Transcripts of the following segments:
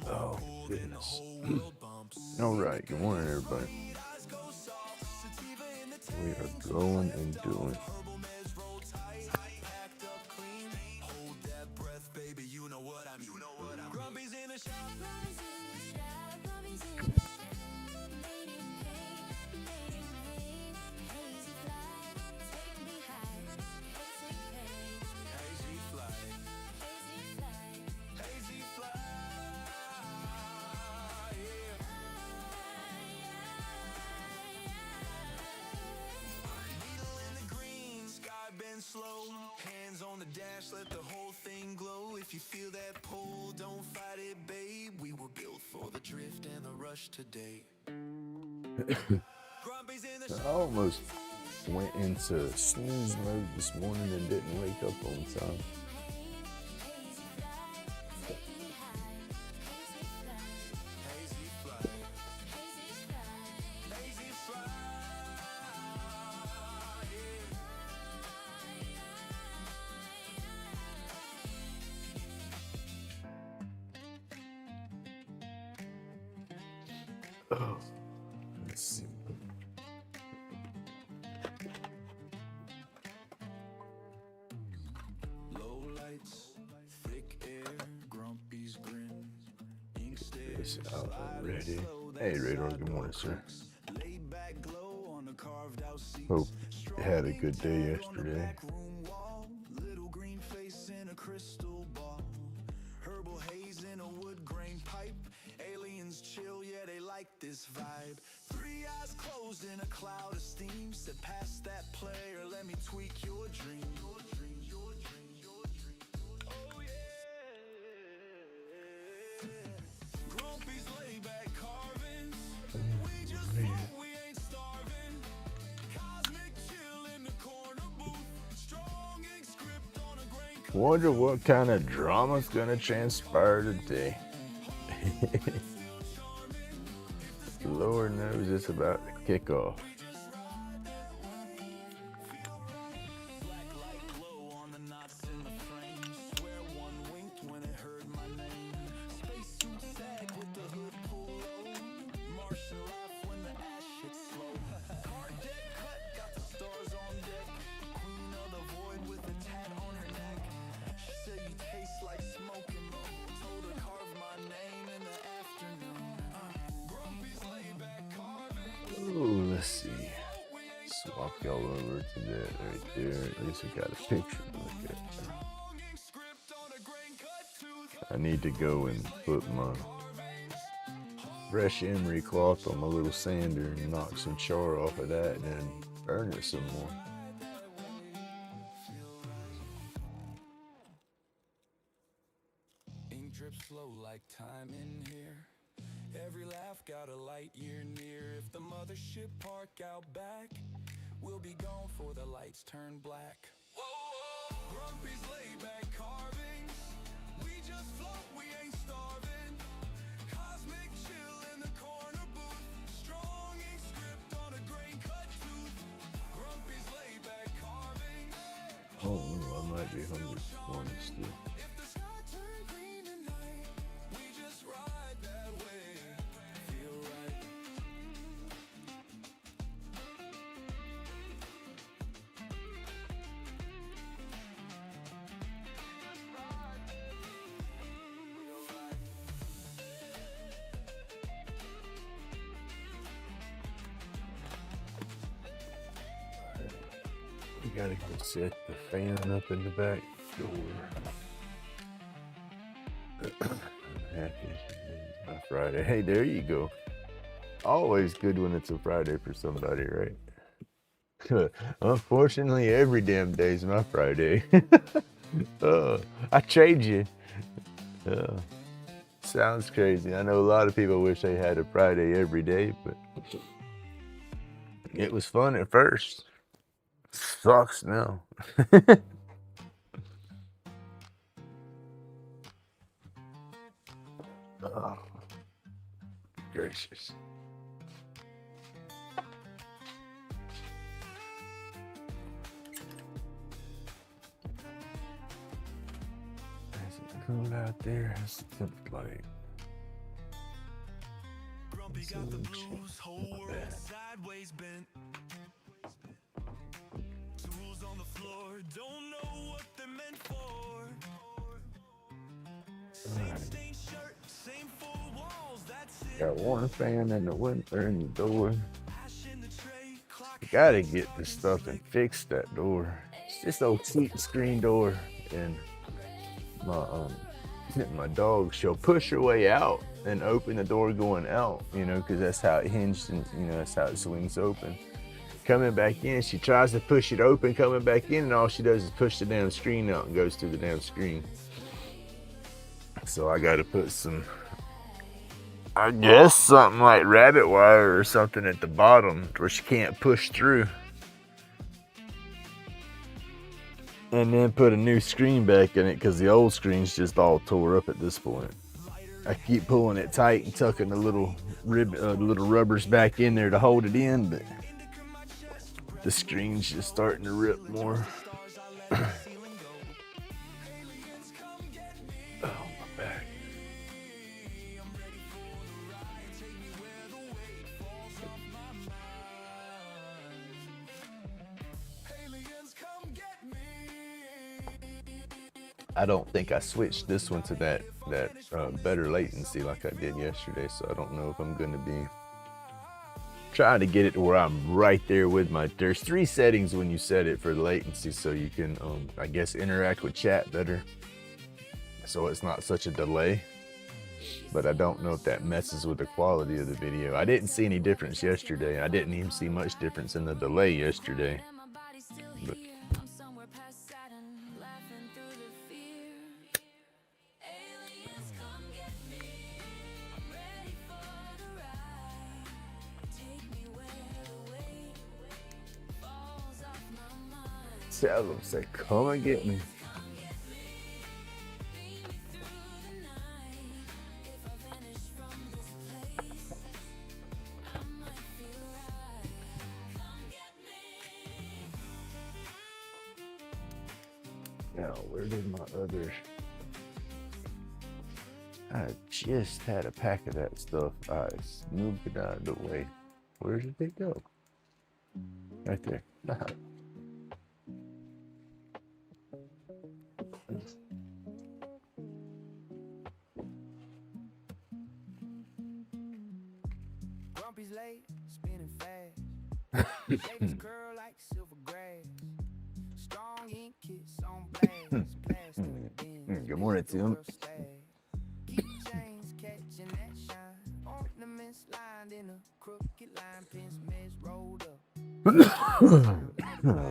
Oh, goodness. All right, good morning, everybody. We are going and doing. Slow hands on the dash, let the whole thing glow. If you feel that pull, don't fight it, babe. We were built for the drift and the rush today. I almost went into snooze mode this morning and didn't wake up on time. Oh, let's see. Low lights, thick air, Grumpy's grin. Ink It's stares, out already. Hey, Radar, good morning, sir. laid back glow on the carved out seats. Hope you had a good day yesterday. Room wall, little green face in a crystal ball. Herbal haze in a wood grain pipe. Aliens chill, yeah, they like this vibe. Three eyes closed in a cloud of steam. Said past that player, let me tweak your dream. Your dream, your dream, your dream. Oh yeah. Grumpy's laid back carvings. We just float, we ain't starving. Cosmic chill in the corner booth. Strong ink script on a grain. Wonder what kind of drama's gonna transpire today. Lord knows it's about to kick off. Black light glow on the knots in the frame. Swear one winked when it heard my name. Spacesuit sag with the hood pull low. Martian laugh when the ash hits slow. Card deck cut, got the stars on deck. Queen of the void with a tat on her neck. She said you taste like smoking. Told her carve my name in the afternoon. Grumpy's laid back carving. Ooh, let's see. Swap y'all over to that right there. At least we got a picture to look at. I need to go and put my fresh emery cloth on my little sander and knock some char off of that and then burn it some more. Ink drips slow like time in here. Every laugh got a light year near. If the mothership park out back, we'll be gone for the lights turn black. Whoa, Grumpy's laid back carvings. We just float, we ain't starving. Cosmic chill in the corner booth. Strong ink script on a grain cut tooth. Grumpy's laid back carvings. Oh, I might be hungry for one still. If the sky turned green tonight, we just ride that way. Feel right. We gotta go set the fan up in the back door. I'm happy it's my Friday. Hey, there you go. Always good when it's a Friday for somebody, right? Unfortunately, every damn day's my Friday. I trade you. Sounds crazy. I know a lot of people wish they had a Friday every day, but it was fun at first. Sucks now. Oh, gracious. cool out there. It's like Grumpy got the blues, whole world sideways bent. Tools on the floor, don't know what they're meant for. Same stained shirt, same four walls, that's it. got one fan in the window in the door. Ash in the tray, clock. Gotta get this stuff and fix that door. It's just old cheap screen door, and my dog, she'll push her way out and open the door going out, you know, because that's how it hinged and, you know, that's how it swings open. Coming back in, she tries to push it open, coming back in, and all she does is push the damn screen out and goes through the damn screen. So I got to put some, I guess, something like rabbit wire or something at the bottom where she can't push through. And then put a new screen back in it because the old screen's just all tore up at this point. I keep pulling it tight and tucking the little little rubbers back in there to hold it in, but the screen's just starting to rip more. Oh, my back. I don't think I switched this one to that better latency like I did yesterday, so I don't know if I'm going to be trying to get it to where I'm right there with my, there's 3 settings when you set it for the latency, so you can, I guess, interact with chat better, so it's not such a delay. But I don't know if that messes with the quality of the video. I didn't see any difference yesterday. I didn't even see much difference in the delay yesterday. But tell them, say, come and get me. Now, where did my other? I just had a pack of that stuff. I moved it out of the way. Where did they go? Right there. Grumpy's late, spinning fast. Baby's curl like silver grass. Strong ink kiss on blast. Plastic bins. Good morning, Tim. Keychains catching that shine. Ornaments lined in a crooked line. Pins mesh rolled up.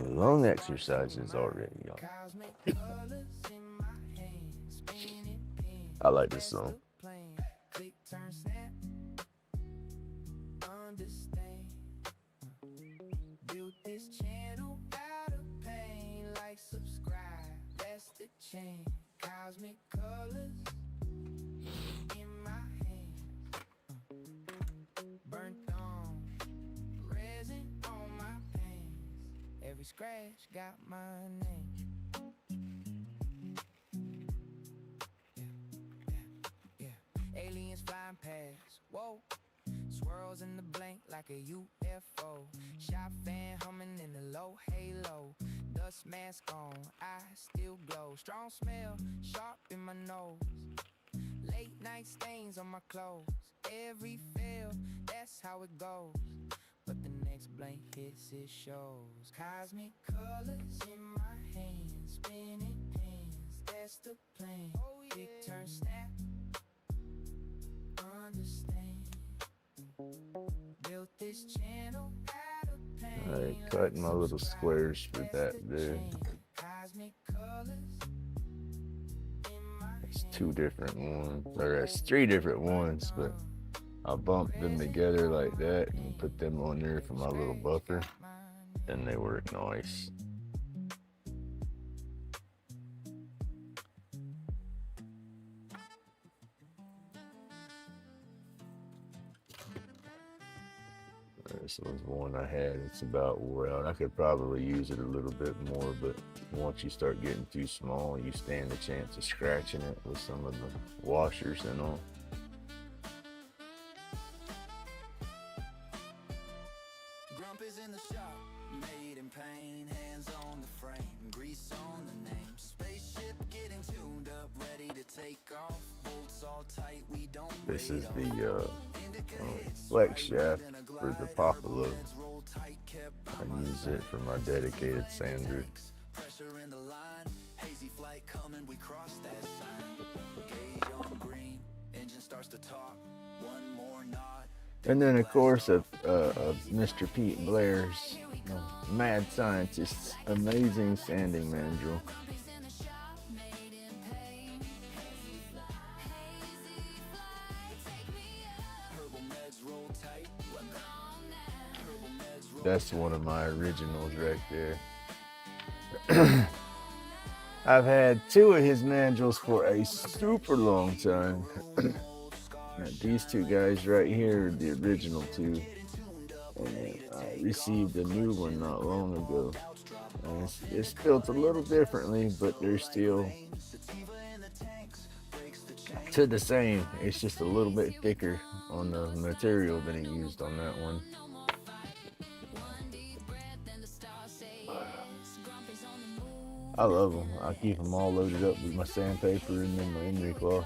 Long exercises already, y'all. Cosmic colors in my hands. Spinning pins. I like this song. Click, turn, snap. Understand. Built this channel out of pain. Like, subscribe. That's the chain. Cosmic colors in my hands. Burnt on. Resin on my pants. Every scratch got my name. Aliens flying past, whoa. Swirls in the blank like a UFO. Shot fan humming in the low halo. Dust mask on, eyes still glow. Strong smell, sharp in my nose. Late night stains on my clothes. Every fail, that's how it goes. But the next blank hits, it shows. Cosmic colors in my hands. Spinning pins, that's the plan. Click, turn, snap. Understand. Built this channel out of pain. Alright, cutting my little squares for that there. Cosmic colors in my It's 2 different ones, or it's 3 different ones, but I bumped them together like that and put them on there for my little buffer, and they work nice. This was one I had. It's about wore out. I could probably use it a little bit more, but Once you start getting too small, you stand a chance of scratching it with some of the washers and all. Grump is in the shop, made in pain, hands on the frame, grease on the name. Spaceship getting tuned up, ready to take off. Bolts all tight, we don't This wait is off. the flex shaft for the Babble. I use it for my dedicated sander. Pressure in the line, hazy flight coming, we cross that sign. Gauge on green, engine starts to talk, one more knot. And then, of course, of Mr. Pete Blair's Mad Scientist's amazing sanding mandrel. That's one of my originals right there. I've had two of his mandrels for a super long time. These two guys right here are the original two. And I received a new one not long ago. And it's built a little differently, but they're still to the same. It's just a little bit thicker on the material than he used on that one. I love them. I keep them all loaded up with my sandpaper and then my emery cloth.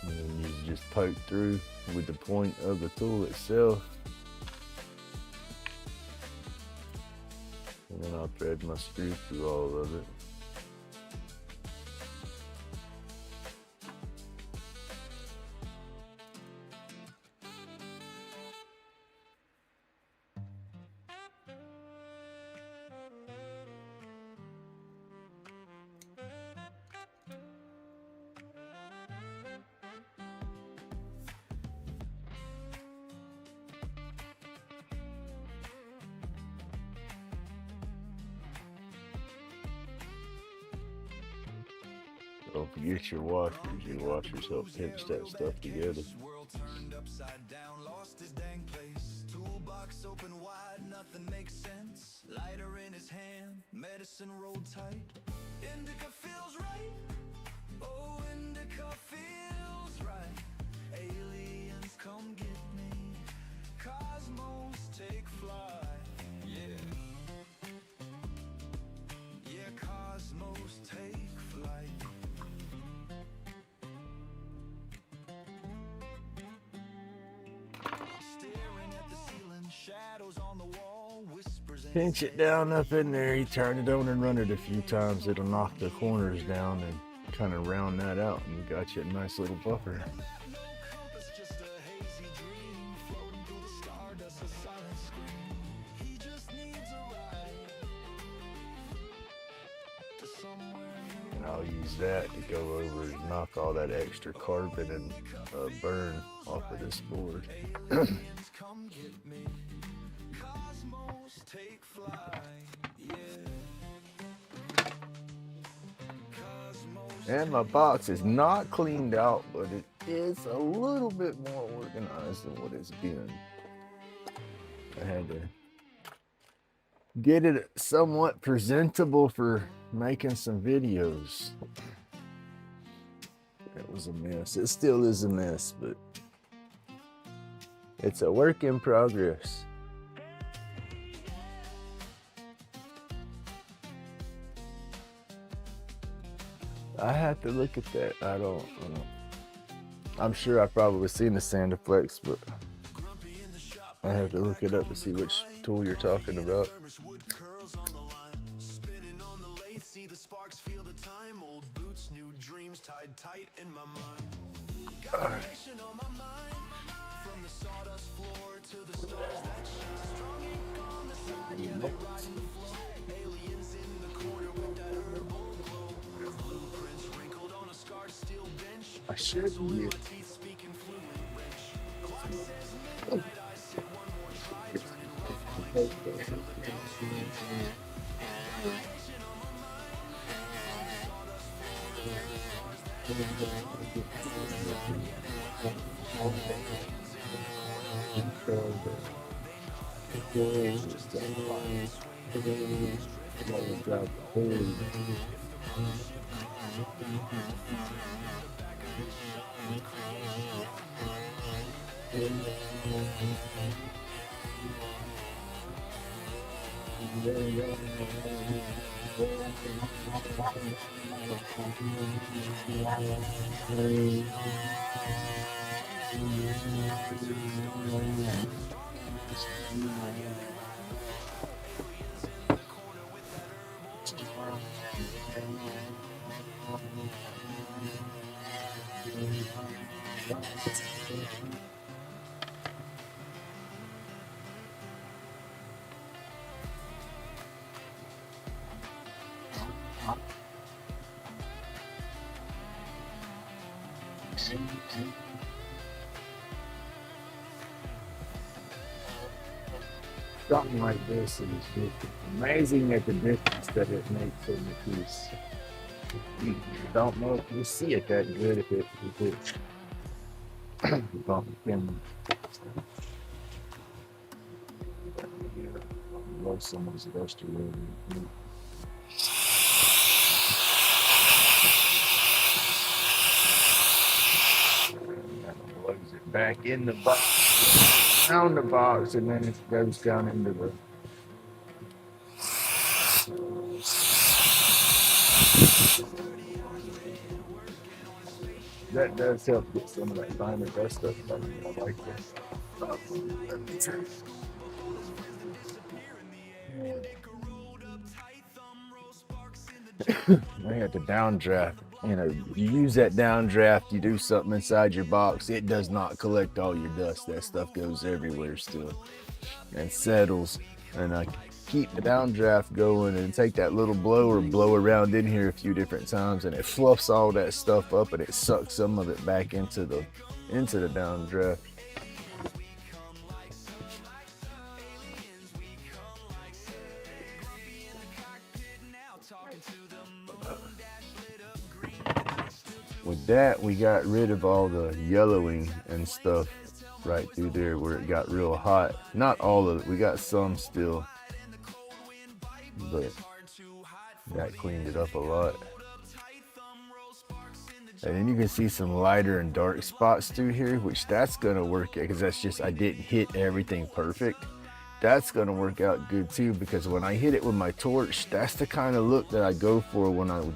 And then you just poke through with the point of the tool itself. And then I'll thread my screw through all of it. Don't forget your washers. Your washers help pinch that stuff together. World turned upside down, lost his dang place. Toolbox open wide, nothing makes sense. Lighter in his hand, medicine rolled tight. Indica feels right. Oh, indica feels right. Aliens come get me. Cosmos take flight. Yeah. Yeah, cosmos take flight. Pinch it down up in there, you turn it on and run it a few times. It'll knock the corners down and kind of round that out, and you got you a nice little buffer. And I'll use that to go over and knock all that extra carbon and burn off of this board. And my box is not cleaned out, but it is a little bit more organized than what it's been. I had to get it somewhat presentable for making some videos. It was a mess. It still is a mess, but it's a work in progress. I have to look at that. I don't. I'm sure I've probably seen the Sandaflex, but I have to look it up to see which tool you're talking about. I should be. Something like this is just amazing at the difference that it makes in the piece. You don't know if you see it that good if it's bumping. Love someone's supposed to really. Blows it back in the box, around the box, and then it goes down into the. That does help get some of that finer dust stuff out. I like that. I had the downdraft. You know, you use that downdraft, you do something inside your box, it does not collect all your dust. That stuff goes everywhere still and settles. And I keep the downdraft going and take that little blower, blow around in here a few different times, and it fluffs all that stuff up and it sucks some of it back into the downdraft. With that, we got rid of all the yellowing and stuff right through there where it got real hot. Not all of it, we got some still, but that cleaned it up a lot. And then you can see some lighter and dark spots through here, which that's gonna work out because that's just, I didn't hit everything perfect. That's gonna work out good too, because when I hit it with my torch, that's the kind of look that I go for when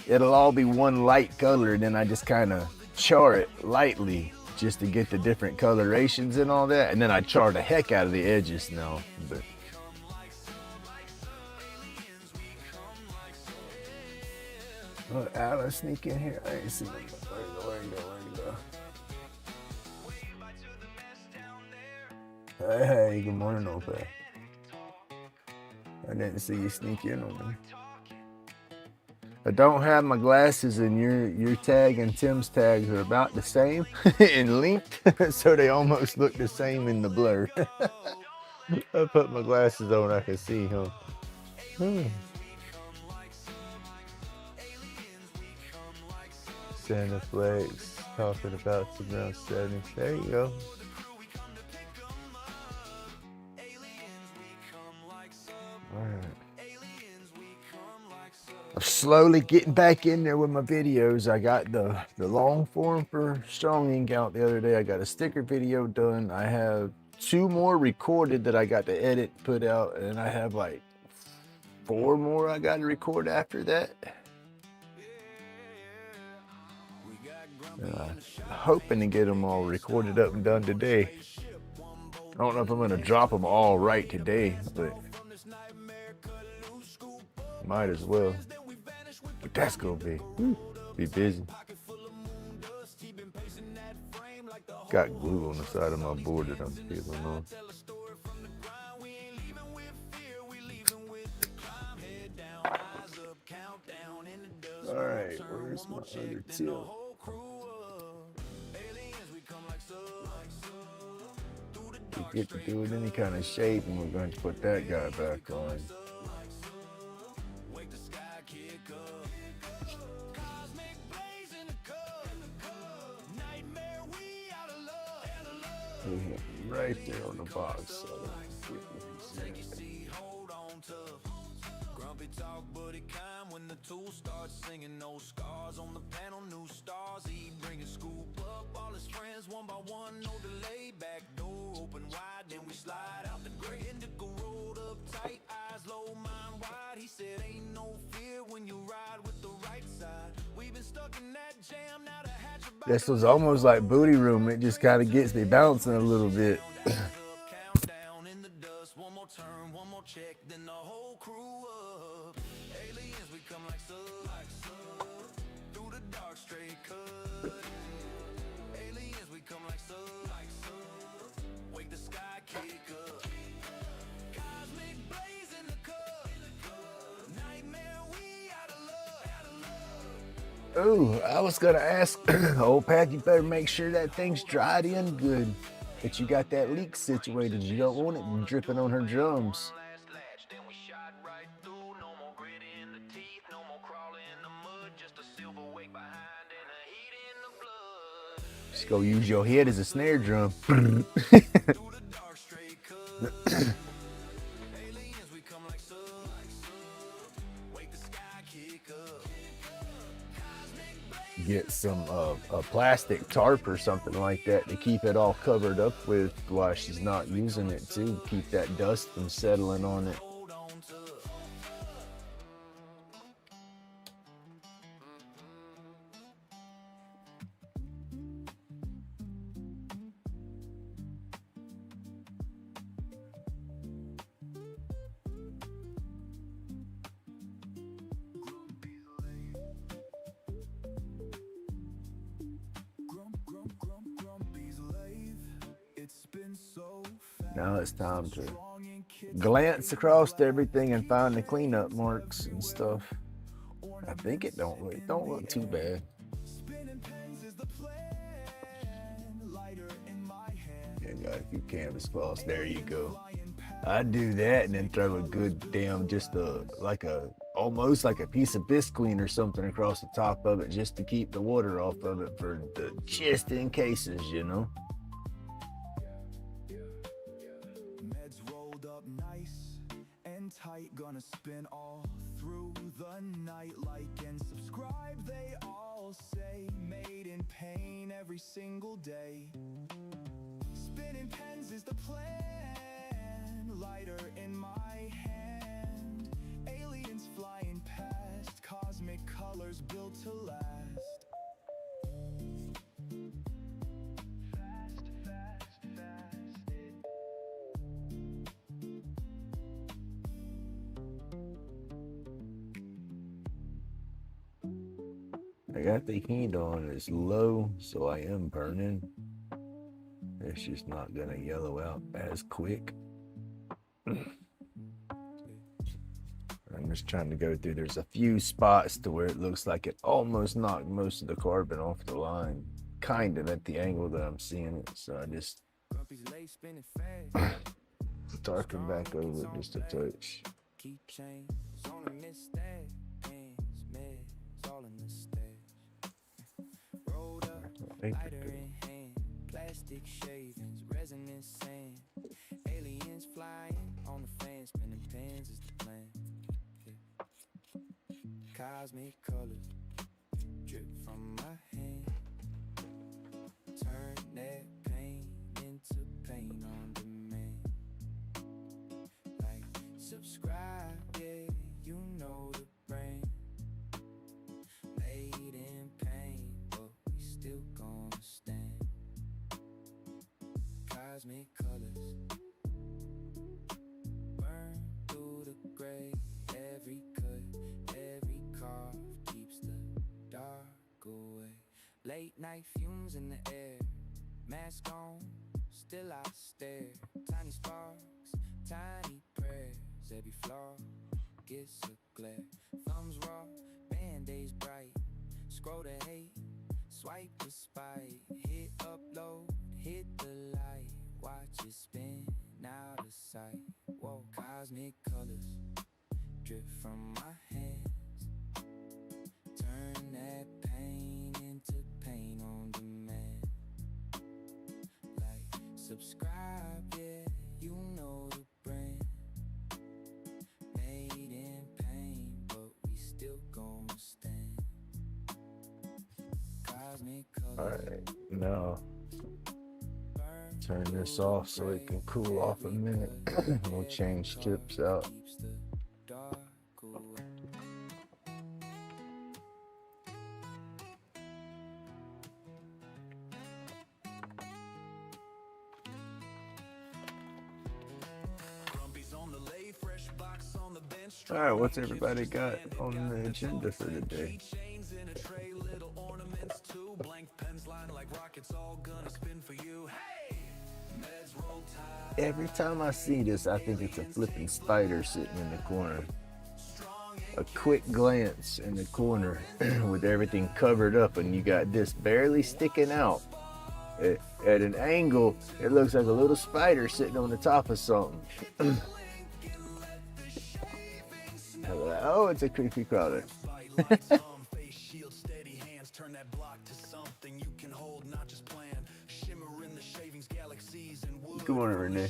it'll all be one light color, and then I just kind of char it lightly just to get the different colorations and all that. And then I char the heck out of the edges now. But oh, Alice, sneak in here. I ain't seen him. Where you go? Hey, good morning, Ope. I didn't see you sneak in on me. I don't have my glasses, and your tag and Tim's tags are about the same in length, so they almost look the same in the blur. I put my glasses on, I can see, huh? Santa Flex talking about around 70. There you go. All right. I'm slowly getting back in there with my videos. I got the long form for Strong Ink out the other day. I got a sticker video done. I have 2 more recorded that I got to edit, put out, and I have like 4 more I got to record after that. I'm hoping to get them all recorded up and done today. I don't know if I'm going to drop them all right today, but might as well. But that's gonna be busy. Got glue on the side of my board that I'm peeling on. All right, where's my other tip? get to do it any kind of shape, and we're going to put that guy back on. Wake the sky, kick up. Cosmic blaze in the cup. Nightmare, we out of love. Right there on the box. So Take your seat, hold on tough. Grumpy talk, buddy kind when the tool starts singing. No scars on the panel, new stars. He bring a scoop up, all his friends one by one. No delay, back door open wide, then we slide out the gray. Indigo rolled up tight, eyes low, mind wide. He said ain't no fear when you ride with the right side. We've been stuck in that jam, now the hatch about this was almost like Booty Room. It just kind of gets me bouncing a little bit. countdown in the dust. One more turn, one more check, then the whole crew up. Aliens, we come like so, through the dark straight cut. Aliens, we come like so, wake the sky, kick up. Cosmic blaze in the cup. Nightmare, we out of love. Ooh, I was gonna ask, old Pat, you better make sure that thing's dried in good. That you got that leak situated. You don't want it dripping on her drums. Last latch, then we shot right through. No more grit in the teeth, no more crawling in the mud. Just a silver wake behind and a heat in the blood. Just go use your head as a snare drum. Through the dark straight cut. Aliens, we come like so, wake the sky, kick up. Cosmic blaze. Get some a plastic tarp or something like that to keep it all covered up with while she's not using it too. Keep that dust from settling on it. Hold on to. Grumpy's lave. It's been so fast. Now it's time to glance across everything and find the cleanup marks and stuff. I think it don't look too bad. Spinning pens is the plan. Lighter in my hand. And got a few canvas cloths. There you go. I do that and then throw a good damn almost like a piece of bisqueen or something across the top of it just to keep the water off of it for the just in cases, you know. Meds rolled up nice and tight, gonna spin all through the night. Like and subscribe, they all say. Made in pain every single day. Spinning pens is the plan. Lighter in my hand. Aliens flying past. Cosmic colors built to last. Fast, fast, fast. I got the heat on as low, so I am burning. It's just not gonna yellow out as quick. I'm just trying to go through. There's a few spots to where it looks like it almost knocked most of the carbon off the line, kind of at the angle that I'm seeing it. So I just darken back over it just a touch. Keep chains on a misstep. Pens, meds, all in the stash. Rolled up, lighter in hand. Plastic shavings, resonant sand. Aliens flying on the fan. Spinning pens is the plan. Cosmic colors drip from my hand. Turn that pain into pain on demand. Like, subscribe, yeah, you know the brand. Made in pain, but we still gonna stand. Cosmic colors burn through the gray. Every cut, every carve keeps the dark away. Late night fumes in the air, mask on, still I stare. Tiny sparks, tiny prayers. Every flaw gets a glare. Thumbs raw, band-aids bright. Scroll to hate, swipe to spite. Hit upload, hit the light. watch it spin out of sight. Whoa, cosmic colors drip from my hands. Turn that pain into pain on demand. Like, subscribe, yeah, you know the brand. Made in pain, but we still gonna stand. Cosmic All colors. right, now turn this off so it can cool off a minute. We'll change tips out. Keeps the dark away. All right, what's everybody got on the agenda for today? Every time I see this, I think it's a flipping spider sitting in the corner. A quick glance in the corner with everything covered up, and you got this barely sticking out. At an angle, it looks like a little spider sitting on the top of something. Oh, it's a creepy crawler. Good morning, Renee.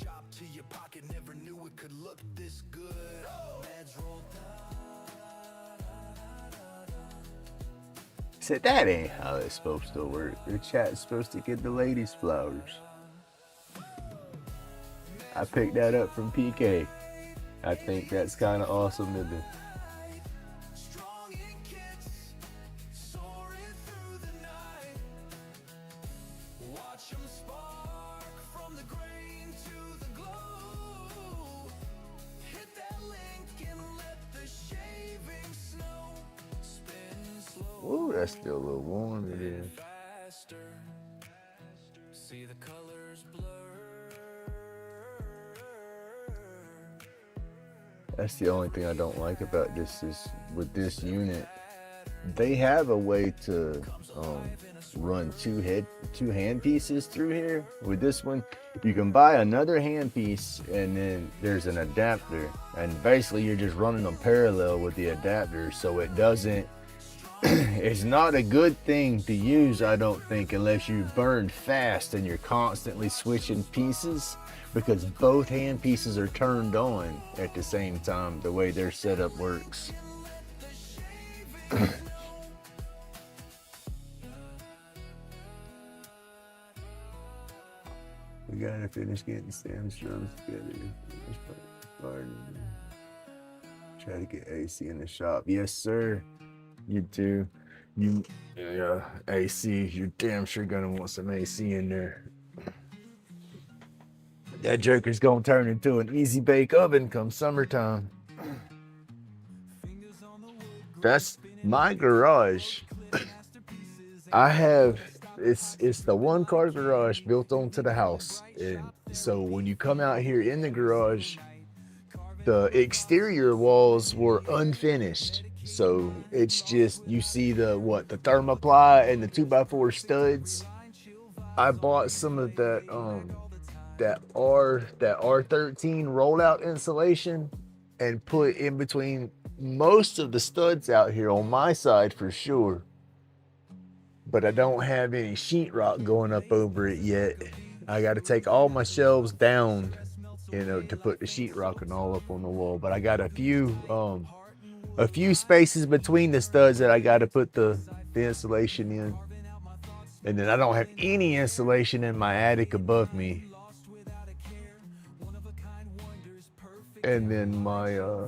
Said that ain't how it's supposed to work. The chat's supposed to get the ladies flowers. I picked that up from PK. I think that's kind of awesome to do. Ooh, that's still a little warm. It is. See the colors blur. That's the only thing I don't like about this is with this unit, they have a way to run two hand pieces through here. With this one, you can buy another hand piece and then there's an adapter, and basically you're just running them parallel with the adapter, so it doesn't. It's not a good thing to use, I don't think, unless you burn fast and you're constantly switching pieces, because both hand pieces are turned on at the same time, the way their setup works. We gotta finish getting Sam's drums together. Try to get AC in the shop. Yes, sir. You too. AC. You're damn sure gonna want some AC in there. That joker's gonna turn into an easy bake oven come summertime. That's my garage. I have it's the one car garage built onto the house, and so when you come out here in the garage, the exterior walls were unfinished. So it's just, you see the thermoply and the 2x4 studs. I bought some of that R13 rollout insulation and put in between most of the studs out here on my side for sure. But I don't have any sheetrock going up over it yet. I got to take all my shelves down, to put the sheetrock and all up on the wall. But I got a few spaces between the studs that I got to put the insulation in. And then I don't have any insulation in my attic above me. And then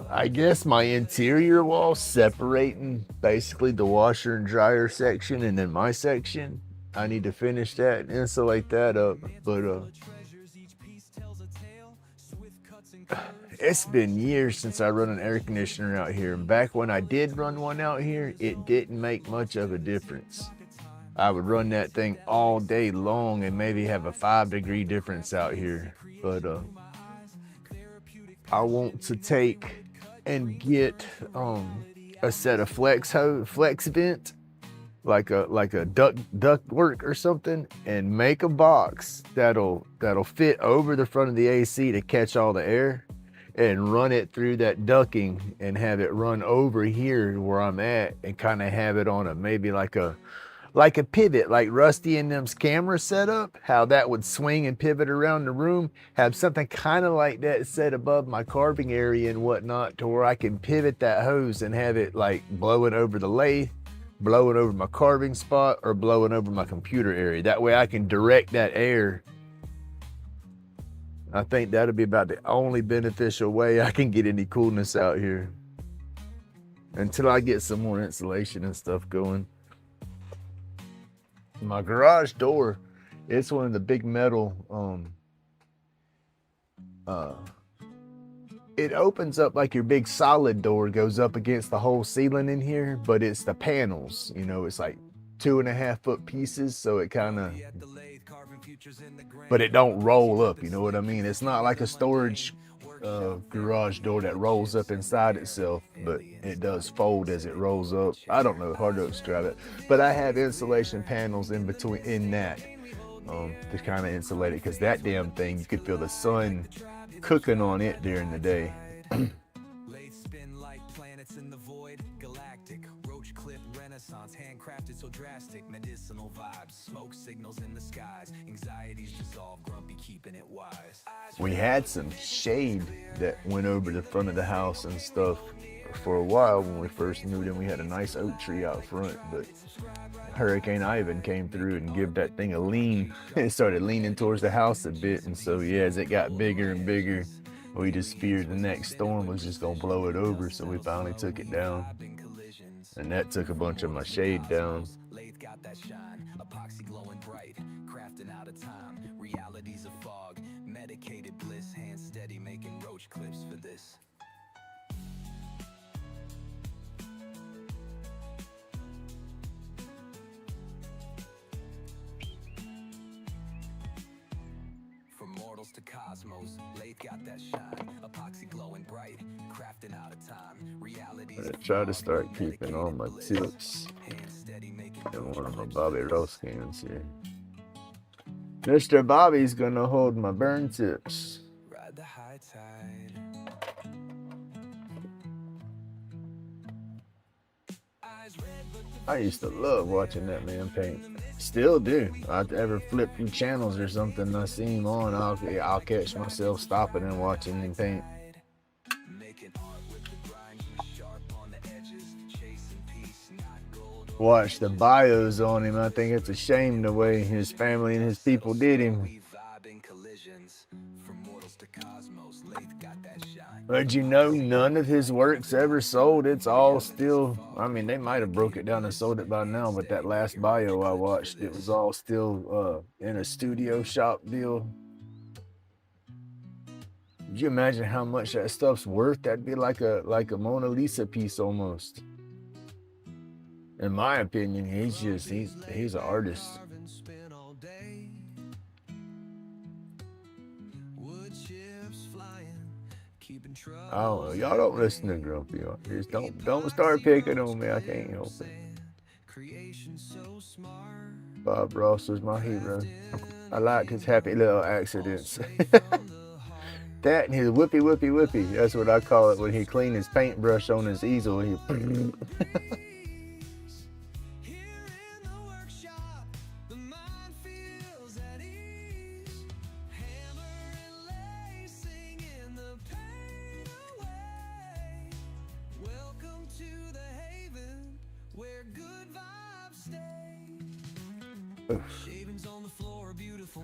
I guess my interior wall separating basically the washer and dryer section and then my section. I need to finish that and insulate that up. But it's been years since I run an air conditioner out here. And back when I did run one out here, it didn't make much of a difference. I would run that thing all day long and maybe have a 5-degree difference out here. But I want to take and get a set of flex vent like a duct work or something, and make a box that'll fit over the front of the AC to catch all the air, and run it through that ducking and have it run over here where I'm at, and kind of have it on a maybe like a pivot, like Rusty and them's camera setup, how that would swing and pivot around the room. Have something kind of like that set above my carving area and whatnot, to where I can pivot that hose and have it like blowing over the lathe, blowing over my carving spot, or blowing over my computer area. That way I can direct that air. I think that'll be about the only beneficial way I can get any coolness out here, until I get some more insulation and stuff going. My garage door, it's one of the big metal, it opens up like your big solid door goes up against the whole ceiling in here, but it's the panels, you know, it's like 2.5 foot pieces, so it kind of, but it don't roll up, you know what I mean? It's not like a storage garage door that rolls up inside itself, but it does fold as it rolls up. I don't know, hard to describe it, but I have insulation panels in between in that to kind of insulate it, because that damn thing, you could feel the sun cooking on it during the day. Late spin like planets in the void, galactic roach clip renaissance, handcrafted so drastic, medicinal vibes, smoke signals in the skies, anxieties dissolve, grumpy keeping it wise. We had some shade that went over the front of the house and stuff for a while when we first moved in. We had a nice oak tree out front, but Hurricane Ivan came through and gave that thing a lean. It started leaning towards the house a bit, and so yeah, as it got bigger and bigger, we just feared the next storm was just gonna blow it over, so we finally took it down, and that took a bunch of my shade down. Lathe got that shine, epoxy glowing bright, crafting out of time, realities of fog, medicated bliss, hands steady making roach clips for this. From mortals to cosmos, lathe got that shine, epoxy glowing bright, crafting out of time, realities I try to start keeping all my tips in one of my Bobby roast cans here. Mr. Bobby's gonna hold my burn tips. Ride the high tide. I used to love watching that man paint. Still do. I'd ever flip through channels or something I see him on, I'll catch myself stopping and watching him paint. Watch the bios on him. I think it's a shame the way his family and his people did him. But you know, none of his work's ever sold. It's all still, I mean, they might have broke it down and sold it by now, but that last bio I watched, it was all still in a studio shop deal. Could you imagine how much that stuff's worth? That'd be like a Mona Lisa piece almost. In my opinion, he's an artist. I don't know. Y'all don't listen to Grumpy. Just don't start picking on me. I can't help it. Bob Ross was my hero. I liked his happy little accidents. That and his whippy whippy whippy. That's what I call it when he cleaned his paintbrush on his easel. He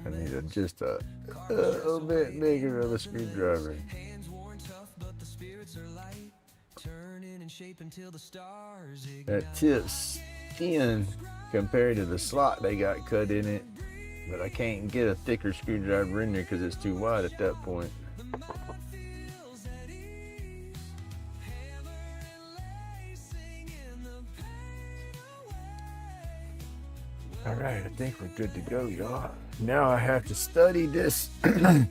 I need just a little bit bigger of a screwdriver. That tip's thin compared to the slot they got cut in it, but I can't get a thicker screwdriver in there because it's too wide at that point. All right, I think we're good to go, y'all. Now I have to study this and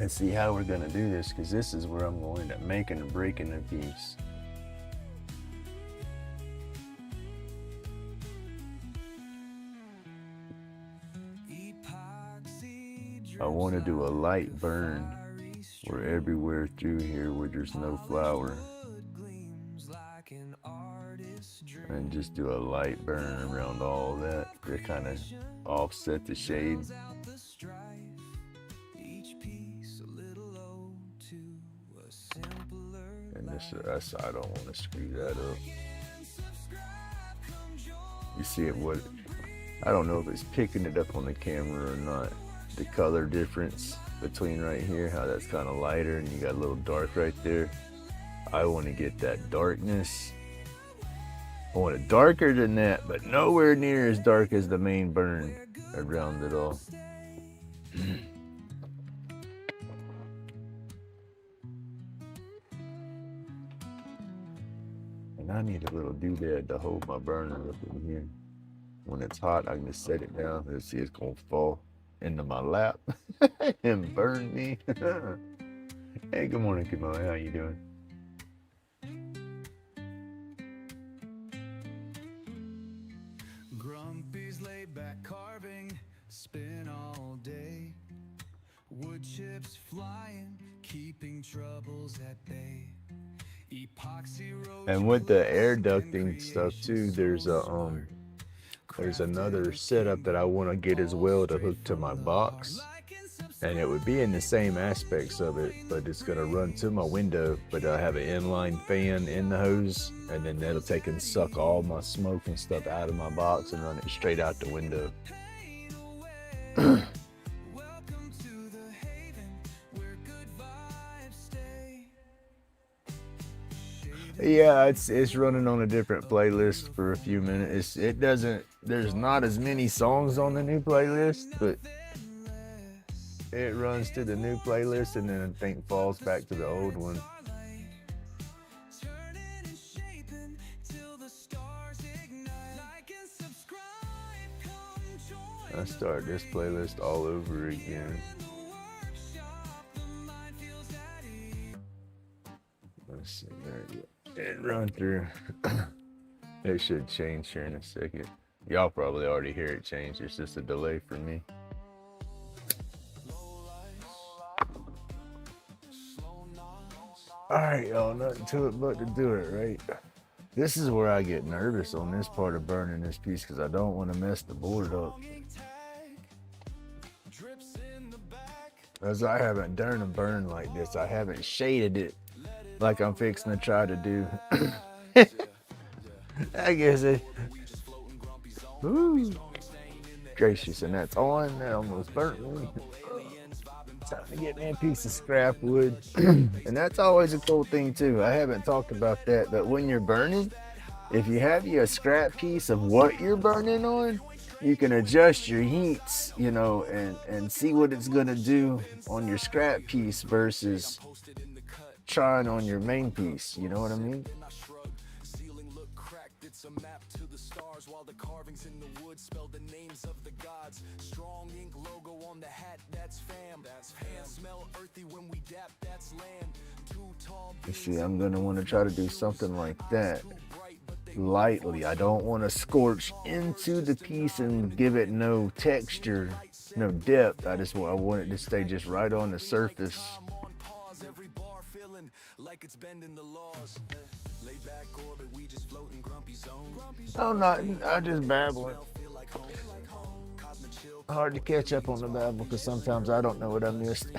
see how we're gonna do this, because this is where I'm going to end up making or breaking a piece. I want to do a light burn where everywhere through here where there's no flower, and just do a light burn around all that to kind of offset the shade. And this I don't want to screw that up. You see it, what, I don't know if it's picking it up on the camera or not. The color difference between right here, how that's kind of lighter and you got a little dark right there. I want to get that darkness. I want it darker than that, but nowhere near as dark as the main burn around it all. And I need a little doodad to hold my burner up in here. When it's hot, I can just set it down and see it's gonna fall into my lap and burn me. Hey, good morning, Kimon. How you doing? Grumpy's laid back carving, spin all day. Wood chips flying, keeping troubles at bay. And with the air ducting stuff too, there's another setup that I want to get as well to hook to my box, and it would be in the same aspects of it, but it's going to run to my window, but I have an inline fan in the hose, and then that'll take and suck all my smoke and stuff out of my box and run it straight out the window. Yeah, it's running on a different playlist for a few minutes. There's not as many songs on the new playlist, but it runs to the new playlist and then I think falls back to the old one. I start this playlist all over again. Let's see, there you go. And run through. It should change here in a second. Y'all probably already hear it change. It's just a delay for me. Alright, y'all, nothing to it but to do it, right? This is where I get nervous on this part of burning this piece because I don't want to mess the board up. As I haven't done a burn like this, I haven't shaded it like I'm fixing to try to do. I guess it. Ooh, gracious, and that's on. That almost burnt me. Time to get me a piece of scrap wood. And that's always a cool thing too. I haven't talked about that, but when you're burning, if you have a scrap piece of what you're burning on, you can adjust your heats, you know, and see what it's gonna do on your scrap piece versus trying on your main piece, you know what I mean? A map to the stars while the carvings in the wood spell the names of the gods. Strong ink logo on the hat, that's fam. Hands smell earthy when we dap, that's land. Too tall. You see, I'm gonna want to try to do something like that lightly. I don't want to scorch into the piece and give it no texture, no depth. I want it to stay just right on the surface. Every bar feeling like it's bending the laws. Laid back orbit, we just floating grumpy zone. I'm not, I just babbling. Hard to catch up on the babble because sometimes I don't know what I missed.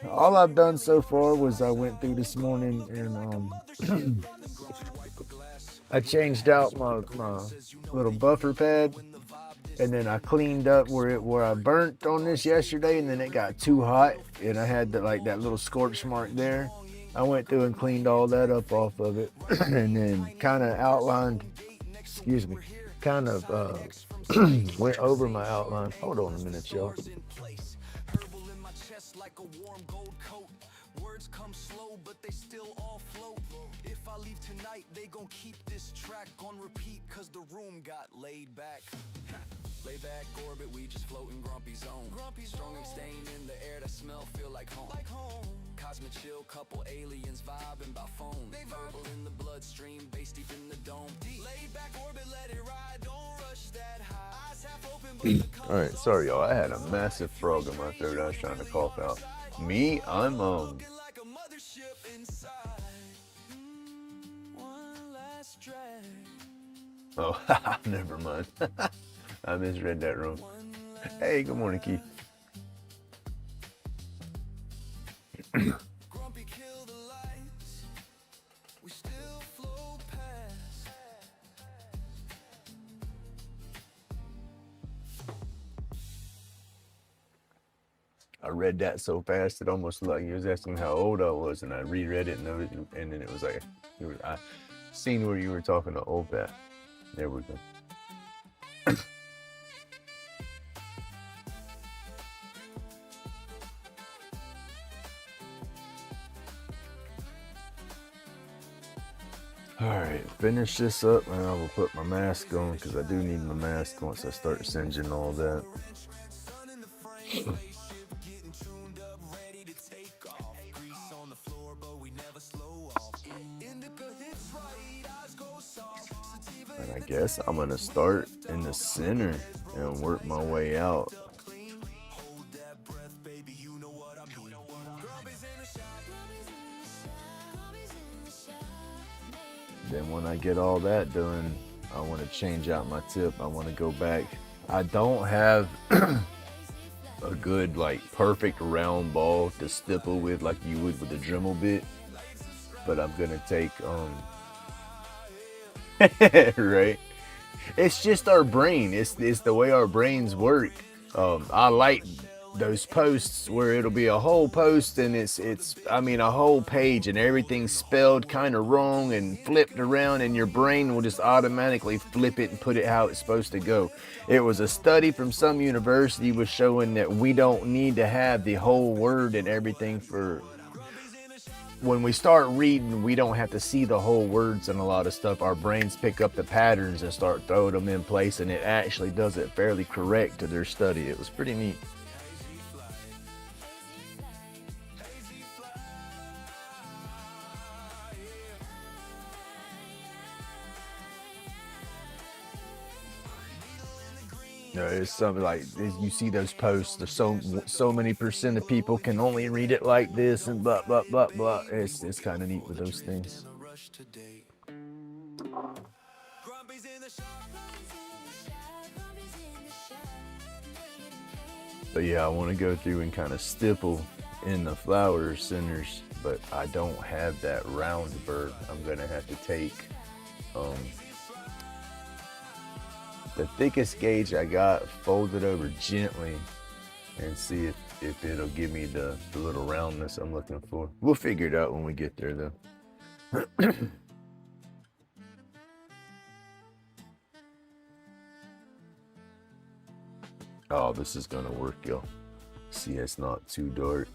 All I've done so far was I went through this morning and I changed out my little buffer pad, and then I cleaned up where I burnt on this yesterday, and then it got too hot, and I had that little scorch mark there. I went through and cleaned all that up off of it, and then kind of outlined, went over my outline. Hold on a minute, y'all. Like a warm gold coat. Words come slow, but they still all float. If I leave tonight, they gon' keep this track on repeat, cause the room got laid back. Laid back orbit, we just floating grumpy zone. Strong and stain in the air, that smell feel like home. cosmic chill, couple aliens vibing by phone. Verbal in the bloodstream, bass deep in the dome. Laid back orbit, let it ride, don't rush that high. Eyes half open, but the All right, sorry y'all. I had a massive frog in my throat. I was trying to cough out. Me, I'm like a mothership inside. One last drag. Oh, never mind. I misread that wrong. Hey, good morning, Keith. Grumpy kill the lights. We still flow past. I read that so fast it almost looked like he was asking how old I was, and I reread it and noticed, and then it was like, I seen where you were talking to old Pat. There we go. All right, finish this up, and I will put my mask on because I do need my mask once I start singeing all that. And I guess I'm gonna start in the center and work my way out. Then when I get all that done, I want to change out my tip. I want to go back. I don't have a good, like, perfect round ball to stipple with like you would with a Dremel bit, but I'm gonna take right. It's just our brain. It's the way our brains work. I like those posts where it'll be a whole post and it's a whole page and everything's spelled kind of wrong and flipped around, and your brain will just automatically flip it and put it how it's supposed to go. It was a study from some university was showing that we don't need to have the whole word and everything for when we start reading. We don't have to see the whole words and a lot of stuff. Our brains pick up the patterns and start throwing them in place, and it actually does it fairly correct to their study. It was pretty neat. No, it's something like you see those posts. There's so many % of people can only read it like this and blah blah blah blah. It's kind of neat with those things. But yeah, I want to go through and kind of stipple in the flower centers, but I don't have that round bird. I'm gonna have to take the thickest gauge I got, fold it over gently, and see if it'll give me the little roundness I'm looking for. We'll figure it out when we get there, though. Oh, this is gonna work, y'all. See, it's not too dark.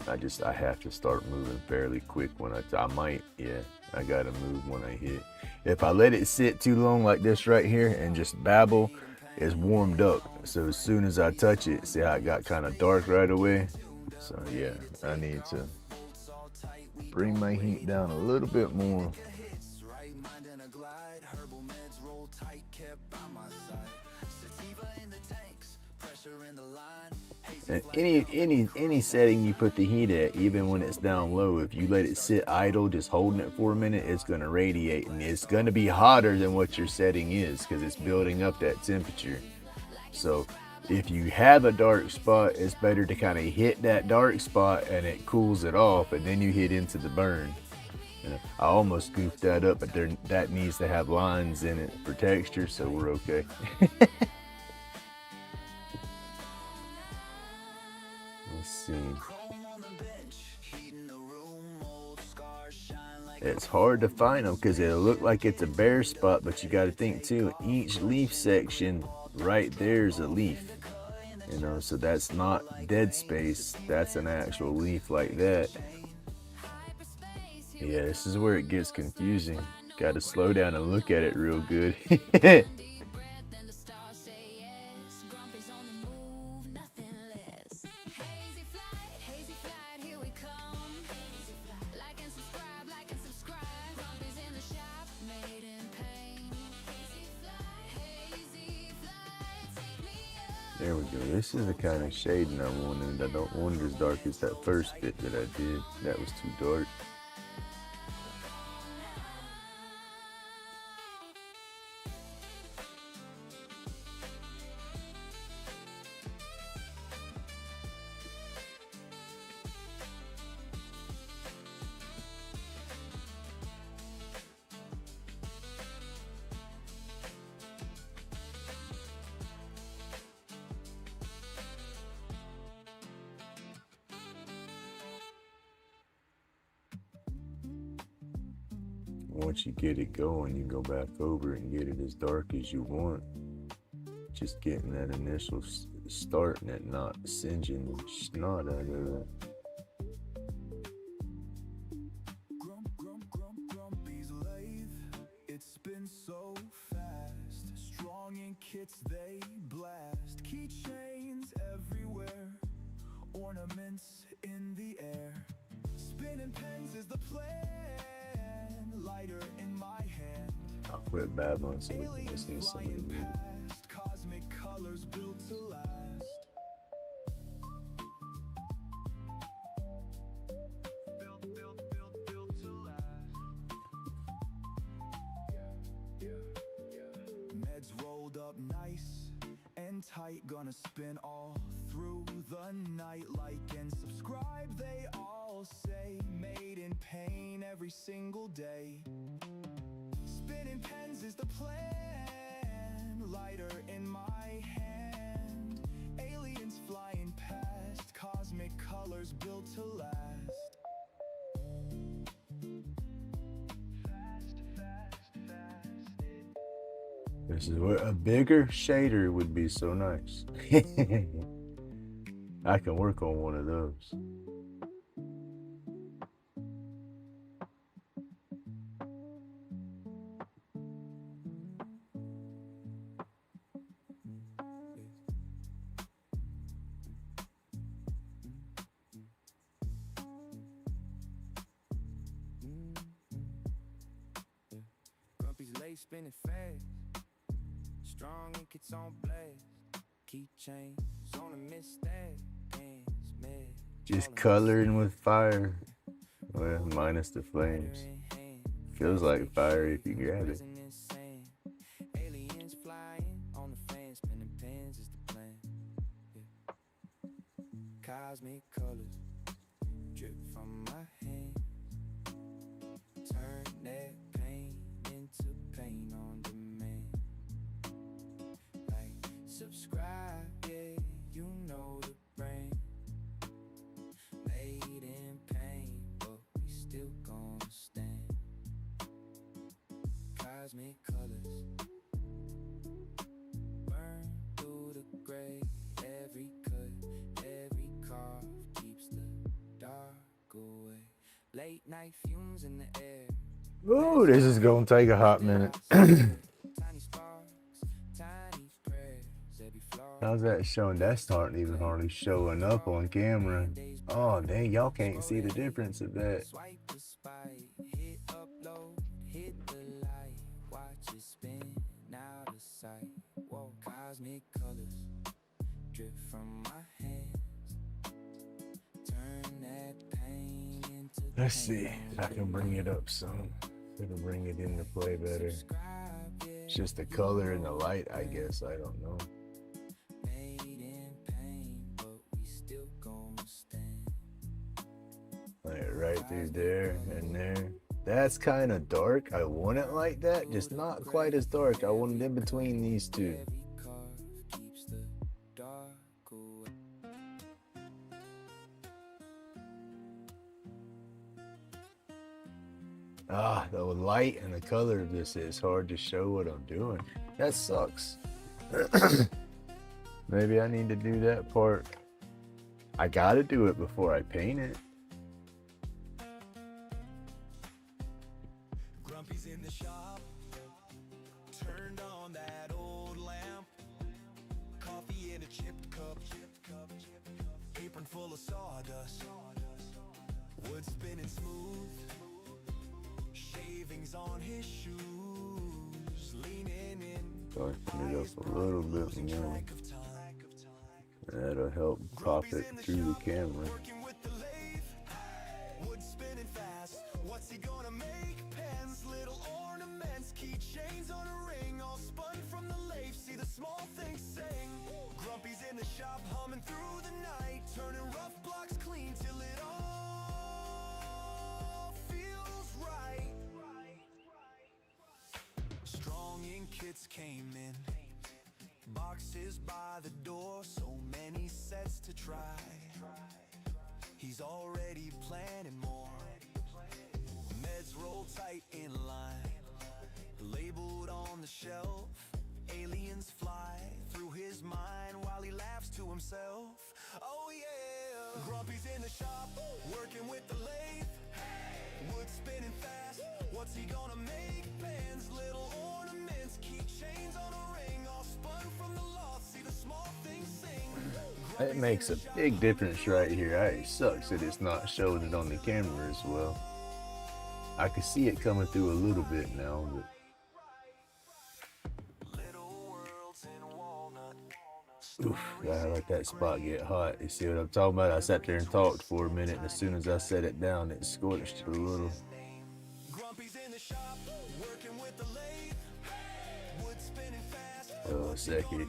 I have to start moving fairly quick when I gotta move when I hit. If I let it sit too long like this right here and just babble, it's warmed up. So as soon as I touch it, see how it got kind of dark right away? So yeah, I need to bring my heat down a little bit more. And any setting you put the heat at, even when it's down low, if you let it sit idle, just holding it for a minute, it's going to radiate, and it's going to be hotter than what your setting is because it's building up that temperature. So if you have a dark spot, it's better to kind of hit that dark spot and it cools it off, and then you hit into the burn. I almost goofed that up, but that needs to have lines in it for texture, so we're okay. Let's see. It's hard to find them because it'll look like it's a bare spot, but you got to think too, each leaf section right there is a leaf. So that's not dead space, that's an actual leaf like that. Yeah, this is where it gets confusing. Got to slow down and look at it real good. There we go. This is the kind of shading I wanted. I don't want it as dark as that first bit that I did. That was too dark. Once you get it going, you go back over it and get it as dark as you want. Just getting that initial start and it not singeing the snot out of it. Grumpy's life, it's been so fast. Strong in kits they blast. Keychains everywhere, ornaments in the air. Spinning pens is the plan. Lighter in my hand. I'll quit babbling so we can listen to some of the music. Cosmic colors built to last. Built to last. Meds rolled up nice and tight. Gonna spin all through the night. Like and subscribe, they all say. Made in pain every single day. Spinning pens is the plan. Lighter in my hand. Aliens flying past. Cosmic colors built to last. Fast. This is where a bigger shader would be so nice. I can work on one of those. Grumpy's late spinning fast. Strong and kits on blast. Keychains on a misstag. Pants, med. Just coloring with fire. Well, minus the flames. Feels like fire if you grab it. Aliens flying on the fan. Spinning pens is the plan. Cosmic colors drip from my hands. Turn that pain into pain on demand. Like, subscribe, yeah, you know the brand. Made in pain, but we still gon' stand. Cosmic colors burn through the gray. Every cut, every carve keeps the dark away. Late night fumes in the air. Ooh, this is gonna take a hot minute. Tiny sparks, tiny prayers. Every flaw. How's that showing? That's not even hardly showing up on camera. Oh, dang, y'all can't see the difference of that. Swipe the spike, hit upload, hit the light. Watch it spin out of sight. Whoa, cosmic colors drip from my hands. Turn that pain into Let's see if I can bring it up some. It'll bring it into play better. It's just the color and the light, I guess. I don't know. Made in pain, but we still gon' stand. Like right through there and there. That's kind of dark. I want it like that, just not quite as dark. I want it in between these two. Every curve keeps the dark away. Ah, the light and the color of this is hard to show what I'm doing. That sucks. Maybe I need to do that part. I gotta do it before I paint it. Grumpy's in the shop, turned on that old lamp. Coffee in a chipped cup, apron full of sawdust. Wood spinning smooth, shavings on his shoes. Leaning in, Darken it up a little bit more. That'll help pop it through the camera. Working with the lathe, wood spinning fast. What's he gonna make? Pens, little ornaments, keychains on a ring, all spun from the lathe. See the small things sing. Grumpy's in the shop, humming through the night, turning rough blocks clean till it all feels right. Strong ink kits came in, boxes by the door, so many sets to try. He's already planning more. Meds roll tight in line, labeled on the shelf. Aliens fly through his mind while he laughs to himself. Oh yeah, Grumpy's in the shop, working with the lathe. Wood spinning fast, what's he gonna make? Pens, little ornaments, keychains on a ring, all spun from the loft. See the small things sing. It makes a big difference right here. It sucks that it's not showing it on the camera as well. I can see it coming through a little bit now, but oof, I let that spot get hot. You see what I'm talking about? I sat there and talked for a minute, and as soon as I set it down, it scorched it a little. Oh, a second.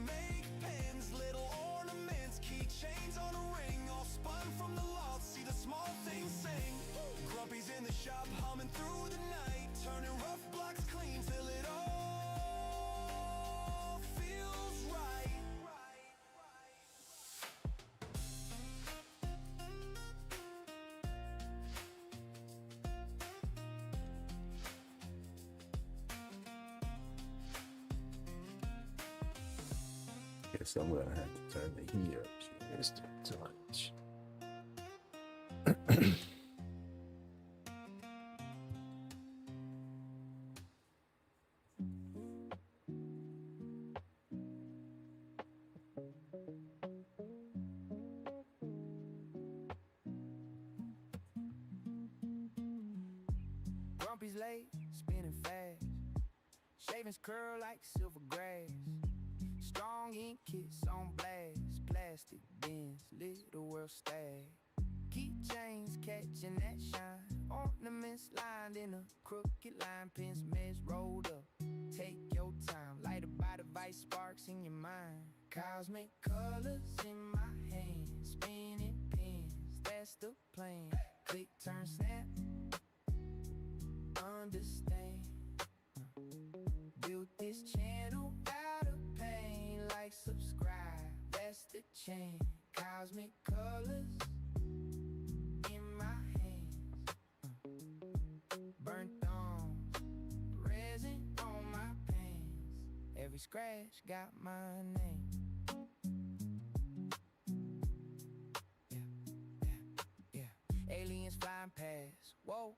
Guess I'm gonna have to turn the heat up just a touch. Grumpy's late, spinning fast. Shavings curl like silver grass. Strong ink kits on blast. Plastic bins, little world stag. Keychains catching that shine. Ornaments lined in a crooked line. Pins meds rolled up. Take your time. Lighted by the vice sparks in your mind. Cosmic colors in my hands. Spinning pins, that's the plan. Click, turn, snap. Understand. Built this channel out of pain. Like, subscribe, that's the chain. Cosmic colors in my hands. Burnt on resin on my pants. Every scratch got my name. Yeah. Aliens flying past, whoa.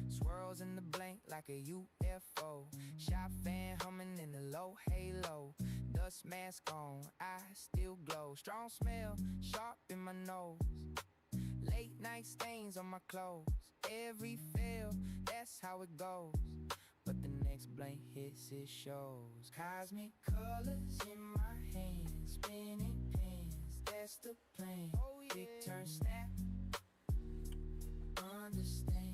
Swirls in the blank like a UFO. Shop fan humming in the low halo. Dust mask on, eyes still glow. Strong smell, sharp in my nose. Late night stains on my clothes. Every fail, that's how it goes. But the next blank hits, it shows. Cosmic colors in my hands. Spinning pins, that's the plan. Big turn, snap. Understand.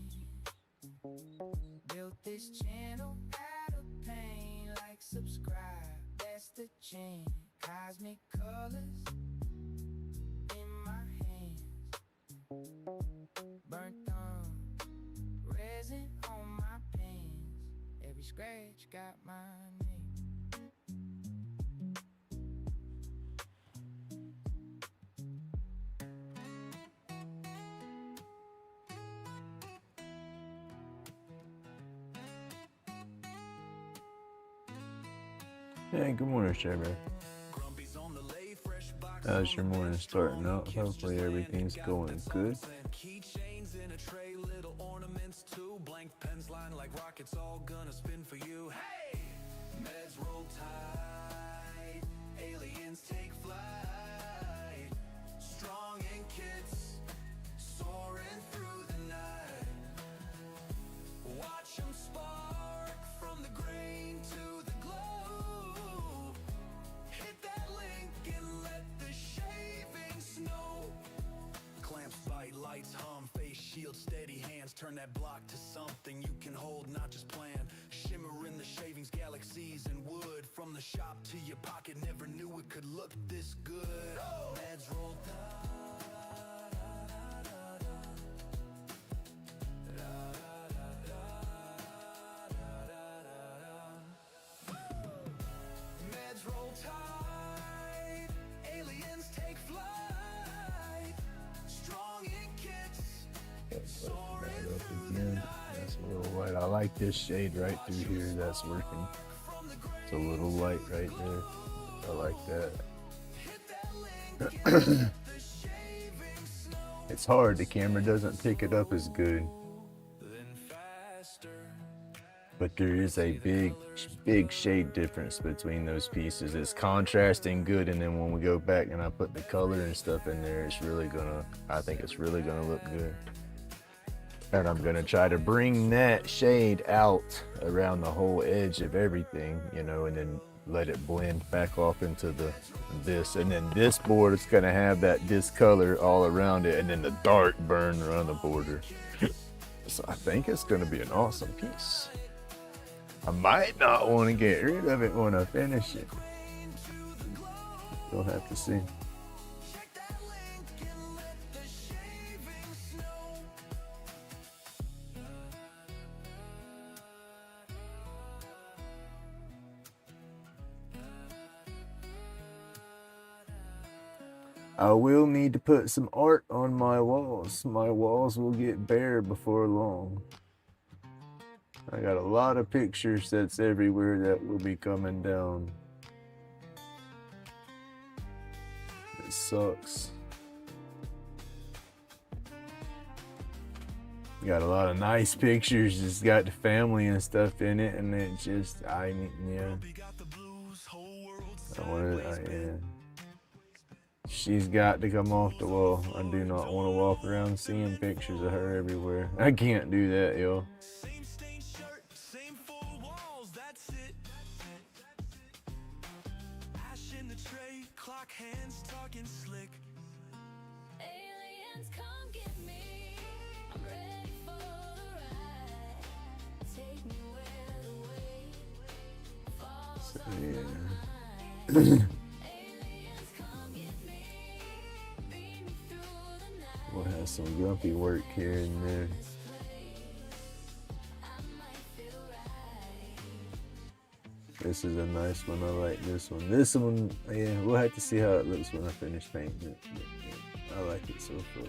Built this channel out of pain. Like, subscribe, that's the chain. Cosmic colors in my hands. Burnt on resin on my pants. Every scratch got my name. Hey, good morning, Shabber. How's your morning starting out? Hopefully everything's going good. Keychains in a tray, little ornaments too. Blank pens line like rockets, all gonna spin for you. Hey! Meds roll tide, aliens take flight. Strong ink kits, soaring through the night. Watch them spark from the grain to the glow. Hit that link and let the shave that block to something you can hold, not just plan. Shimmer in the shavings, galaxies and wood. From the shop to your pocket, never knew it could look this good. Meds roll meds roll tide, aliens take flight, strong in kicks, soaring through the night. That's a little white. I like this shade right through here. That's working. It's a little light right there. I like that. It's hard. The camera doesn't pick it up as good. But there is a big shade difference between those pieces. It's contrasting good, and then when we go back and I put the color and stuff in there, it's really gonna, I think it's really gonna look good. And I'm gonna try to bring that shade out around the whole edge of everything, you know, and then let it blend back off into this. And then this board is gonna have that discolor all around it, and then the dark burn around the border. So I think it's gonna be an awesome piece. I might not want to get rid of it when I finish it. You'll have to see. I will need to put some art on my walls. My walls will get bare before long. I got a lot of pictures that's everywhere that will be coming down. It sucks. Got a lot of nice pictures. It's got the family and stuff in it, and it just, yeah. Yeah. She's got to come off the wall. I do not want to walk around seeing pictures of her everywhere. I can't do that, yo. Hands talking slick. Aliens, come get me. I'm ready for the ride. Take me where the way falls on my mind. Aliens, come get me. Beam me through the night. We'll have some grumpy work here and there. This is a nice one. I like this one. This one, yeah, we'll have to see how it looks when I finish painting it. But, yeah, I like it so far.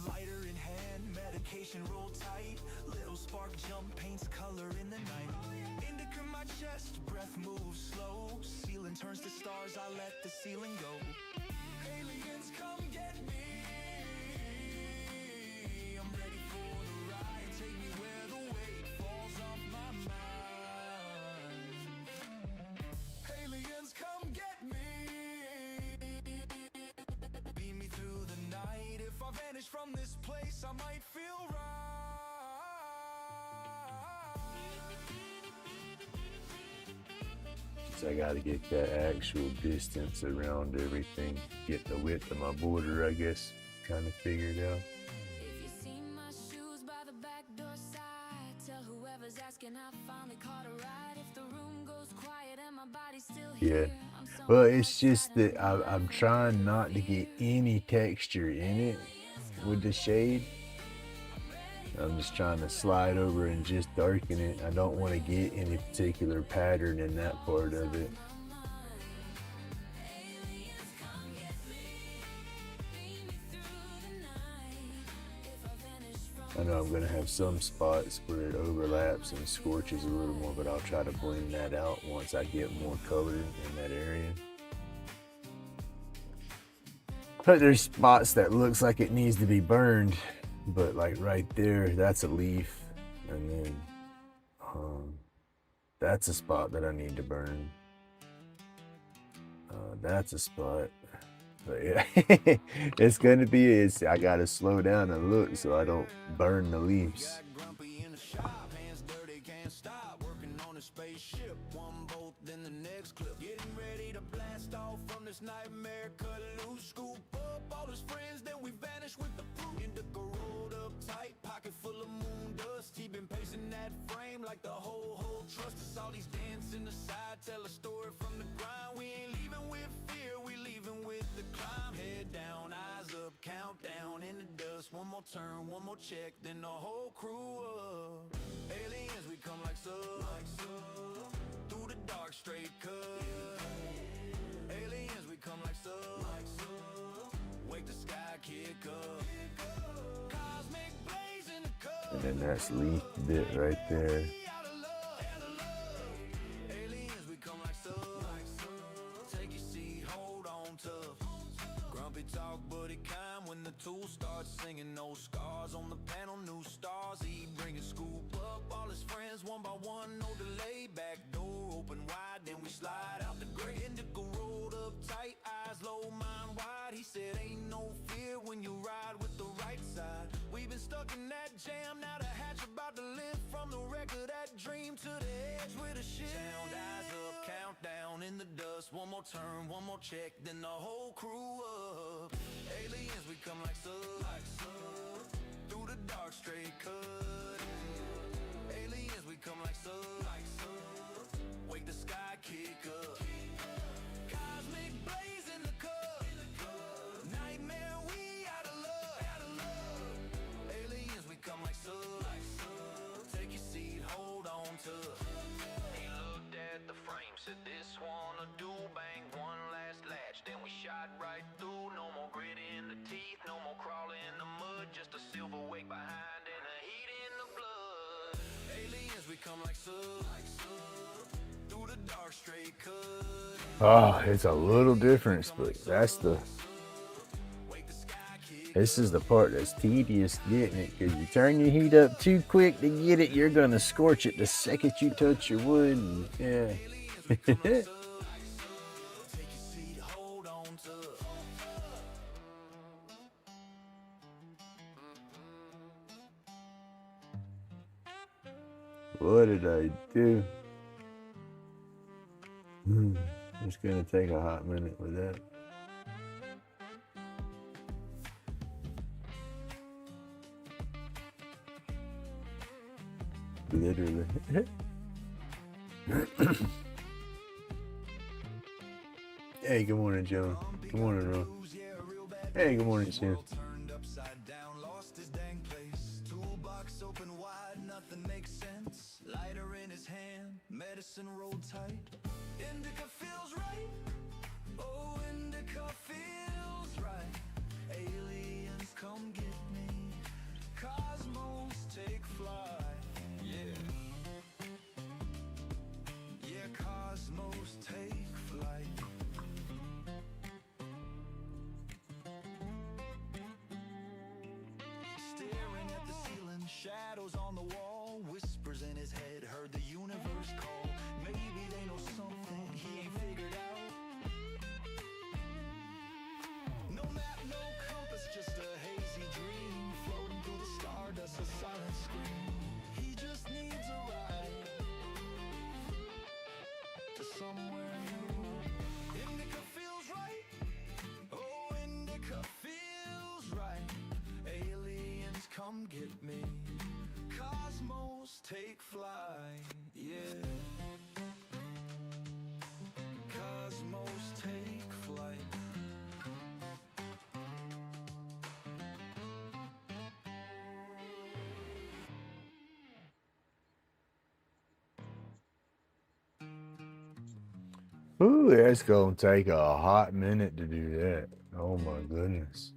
Lighter in hand, medication roll tight. Little spark jump, paints color in the night. Indica my chest, breath moves slow. Ceiling turns to stars, I let the ceiling go. Aliens, come get me. I'm ready for the ride. Take me where the weight falls off my mind. Aliens, come get me. Beam me through the night. If I vanish from this place, I might feel right. So I gotta get that actual distance around everything. Get the width of my border, I guess, kind of figured out. If you see my shoes by the back door side, tell whoever's asking I finally caught a ride. If the room goes quiet and my body's still here, Yeah, but it's just that I'm trying not to get any texture in it with the shade. I'm just trying to slide over and just darken it. I don't want to get any particular pattern in that part of it. I know I'm going to have some spots where it overlaps and scorches a little more, but I'll try to blend that out once I get more color in that area. But there's spots that looks like it needs to be burned, but like right there, that's a leaf, and then that's a spot that I need to burn. That's a spot. But yeah, it's gonna be, I gotta slow down and look so I don't burn the leaves. a spaceship, one bolt, then the next clip. Getting ready to blast off from this nightmare, cut loose, scoop up all his friends, then we vanish with the proof. Indigo rolled up tight, pocket full of moon dust. He been pacing that frame like the whole trust. Us all these dancing aside, tell a story from the grind. We ain't leaving with fear, we leaving with the climb. Head down, eyes up, countdown in the dust. One more turn, one more check, then the whole crew up. Aliens, we come like so, through the dark straight cut. Aliens, we come like so, wake the sky, kick up. Cosmic blaze in the cup. And then that's leaf bit right there. Aliens, we come like so, take your seat, hold on tough. Grumpy talk, buddy kind when the tool starts singing. No scars on the panel, new stars. He bringing scoop up all his friends one by one. No delay, back door open wide, then we slide out the gray. Indigo rolled up tight, eyes low, mind wide. He said ain't no fear when you ride with the right side. We've been stuck in that jam, now the hatch about to lift. From the wreck of that dream to the edge with a shit. Sound, eyes up, countdown in the dust. One more turn, one more check, then the whole crew up. Aliens, we come like so, through the dark straight cut. Aliens, we come like so, wake the sky, kick up. Cosmic blaze in the cup. Nightmare, we out of love. Aliens, we come like so, take your seat, hold on to. He looked at the frame, said this one a do bang, one last latch, then we shot right through. No more grit in the teeth, no more crawling in the mud, just a silver wake behind and a heat in the blood. Aliens, we come like so, through the dark straight cut. Oh, it's a little different, but that's the. This is the part that's tedious getting it, because you turn your heat up too quick to get it, you're gonna scorch it the second you touch your wood. And, yeah. What did I do? It's gonna take a hot minute with that. Literally. Hey, good morning, Joe. Good morning, Ron. Hey, good morning, Sam. Turned upside down, lost his dang place. Toolbox open wide, nothing makes sense. Lighter in his hand, medicine rolled tight. Indica feels right. Oh, indica feels right. Aliens, come get me. Cosmos, take flight. Yeah. Yeah, cosmos, take flight. Staring at the ceiling, shadows on the wall, whispers in his head, heard the universe call. Maybe they know something he ain't figured out. No map, no compass, just a hazy dream, floating through the stardust, a silent scream. He just needs a ride to somewhere new. Indica feels right. Oh, indica feels right. Aliens, come get me. Cosmos, take flight. Yeah. Cosmos, take flight. Ooh, that's gonna take a hot minute to do that. Oh my goodness.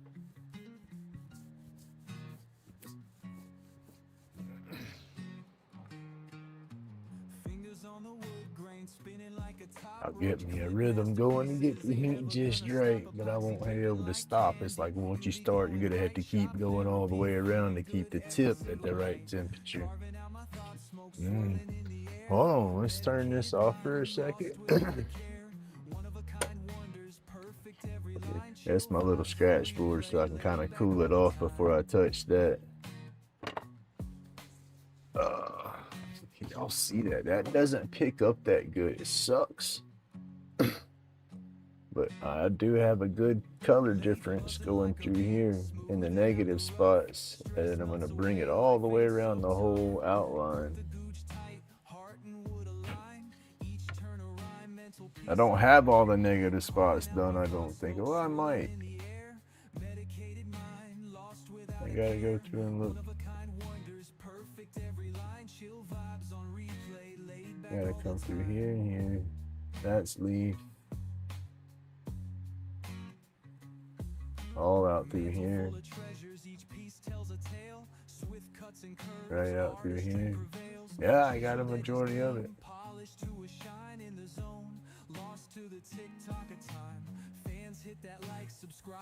Fingers on the wood grain, spinning like a top. I'll get me a rhythm going and get the heat just right, but I won't be able to stop. It's like once you start, you're gonna have to keep going all the way around to keep the tip at the right temperature. Hold on, let's turn this off for a second. That's my little scratch board, so I can kind of cool it off before I touch that. Can y'all see that? That doesn't pick up that good. It sucks. But I do have a good color difference going through here in the negative spots. And I'm going to bring it all the way around the whole outline. I don't have all the negative spots done, I don't think. Well, I might. I gotta go through and look. Gotta come through here and here. That's leaf. All out through here. Right out through here. Yeah, I got a majority of it.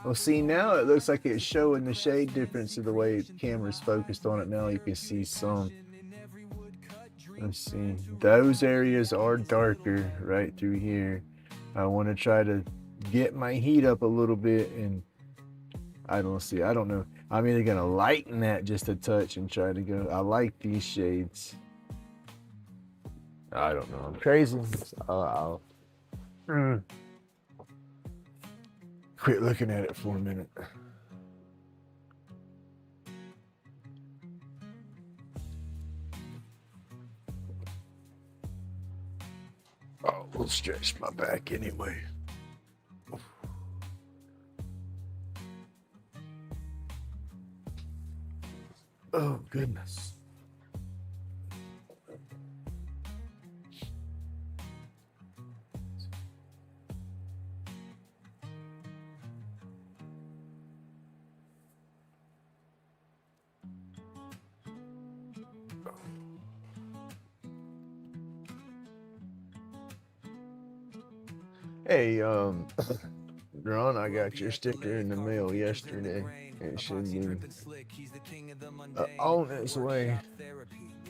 Well, see, now it looks like it's showing the shade difference of the way the camera's focused on it now. You can see some. Let's see. Those areas are darker right through here. I want to try to get my heat up a little bit, and I don't know. I'm either going to lighten that just a touch and try to go. I like these shades. I don't know. I'm crazy. Quit looking at it for a minute. Oh, we'll stretch my back anyway. Oh, goodness. Hey, Ron, I got your sticker in the mail yesterday. It should be on its way.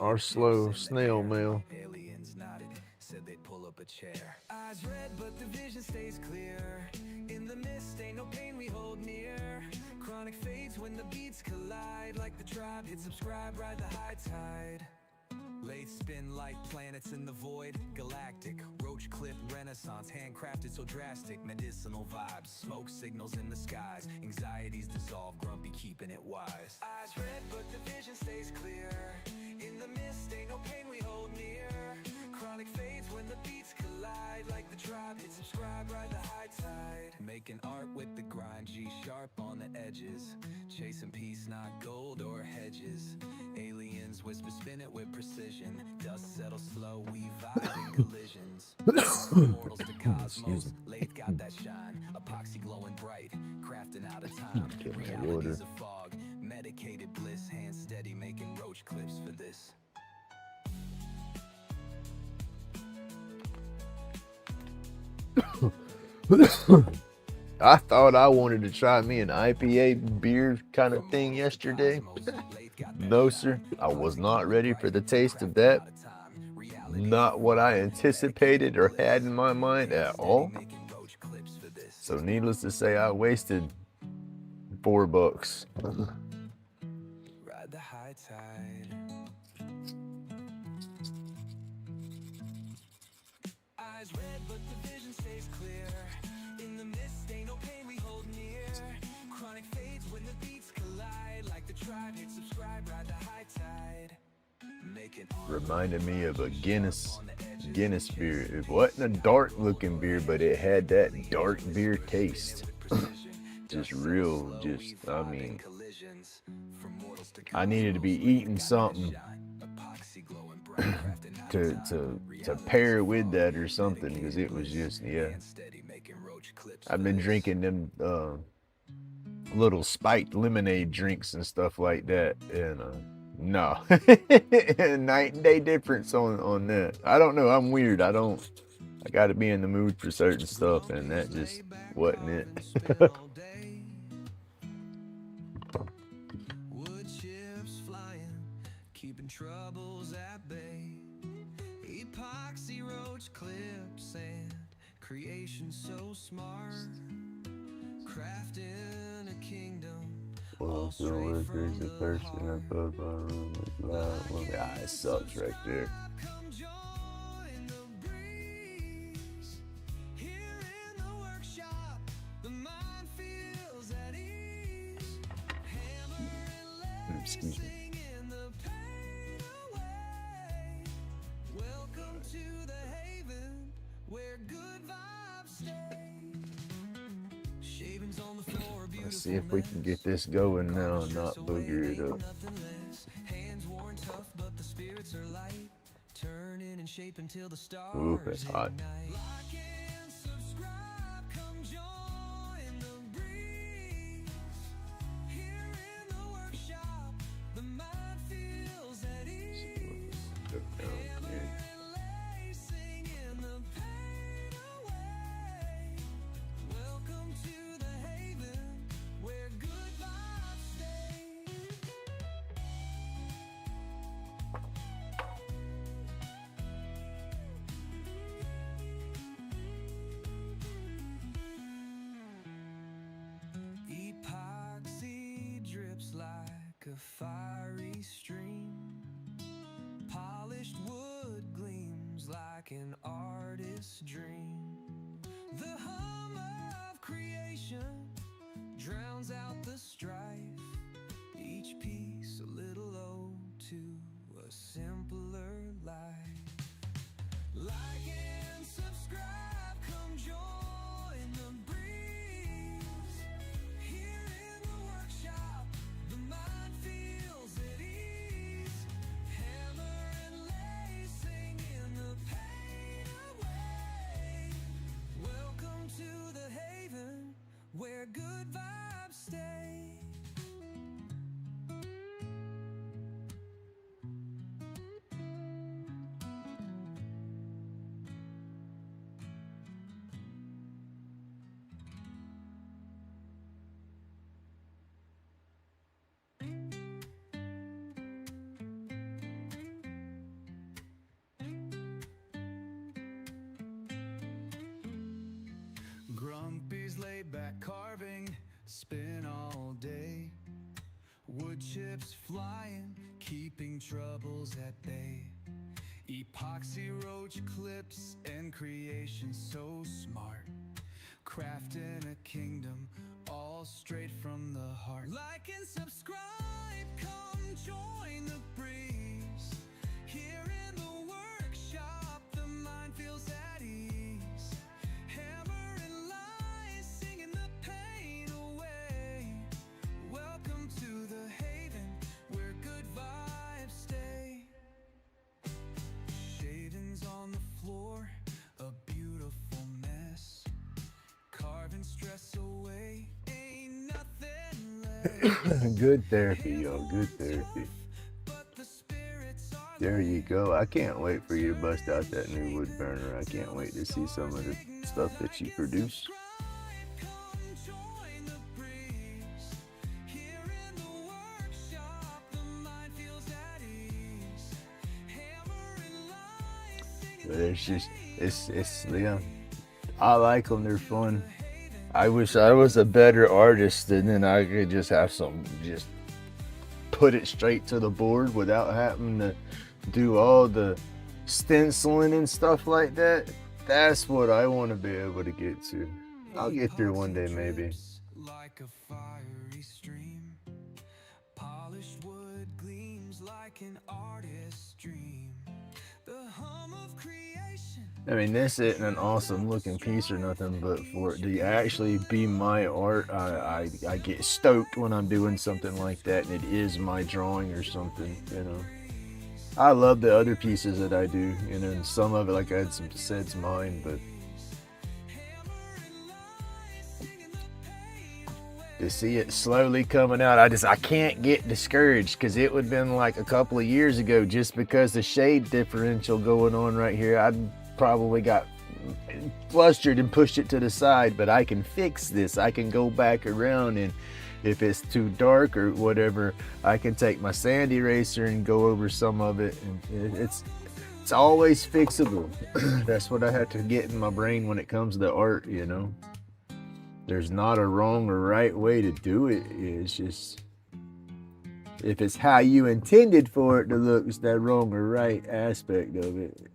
Our slow snail mail. Said they'd pull up a chair. Eyes red, but the vision stays clear. In the mist, ain't no pain we hold near. Chronic fades when the beats collide. Like the tribe, hit subscribe, ride the high tide. Lathe spin like planets in the void. Galactic, roach clip renaissance. Handcrafted so drastic. Medicinal vibes, smoke signals in the skies. Anxieties dissolve, grumpy keeping it wise. Eyes red, but the vision stays clear. In the mist, ain't no pain we hold near. Chronic fades when the beats collide. Like the tribe, hit subscribe, ride the high tide. Making art with the grind, G sharp on the edges. Chasing peace, not gold or hedges. Aliens whisper, spin it with precision. Dust settles slow, we vibe in collisions. Mortals to cosmos, Lathe got that shine. Epoxy glowing bright, crafting out of time. Reality's a fog, medicated bliss. Hands steady, making roach clips for this. I thought I wanted to try me an IPA beer kind of thing yesterday. No, sir. I was not ready for the taste of that. Not what I anticipated or had in my mind at all. So needless to say, I wasted $4. Ride the high tide. Eyes red, but the vision stays clear. In the mist, ain't no pain we hold near. Chronic fades when the beats collide. Like the tribe, hit subscribe, ride the high tide. Reminded me of a Guinness beer. It wasn't a dark looking beer, but it had that dark beer taste. I mean, I needed to be eating something to pair with that or something, because it was just, yeah. I've been drinking them little spiked lemonade drinks and stuff like that, and no. Night and day difference on that. I don't know, I'm weird. I gotta be in the mood for certain stuff, and that just wasn't it. Wood chips flying, keeping troubles at bay. Epoxy roach clips and creation so smart. Crafting a kingdom Well, so if there's a person above our room with loud, well, it sucks right there. Come join the breeze. Here in the workshop, the mind feels at ease. Hammer and Excuse me. singing the pain away. Welcome to the haven where good vibes stay. Shavings on the floor, Let's see if we can get this going now and not booger it up. nothing less. Hands worn tough, but the spirits are light. Turning and shaping till the stars Ooh, that's hot. ignite. Like and subscribe, come join the breeze. Here in the workshop, the mind feels at ease. Hammer and lace, singing the pain away. Welcome to the haven where good vibes stay. Epoxy drips like a fiery stream. Polished wood gleams like an artist's dream. The hum of creation drowns out the strife. Each piece a little ode to a simpler life. Like and subscribe, come join the breeze. Here in the workshop, the mind feels at ease. Hammer and lace, singing the pain away. Welcome to the haven where good vibes stay. Grumpy's laid back carving, spin all day. Wood chips flying, keeping troubles at bay. Epoxy roach clips and creation so smart. Crafting a kingdom all straight from the heart. Like and subscribe, come join the breeze. Here in the workshop, the mind feels at ease. Hammer and lies, singing the pain away. Welcome to the haven where good vibes stay. Shavings on the floor, a beautiful mess. Carving stress away, ain't nothing less. Good therapy, y'all. Good therapy. But the spirits are There you go. I can't wait for you to bust out that new wood burner. I can't wait to see some of the stuff that you produce. come join the breeze. Here in the workshop, the mind feels at ease. Hammer and lies, singing But it's just, it's yeah. I like them. They're fun. I wish I was a better artist, and then I could just have some, just put it straight to the board without having to do all the stenciling and stuff like that. That's what I want to be able to get to. I'll get there one day, maybe. like a fiery stream. Polished wood gleams like an artist's dream. The hum of creation. I mean, this isn't an awesome looking piece or nothing, but for it to actually be my art, I get stoked when I'm doing something like that, and it is my drawing or something, you know. I love the other pieces that I do, you know, and some of it, like I had said's mine, but to see it slowly coming out, I can't get discouraged, because it would have been like a couple of years ago, just because the shade differential going on right here, I'd probably got flustered and pushed it to the side. But I can fix this. I can go back around, and if it's too dark or whatever, I can take my sand eraser and go over some of it, and it's always fixable. That's what I have to get in my brain when it comes to art, you know. There's not a wrong or right way to do it. It's just If it's how you intended for it to look, it's that wrong or right aspect of it.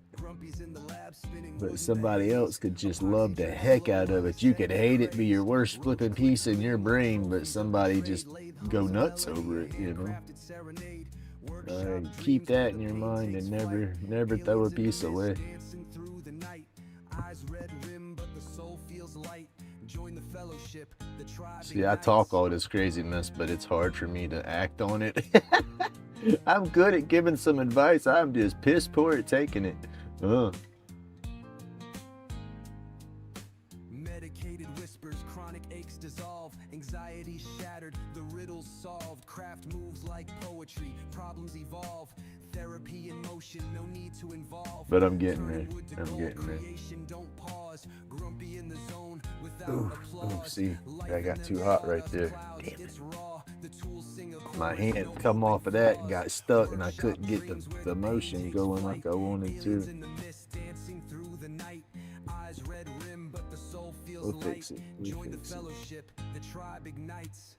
But somebody else could just love the heck out of it. You could hate it, be your worst flipping piece in your brain, but somebody just go nuts over it, you know. Keep that in your mind and never throw a piece away. See, I talk all this craziness, but it's hard for me to act on it. I'm good at giving some advice. I'm just piss poor at taking it. Medicated whispers, chronic aches dissolve, anxiety shattered, the riddles solved, craft moves like poetry, problems evolve, therapy in motion, no need to involve. But I'm getting there. I'm getting there. Don't pause, grumpy in the zone without applause. See, that got too hot right there. Damn it. My hand come off of that and got stuck, and I couldn't get the motion going like I wanted to. We'll fix it. Join the fellowship, the tribe ignites.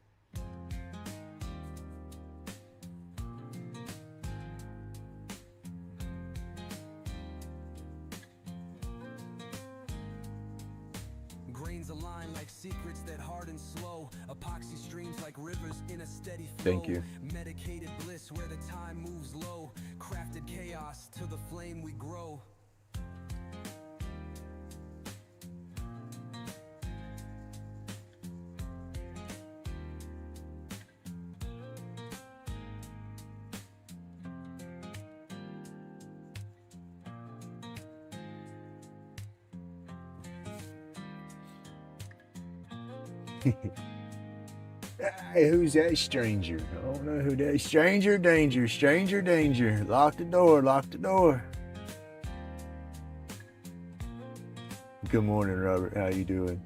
Grains align like secrets that harden slow. Epoxy streams like rivers in a steady flow. Thank you. Medicated bliss where the time moves low. Crafted chaos to the flame we grow. Hey, who's that stranger? I don't know who that is. Stranger danger, stranger danger. Lock the door, lock the door. Good morning, Robert. How you doing?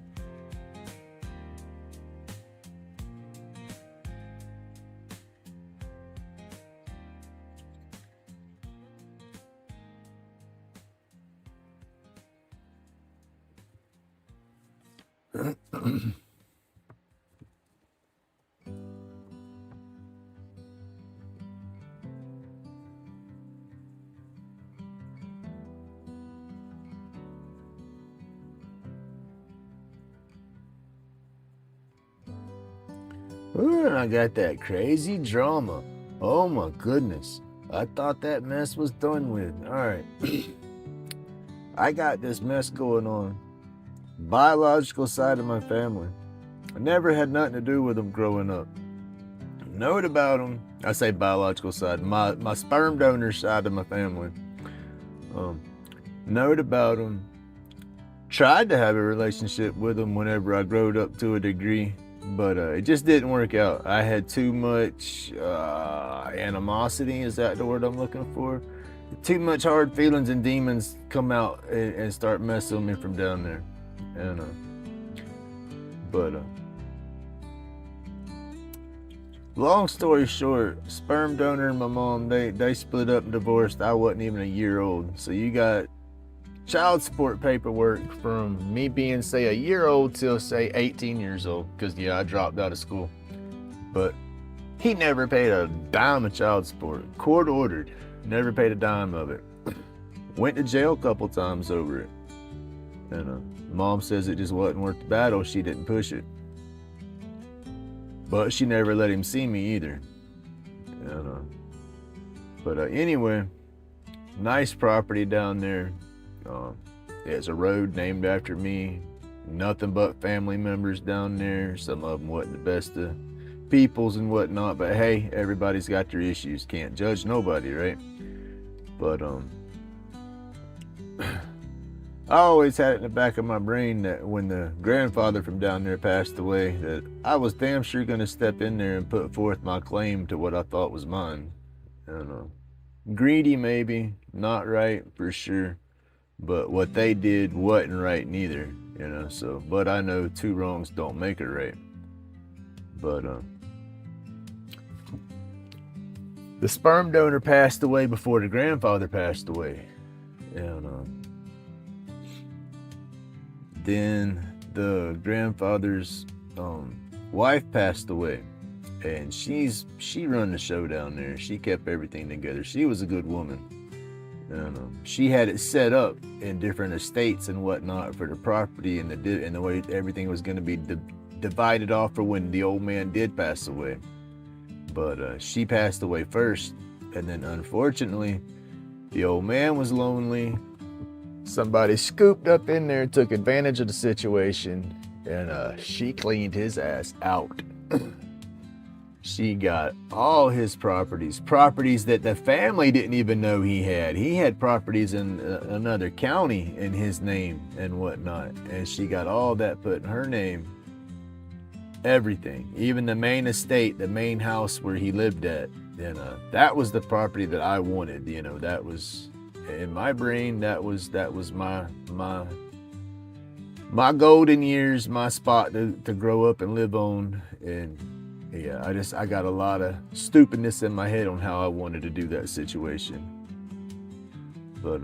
Ooh, and I got that crazy drama. Oh my goodness. I thought that mess was done with. All right. I got this mess going on. Biological side of my family. I never had nothing to do with them growing up. Knowed about them. I say biological side. My sperm donor side of my family. Knowed about them. Tried to have a relationship with them whenever I growed up to a degree. But it just didn't work out. I had too much animosity, is that the word I'm looking for? Too much hard feelings and demons come out and start messing with me from down there. And long story short, sperm donor and my mom, they split up and divorced. I wasn't even a year old. So you got child support paperwork from me being, say, a year old till, say, 18 years old. Because, yeah, I dropped out of school. But he never paid a dime of child support. Court ordered. Never paid a dime of it. Went to jail a couple times over it. And mom says it just wasn't worth the battle. She didn't push it. But she never let him see me either. But anyway, nice property down there. There's a road named after me. Nothing but family members down there. Some of them wasn't the best of peoples and whatnot, but hey, everybody's got their issues. Can't judge nobody, right? But I always had it in the back of my brain that when the grandfather from down there passed away, that I was damn sure gonna step in there and put forth my claim to what I thought was mine. I don't know. Greedy maybe, not right for sure. But what they did wasn't right neither, so, but I know two wrongs don't make it right. But, the sperm donor passed away before the grandfather passed away. And, then the grandfather's, wife passed away. and she run the show down there. She kept everything together. She was a good woman. And she had it set up in different estates and whatnot for the property and the way everything was going to be divided off for when the old man did pass away. But she passed away first, and then unfortunately, the old man was lonely. Somebody scooped up in there, took advantage of the situation, and she cleaned his ass out. She got all his properties that the family didn't even know he had. He had properties in another county in his name and whatnot. And she got all that put in her name. Everything, even the main estate, the main house where he lived at. And that was the property that I wanted. You know, that was in my brain. That was my golden years, my spot to grow up and live on. And yeah, I got a lot of stupidness in my head on how I wanted to do that situation. But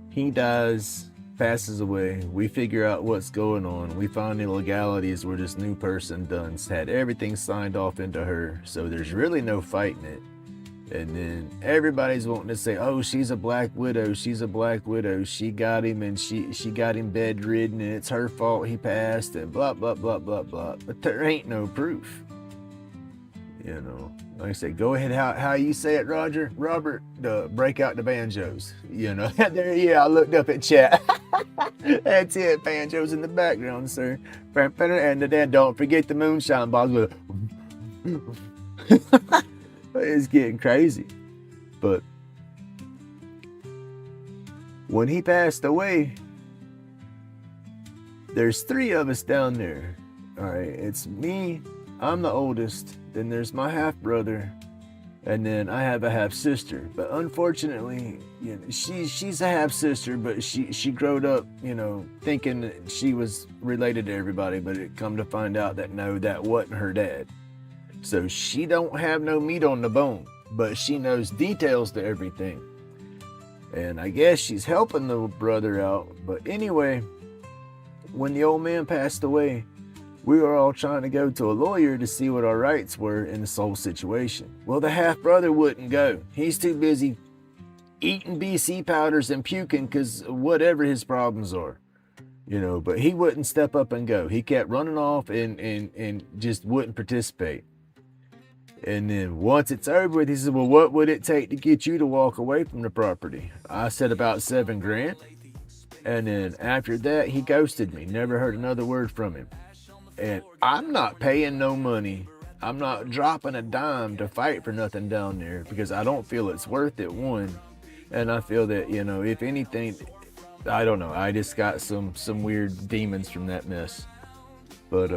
he dies, passes away. We figure out what's going on. We find the legalities where this new person had everything signed off into her. So there's really no fighting it. And then everybody's wanting to say, oh, she's a black widow. She's a black widow. She got him and she got him bedridden and it's her fault he passed and blah, blah, blah, blah, blah. But there ain't no proof. You know, like I said, go ahead. How you say it, Roger? Robert, break out the banjos. You know, there, yeah, I looked up at chat. That's it. Banjos in the background, sir. And then don't forget the moonshine bottles. It's getting crazy. But when he passed away, there's 3 of us down there. All right, it's me, I'm the oldest, then there's my half brother, and then I have a half sister. But unfortunately, you know, she's a half sister, but she growed up, you know, thinking that she was related to everybody, but it come to find out that no, that wasn't her dad. So she don't have no meat on the bone, but she knows details to everything. And I guess she's helping the brother out. But anyway, when the old man passed away, we were all trying to go to a lawyer to see what our rights were in this whole situation. Well, the half brother wouldn't go. He's too busy eating BC powders and puking because whatever his problems are. You know, but he wouldn't step up and go. He kept running off and just wouldn't participate. And then once it's over with, he said, well, what would it take to get you to walk away from the property? I said about $7,000. And then after that, he ghosted me. Never heard another word from him. And I'm not paying no money. I'm not dropping a dime to fight for nothing down there because I don't feel it's worth it, one. And I feel that, you know, if anything, I don't know. I just got some weird demons from that mess. But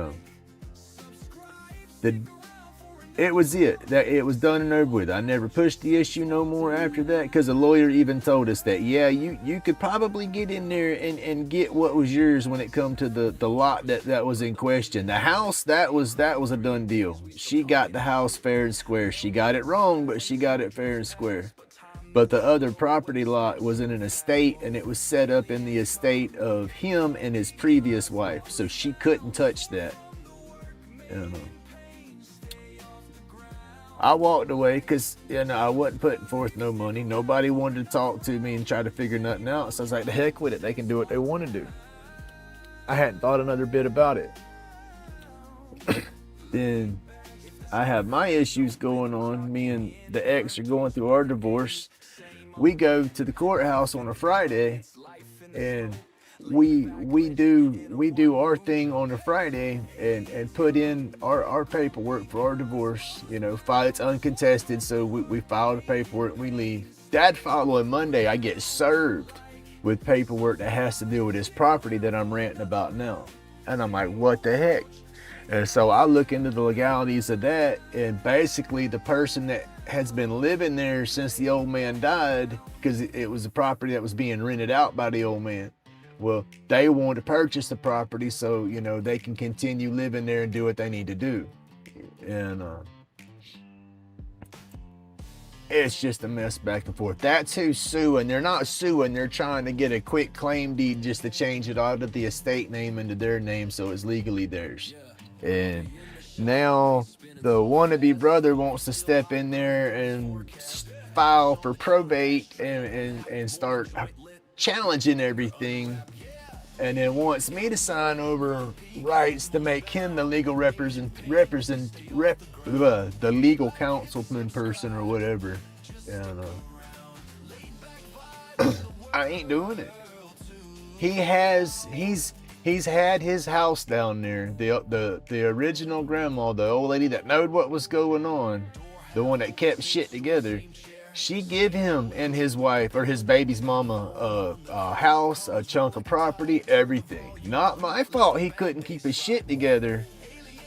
it was it. That it was done and over with. I never pushed the issue no more after that because the lawyer even told us that, yeah, you could probably get in there and get what was yours when it come to the lot that was in question. The house, that was a done deal. She got the house fair and square. She got it wrong, but she got it fair and square. But the other property lot was in an estate, and it was set up in the estate of him and his previous wife. So she couldn't touch that. I walked away because, you know, I wasn't putting forth no money. Nobody wanted to talk to me and try to figure nothing out. So I was like, the heck with it. They can do what they want to do. I hadn't thought another bit about it. Then I have my issues going on. Me and the ex are going through our divorce. We go to the courthouse on a Friday, and we do our thing on a Friday and put in our paperwork for our divorce. You know, it's uncontested, so we file the paperwork and we leave. That following Monday, I get served with paperwork that has to do with this property that I'm ranting about now. And I'm like, what the heck? And so I look into the legalities of that, and basically the person that has been living there since the old man died, because it was a property that was being rented out by the old man. Well, they want to purchase the property so, you know, they can continue living there and do what they need to do. And it's just a mess back and forth. That's who's suing. They're not suing. They're trying to get a quick claim deed just to change it out of the estate name into their name so it's legally theirs. And now the wannabe brother wants to step in there and file for probate and start challenging everything, and then wants me to sign over rights to make him the legal the legal councilman person or whatever. And I ain't doing it. He's had his house down there. The original grandma, the old lady that knowed what was going on, the one that kept shit together. She give him and his wife, or his baby's mama, a house, a chunk of property, everything. Not my fault he couldn't keep his shit together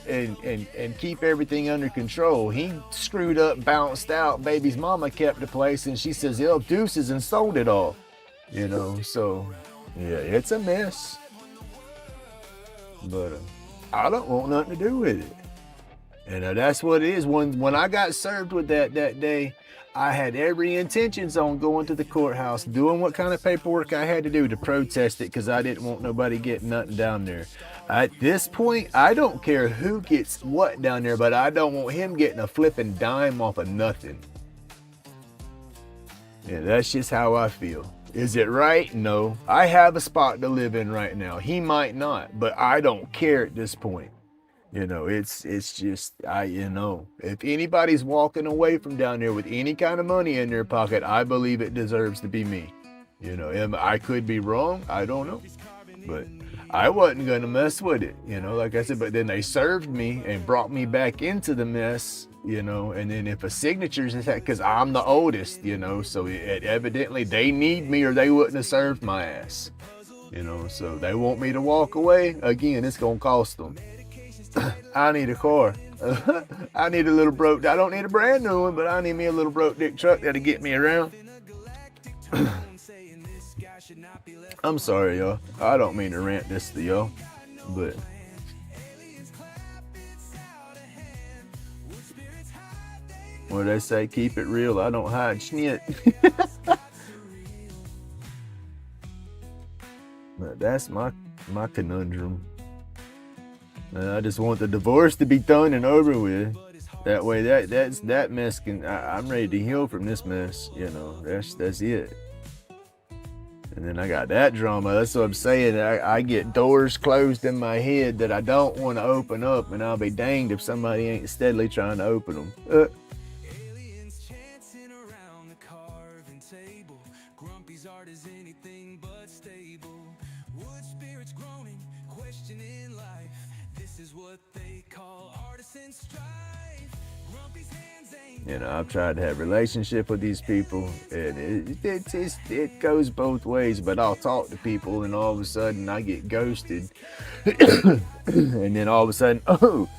and keep everything under control. He screwed up, bounced out, baby's mama kept the place, and she says, "Yo, deuces," and sold it all. You know, so, yeah, it's a mess. But I don't want nothing to do with it. And that's what it is. When I got served with that day, I had every intentions on going to the courthouse, doing what kind of paperwork I had to do to protest it, because I didn't want nobody getting nothing down there. At this point, I don't care who gets what down there, but I don't want him getting a flipping dime off of nothing. Yeah, that's just how I feel. Is it right? No. I have a spot to live in right now. He might not, but I don't care at this point. You know, it's just, if anybody's walking away from down there with any kind of money in their pocket, I believe it deserves to be me. You know, I could be wrong. I don't know. But I wasn't going to mess with it, like I said. But then they served me and brought me back into the mess, and then if a signature's is because I'm the oldest, so evidently they need me or they wouldn't have served my ass, so they want me to walk away. Again, it's going to cost them. I need a car. I need a little broke. I don't need a brand new one, but I need me a little broke dick truck that'll get me around. I'm sorry, y'all. I don't mean to rant this to y'all, but what they say, keep it real. I don't hide shit. But that's my conundrum. I just want the divorce to be done and over with. That way, that mess can. I'm ready to heal from this mess. That's it. And then I got that drama. That's what I'm saying. I get doors closed in my head that I don't want to open up, and I'll be danged if somebody ain't steadily trying to open them. Aliens chancing around the carving table. Grumpy's art is anything but stable. Wood spirits groaning, questioning life. This is what they call artisan strife. Grumpy's hands ain't. I've tried to have a relationship with these people, and it goes both ways. But I'll talk to people, and all of a sudden I get ghosted, and then all of a sudden, oh,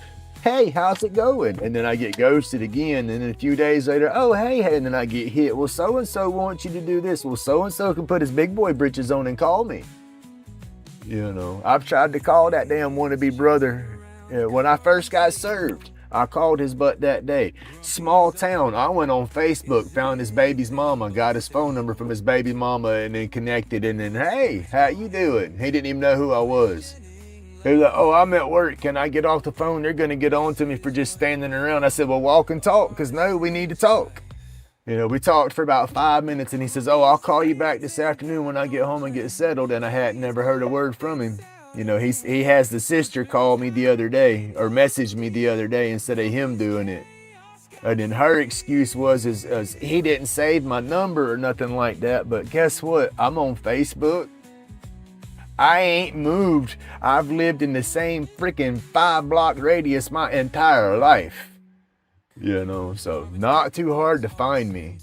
hey, how's it going? And then I get ghosted again, and then a few days later, oh, hey, and then I get hit. Well, so and so wants you to do this. Well, so and so can put his big boy britches on and call me. I've tried to call that damn wannabe brother. When I first got served, I called his butt that day. Small town. I went on Facebook, found his baby's mama, got his phone number from his baby mama, and then connected. And then, hey, how you doing? He didn't even know who I was. He was like, oh, I'm at work. Can I get off the phone? They're going to get on to me for just standing around. I said, well, walk and talk, because no, we need to talk. We talked for about 5 minutes, and he says, oh, I'll call you back this afternoon when I get home and get settled. And I had never heard a word from him. He has the sister call me the other day, or message me the other day, instead of him doing it. And then her excuse was is he didn't save my number or nothing like that. But guess what? I'm on Facebook. I ain't moved. I've lived in the same freaking 5-block radius my entire life. So not too hard to find me.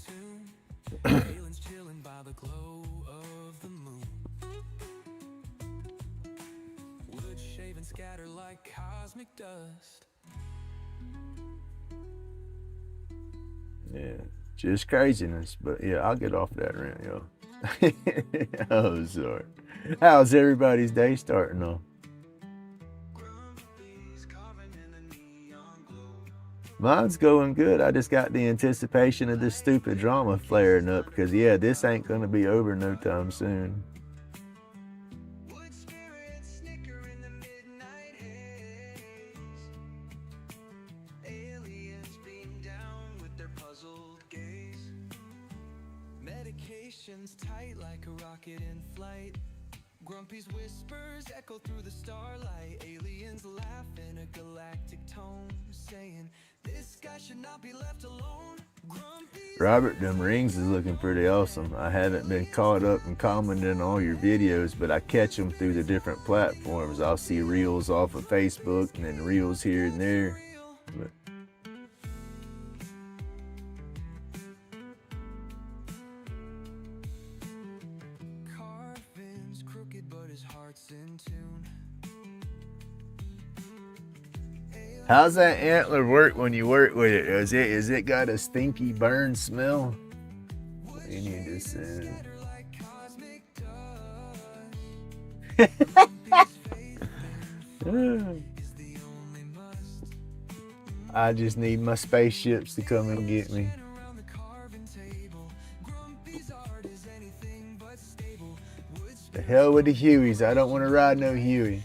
Yeah, just craziness. But yeah, I'll get off that rant, yo. Oh, sorry. How's everybody's day starting off? Mine's going good. I just got the anticipation of this stupid drama flaring up, because yeah, this ain't gonna be over no time soon. Communications tight like a rocket in flight. Grumpy's whispers echo through the starlight. Aliens laugh in a galactic tone, saying this guy should not be left alone. Robert, them rings is looking pretty awesome. I haven't been caught up and commenting on all your videos, but I catch them through the different platforms. I'll see reels off of Facebook and then reels here and there. But Carvin's crooked, but his heart's in tune. how's that antler work when you work with it? Is it got a stinky burn smell? You need to send. I just need my spaceships to come and get me. The hell with the Hueys. I don't want to ride no Huey.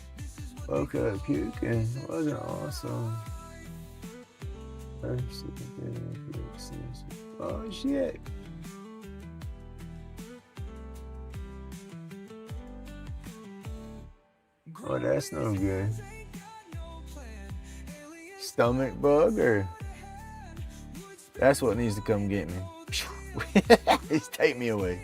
Woke up puking. Wasn't awesome. Oh shit. Oh, that's no good. Stomach bug, or that's what needs to come get me. Just take me away.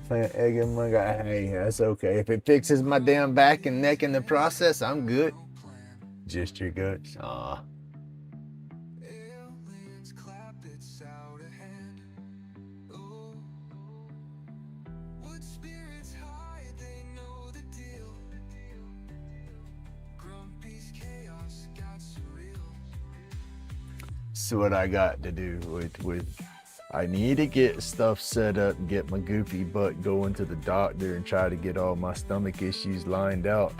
Plant egg in my guy. Hey, that's okay. If it fixes my damn back and neck in the process, I'm good. Just your guts. Aw. So what I got to do with I need to get stuff set up and get my goofy butt going to the doctor and try to get all my stomach issues lined out.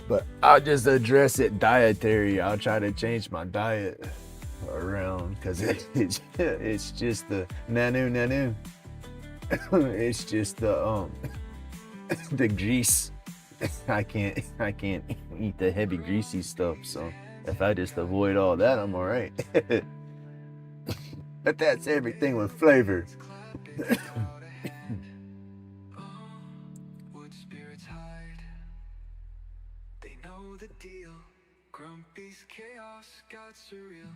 But I'll just address it dietary. I'll try to change my diet around because it's just the nanu. It's just the the grease. I can't eat the heavy greasy stuff. So if I just avoid all that, I'm all right. But that's everything with flavor. They know the deal. Grumpy's chaos got surreal.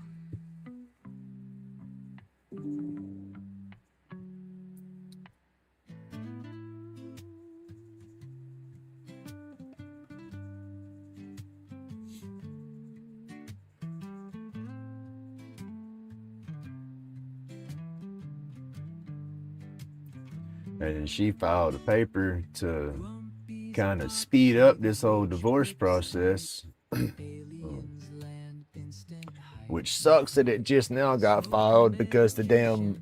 And she filed a paper to kind of speed up this whole divorce process, which sucks that it just now got filed because the damn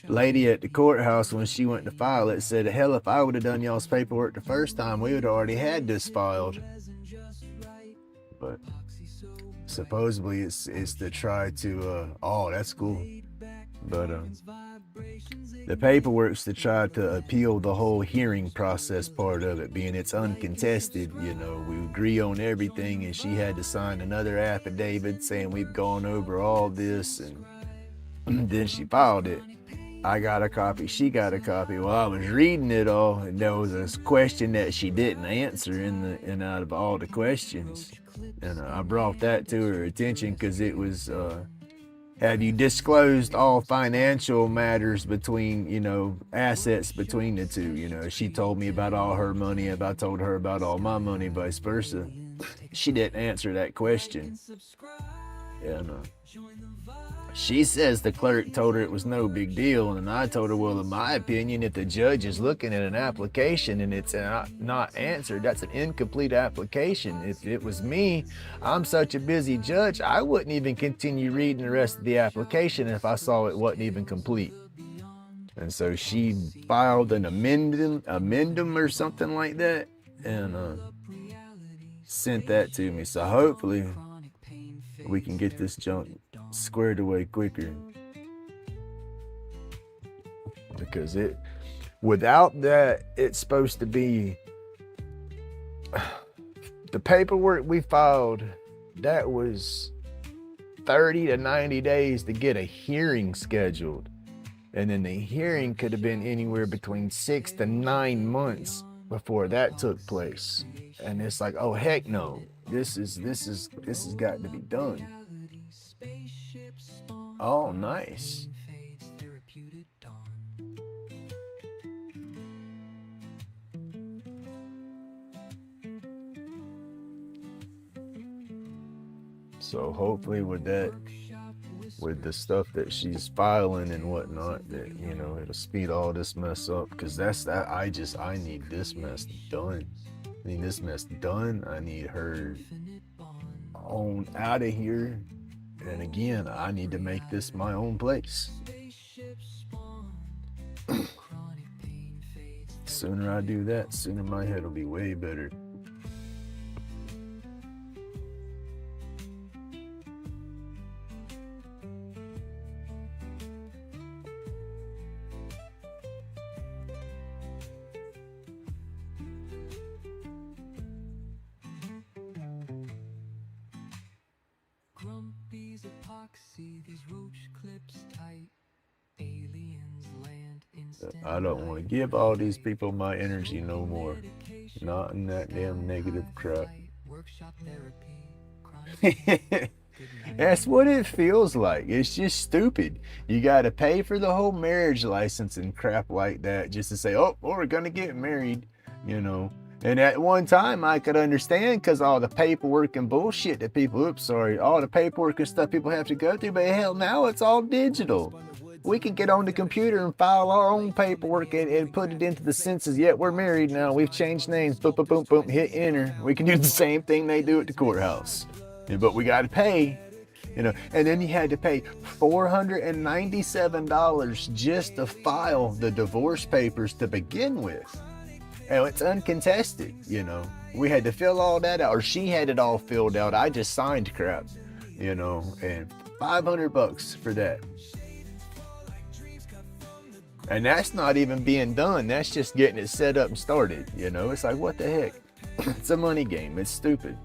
lady at the courthouse, when she went to file it, said, hell, if I would have done y'all's paperwork the first time, we would have already had this filed. But supposedly it's to try to, oh, that's cool. But the paperwork's to try to appeal the whole hearing process part of it, being it's uncontested. You know, we agree on everything, and she had to sign another affidavit saying we've gone over all this, and then she filed it. I got a copy, she got a copy. Well, I was reading it all, and there was a question that she didn't answer in out of all the questions, and I brought that to her attention because it was have you disclosed all financial matters between, you know, assets between the two? You know, she told me about all her money, and I told her about all my money, vice versa. She didn't answer that question. Yeah, no. She says the clerk told her it was no big deal, and I told her, well, in my opinion, if the judge is looking at an application and it's not answered, that's an incomplete application. If it was me, I'm such a busy judge, I wouldn't even continue reading the rest of the application if I saw it wasn't even complete. And so she filed an amendum or something like that, and sent that to me. So hopefully we can get this junk squared away quicker. because without that, it's supposed to be the paperwork we filed. That was 30 to 90 days to get a hearing scheduled. And then the hearing could have been anywhere between 6 to 9 months before that took place. And it's like, oh heck no. This has got to be done. Oh, nice. So hopefully with the stuff that she's filing and whatnot, that, you know, it'll speed all this mess up, because I need this mess done. I need this mess done. I need her on out of here. And again, I need to make this my own place. Sooner I do that, sooner my head will be way better. Grumpy's epoxy, these roach clips tight. Aliens land instant. I don't want to give all these people my energy no more. Not in that damn negative crap. Workshop therapy. That's what it feels like. It's just stupid. You got to pay for the whole marriage license and crap like that just to say, oh, we're going to get married, you know. And at one time I could understand, because all the paperwork and bullshit that all the paperwork and stuff people have to go through. But hell, now it's all digital. We can get on the computer and file our own paperwork and put it into the census. Yeah, we're married now. We've changed names. Boom, boom, boom, boom. Hit enter. We can do the same thing they do at the courthouse. Yeah, but we got to pay, you know. And then you had to pay $497 just to file the divorce papers to begin with. And it's uncontested, you know. We had to fill all that out, or she had it all filled out. I just signed crap, you know, and $500 for that. And that's not even being done. That's just getting it set up and started, you know. It's like, what the heck? It's a money game. It's stupid.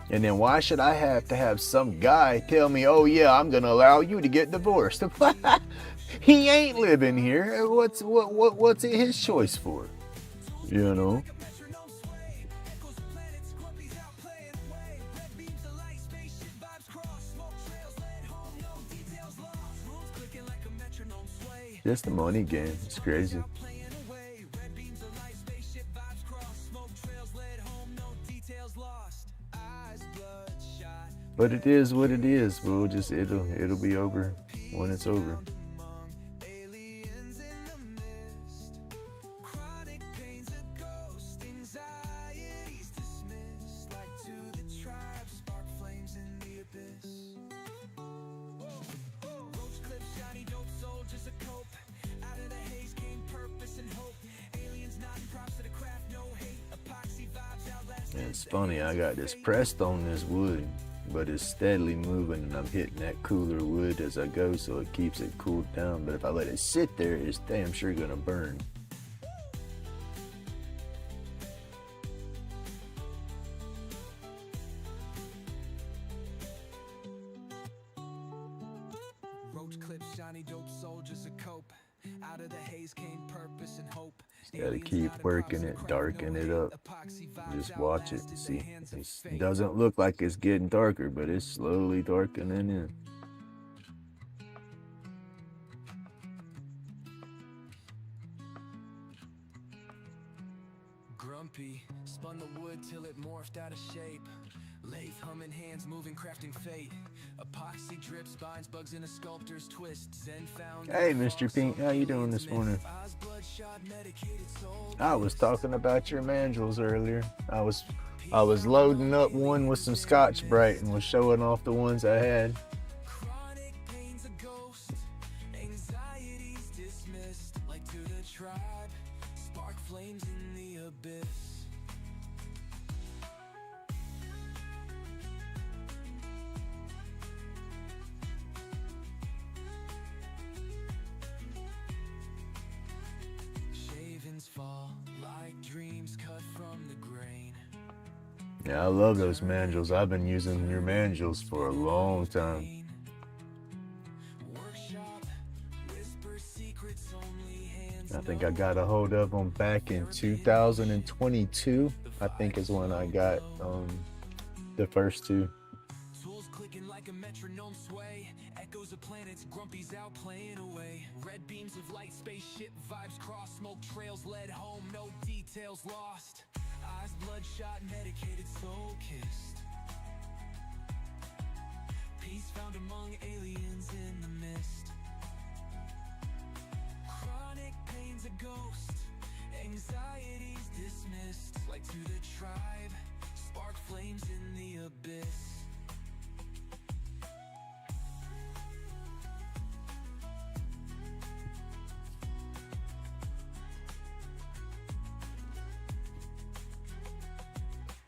And then why should I have to have some guy tell me, oh yeah, I'm going to allow you to get divorced? He ain't living here. What's it his choice for? You know? Just a money game. It's crazy. But it is what it is. It'll be over when it's over. And it's funny, I got this pressed on this wood, but it's steadily moving, and I'm hitting that cooler wood as I go, so it keeps it cooled down. But if I let it sit there, it's damn sure gonna burn. Roach clips, shiny dope soldiers a cope. Out of the haze came purpose and hope. Gotta keep working it, darken it up. Just watch it. See, it doesn't look like it's getting darker, but it's slowly darkening in. Grumpy spun the wood till it morphed out of shape. Lathe humming, hands moving, crafting fate. Epoxy drips, binds bugs in a sculptor's twist. Zen found. Hey, Mr. Pink, how you doing this morning? I was talking about your mandrels earlier. I was loading up one with some Scotch Brite and was showing off the ones I had. Chronic pain's a ghost. Anxiety's dismissed. Like to the tribe. Spark flames in the abyss. fall like dreams cut from the grain. Yeah, I love those mandrels. I've been using your mandrels for a long time. Workshop, whisper secrets only hands I think I got a hold of them back in 2022. I think is when I got the first two. tools clicking like a metronome sway. Echoes of planets, grumpies out playing away. Red beams of light, spaceship vibes cross. Smoke trails led home, no details lost. Eyes bloodshot, medicated, soul kissed. Peace found among aliens in the mist. Chronic pain's a ghost, anxiety's dismissed. Like to the tribe, spark flames in the abyss.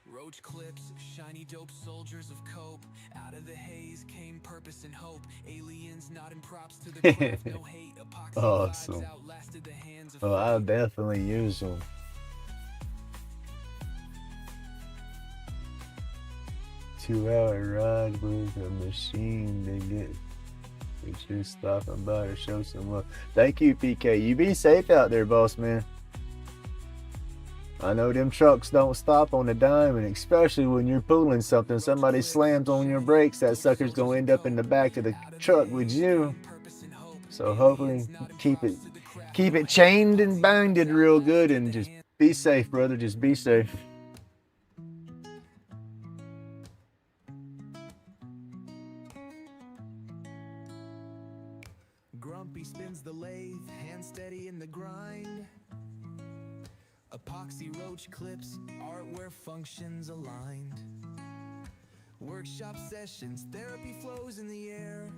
Roach clips, shiny dope soldiers of cope. Out of the haze came purpose and hope. Aliens nodding props to the craft, no hate. Epoxy Awesome. vibes outlasted the hands of Oh, I'll fate. definitely use them. 2-hour ride with a machine to get. We just stopping by to show some love. Thank you, PK. You be safe out there, boss man. I know them trucks don't stop on a dime, and especially when you're pulling something, somebody slams on your brakes, that sucker's gonna end up in the back of the truck with you. So hopefully keep it chained and binded real good, and just be safe, brother. Just be safe. Grumpy spins the lathe, hand steady in the grind. Epoxy roach clips, art where functions aligned. Workshop sessions, therapy flows in the air.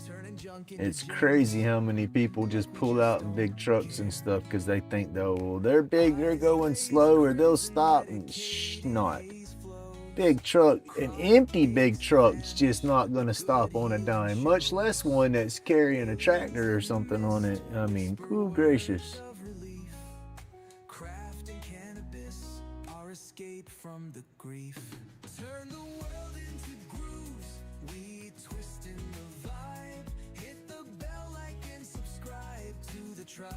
Turning junk into It's gems. crazy how many people just pull out big trucks and stuff because they think, well, they're big, they're going slow, or they'll stop. And not. Big truck, an empty big truck's just not gonna stop on a dime, much less one that's carrying a tractor or something on it. I mean, cool gracious. Of relief, craft and cannabis, our escape from the grief. Turn the world into grooves, we twist in the vibe. Hit the bell, like and subscribe to the tribe.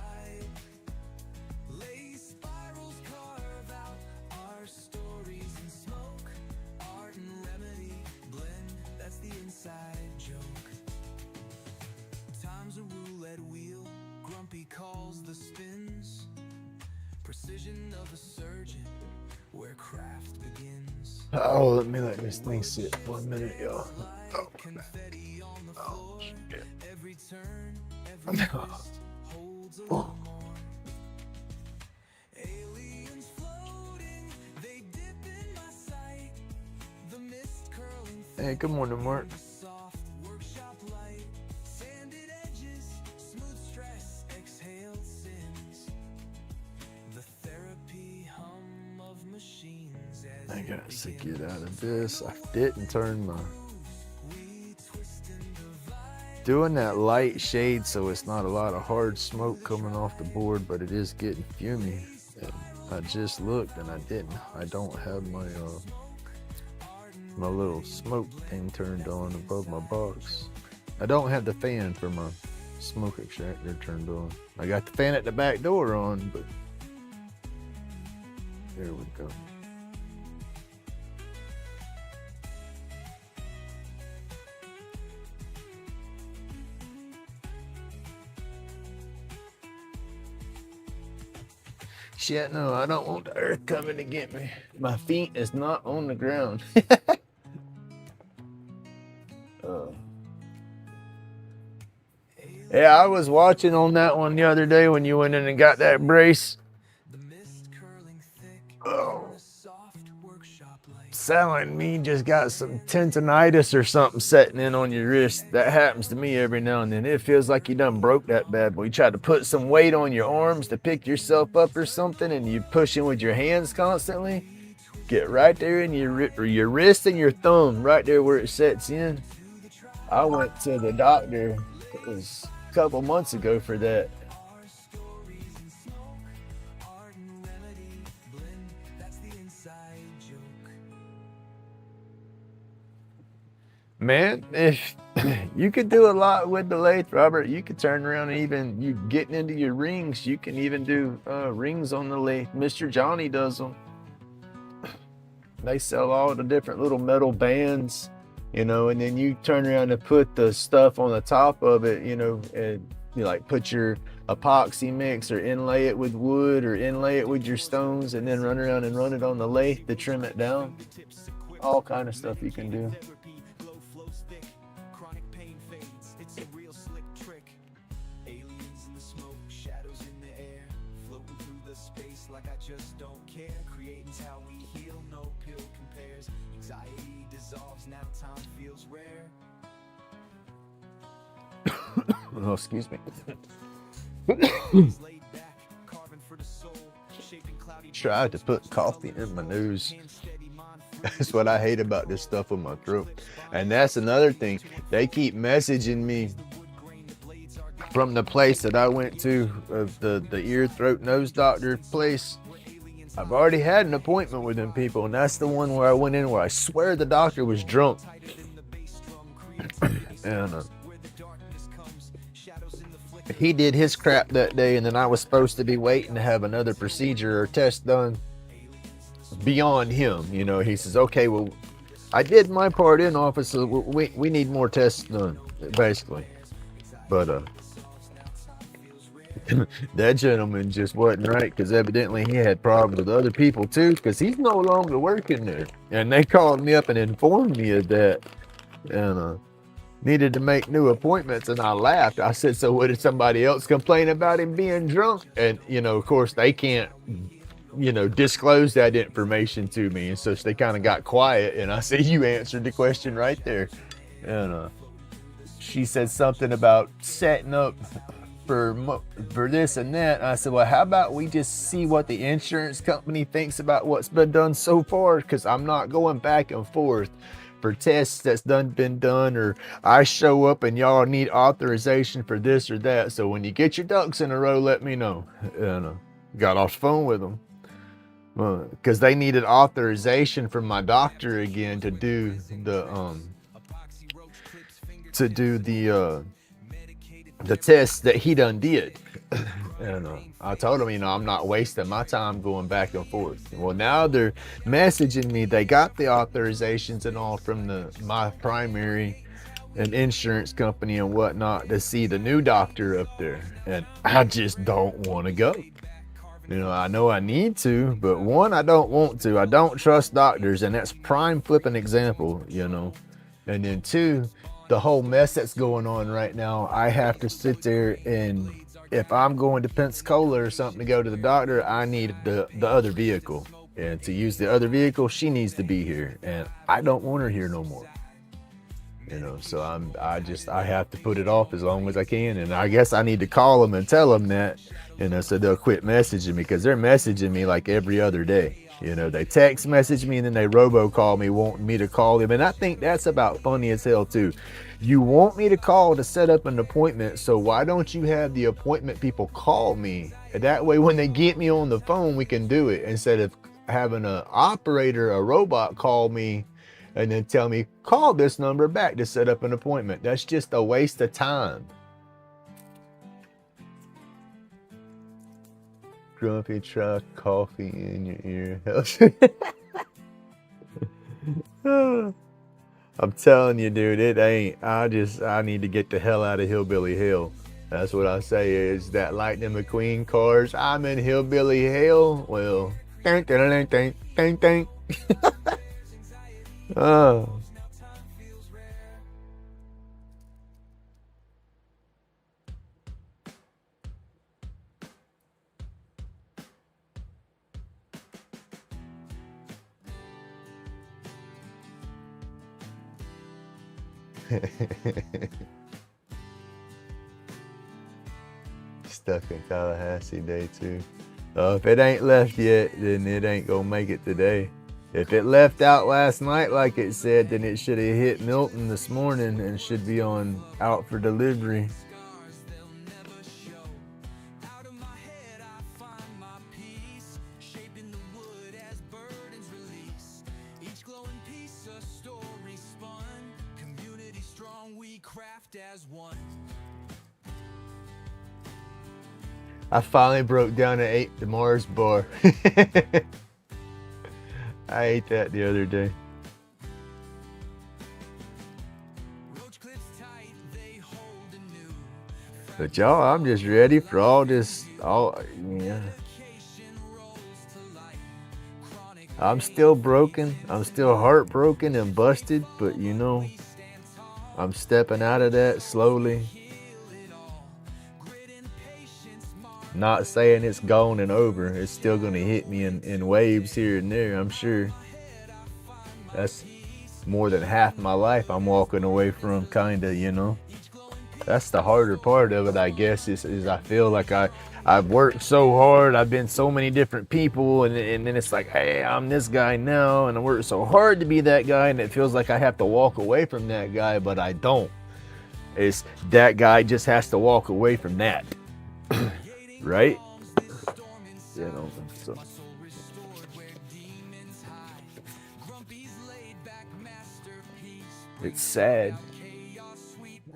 Lay spirals, carve out our stories in smoke. Art and remedy blend, that's the inside joke. Time's a roulette wheel, Grumpy calls the spins. Precision of a surgeon, where craft begins. Oh, let me let this thing sit for a minute, y'all. Oh, Confetti on the oh floor. shit. Every turn, every twist holds a little more. Aliens floating, they dip in my sight. The mist curling Hey, good morning, Mark. soft workshop light. Sanded edges, smooth stress, exhaled sins. The therapy hum of machines as I it got to begins. get out of this. I didn't turn my We twist in the vibe. doing that light shade so it's not a lot of hard smoke coming off the board, but it is getting fumy. And I just looked and I don't have my little smoke thing turned on above my box. I don't have the fan for my smoke extractor turned on. I got the fan at the back door on, but there we go. Shit, no, I don't want the earth coming to get me. My feet is not on the ground. Yeah, I was watching on that one the other day when you went in and got that brace. The mist curling thick Oh. on a soft workshop light. Sounding me just got some tendonitis or something setting in on your wrist. That happens to me every now and then. It feels like you done broke that bad boy. You tried to put some weight on your arms to pick yourself up or something, and you pushing with your hands constantly. Get right there in your wrist and your thumb, right there where it sets in. I went to the doctor, it was a couple months ago for that. Man, if you could do a lot with the lathe, Robert. You could turn around and even you getting into your rings. You can even do rings on the lathe. Mr. Johnny does them. They sell all the different little metal bands, you know, and then you turn around and put the stuff on the top of it, you know, and you like put your epoxy mix or inlay it with wood or inlay it with your stones and then run around and run it on the lathe to trim it down. All kind of stuff you can do. Like I just don't care. Creating's how we heal. No pill compares. Anxiety dissolves. Now time feels rare. Oh, excuse me. Tried to put coffee in my nose. That's what I hate about this stuff with my throat. And that's another thing. They keep messaging me from the place that I went to, of the ear, throat, nose doctor place. I've already had an appointment with them people, and that's the one where I went in where I swear the doctor was drunk. And he did his crap that day, and then I was supposed to be waiting to have another procedure or test done beyond him. You know, he says, okay, well, I did my part in office, so we need more tests done, basically. But that gentleman just wasn't right, because evidently he had problems with other people too, because he's no longer working there. And they called me up and informed me of that, and needed to make new appointments. And I laughed. I said, so what, did somebody else complain about him being drunk? And you know, of course they can't, you know, disclose that information to me, and so they kind of got quiet. And I said, you answered the question right there. And she said something about setting up for this and that. And I said, well, how about we just see what the insurance company thinks about what's been done so far, because I'm not going back and forth for tests that's been done, or I show up and y'all need authorization for this or that. So when you get your ducks in a row, let me know. And got off the phone with them, because they needed authorization from my doctor again to do the test that he done did. And I told him, you know, I'm not wasting my time going back and forth. Well, now they're messaging me. They got the authorizations and all from my primary and insurance company and whatnot to see the new doctor up there. And I just don't want to go. You know I need to, but one, I don't want to. I don't trust doctors, and that's prime flipping example, you know. And then two, the whole mess that's going on right now, I have to sit there, and if I'm going to Pensacola or something to go to the doctor, I need the other vehicle. And to use the other vehicle, she needs to be here, and I don't want her here no more. You know, so I have to put it off as long as I can. And I guess I need to call them and tell them that, you know, so they'll quit messaging me, because they're messaging me like every other day. You know, they text message me and then they robocall me wanting me to call them. And I think that's about funny as hell too. You want me to call to set up an appointment, so why don't you have the appointment people call me? And that way when they get me on the phone, we can do it, instead of having an operator, a robot, call me and then tell me, call this number back to set up an appointment. That's just a waste of time. Grumpy truck, coffee in your ear. I'm telling you, dude, it ain't. I need to get the hell out of Hillbilly Hill. That's what I say. Is that Lightning McQueen cars? I'm in Hillbilly Hill. Well, dang, dang, dang, dang, dang. Oh. Stuck in Tallahassee day 2. If it ain't left yet, then it ain't gonna make it today. If it left out last night like it said, then it should have hit Milton this morning and should be out for delivery. I finally broke down and ate the Mars bar. I ate that the other day. But y'all, I'm just ready for all this. Yeah. I'm still broken. I'm still heartbroken and busted, but you know, I'm stepping out of that slowly. Not saying it's gone and over. It's still gonna hit me in waves here and there, I'm sure. That's more than half my life I'm walking away from, kinda, you know. That's the harder part of it, I guess, is I feel like I've worked so hard, I've been so many different people, and then it's like, hey, I'm this guy now, and I worked so hard to be that guy, and it feels like I have to walk away from that guy, but I don't. It's that guy just has to walk away from that. Right? You know, so. It's sad.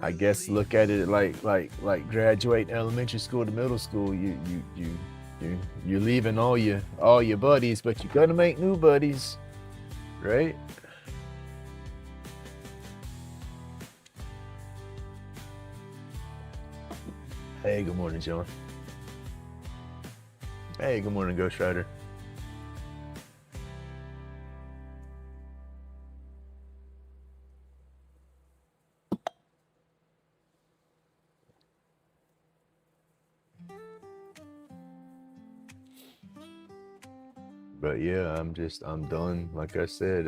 I guess look at it like graduating elementary school to middle school. You're leaving all your buddies, but you're gonna make new buddies, right? Hey, good morning, John. Hey, good morning, Ghost Rider. But yeah, I'm done. Like I said,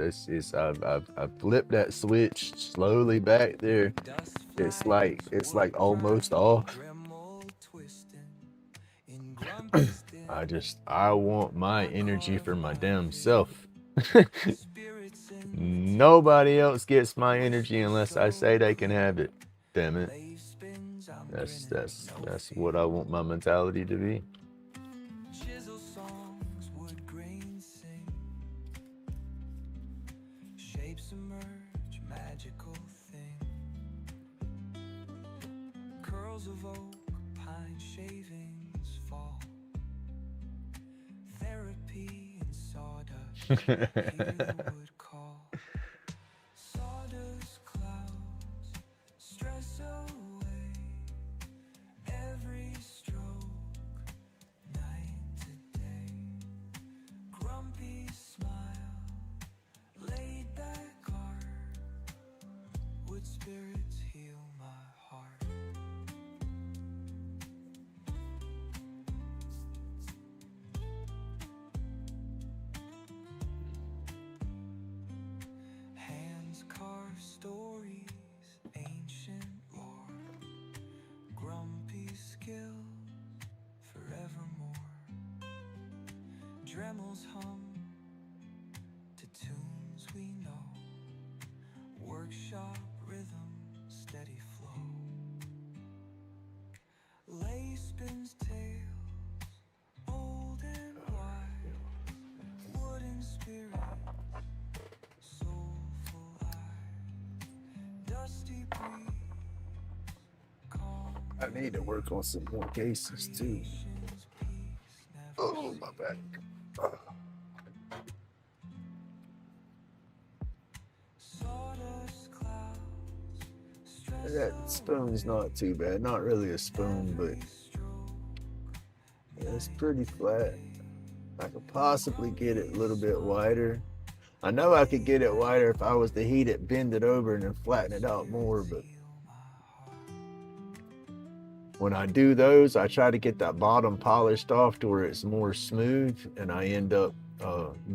I've flipped that switch slowly back there. It's like almost off. I want my energy for my damn self. Nobody else gets my energy unless I say they can have it. Damn it. That's what I want my mentality to be. Dremels hum to tunes we know. Workshop rhythm, steady flow. Lay spins tales, old and wise. Wooden spirit, soulful eyes. Dusty breeze, calm. I need to work on some more cases too. Oh, my back. That spoon's not too bad. Not really a spoon, but it's pretty flat. I could possibly get it a little bit wider. I know I could get it wider if I was to heat it, bend it over, and then flatten it out more, but when I do those, I try to get that bottom polished off to where it's more smooth, and I end up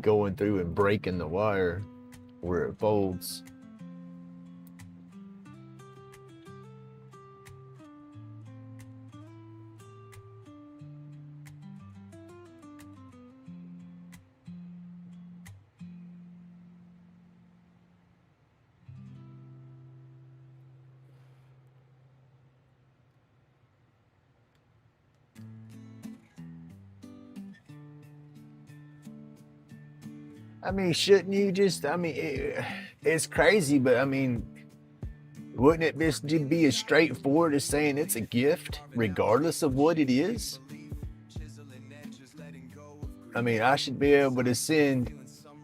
going through and breaking the wire where it folds. I mean, shouldn't you just, I mean, it's crazy, but I mean, Wouldn't it just be as straightforward as saying it's a gift, regardless of what it is? I mean, I should be able to send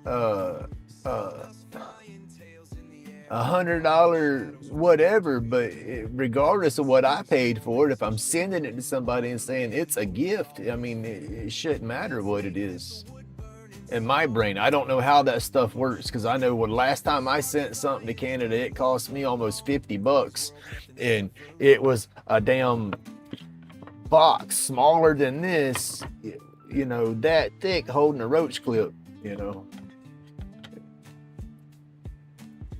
$100 whatever, but regardless of what I paid for it, if I'm sending it to somebody and saying it's a gift, I mean, it shouldn't matter what it is. In my brain, I don't know how that stuff works, because I know when last time I sent something to Canada, it cost me almost $50, and it was a damn box smaller than this, you know, that thick, holding a roach clip, you know.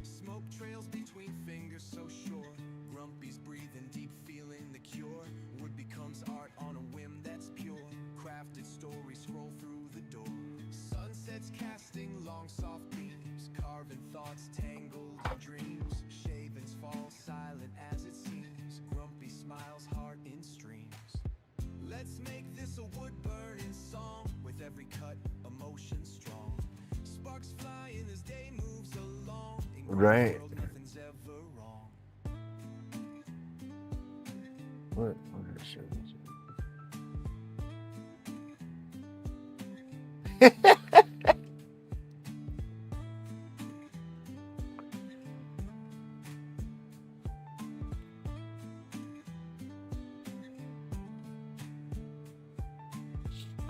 Smoke trails between fingers so short. Grumpy's breathing deep, feeling the cure. Wood becomes art on a whim that's pure. Crafted stories scroll through the door. Sunsets casting long soft beams. Carving thoughts tangled in dreams. Shavings fall silent as it seems. Grumpy smiles, heart in streams. Let's make this a wood burning song. With every cut, emotion strong. Sparks flying as day moves along. In Grumpy's Right. world, nothing's ever wrong. What did I show you?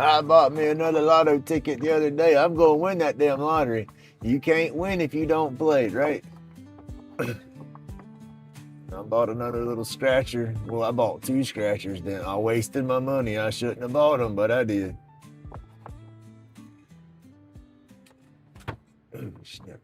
I bought me another lotto ticket the other day. I'm going to win that damn lottery. You can't win if you don't play, right? I bought another little scratcher. Well, I bought 2 scratchers then. I wasted my money. I shouldn't have bought them, but I did. Oh, snap.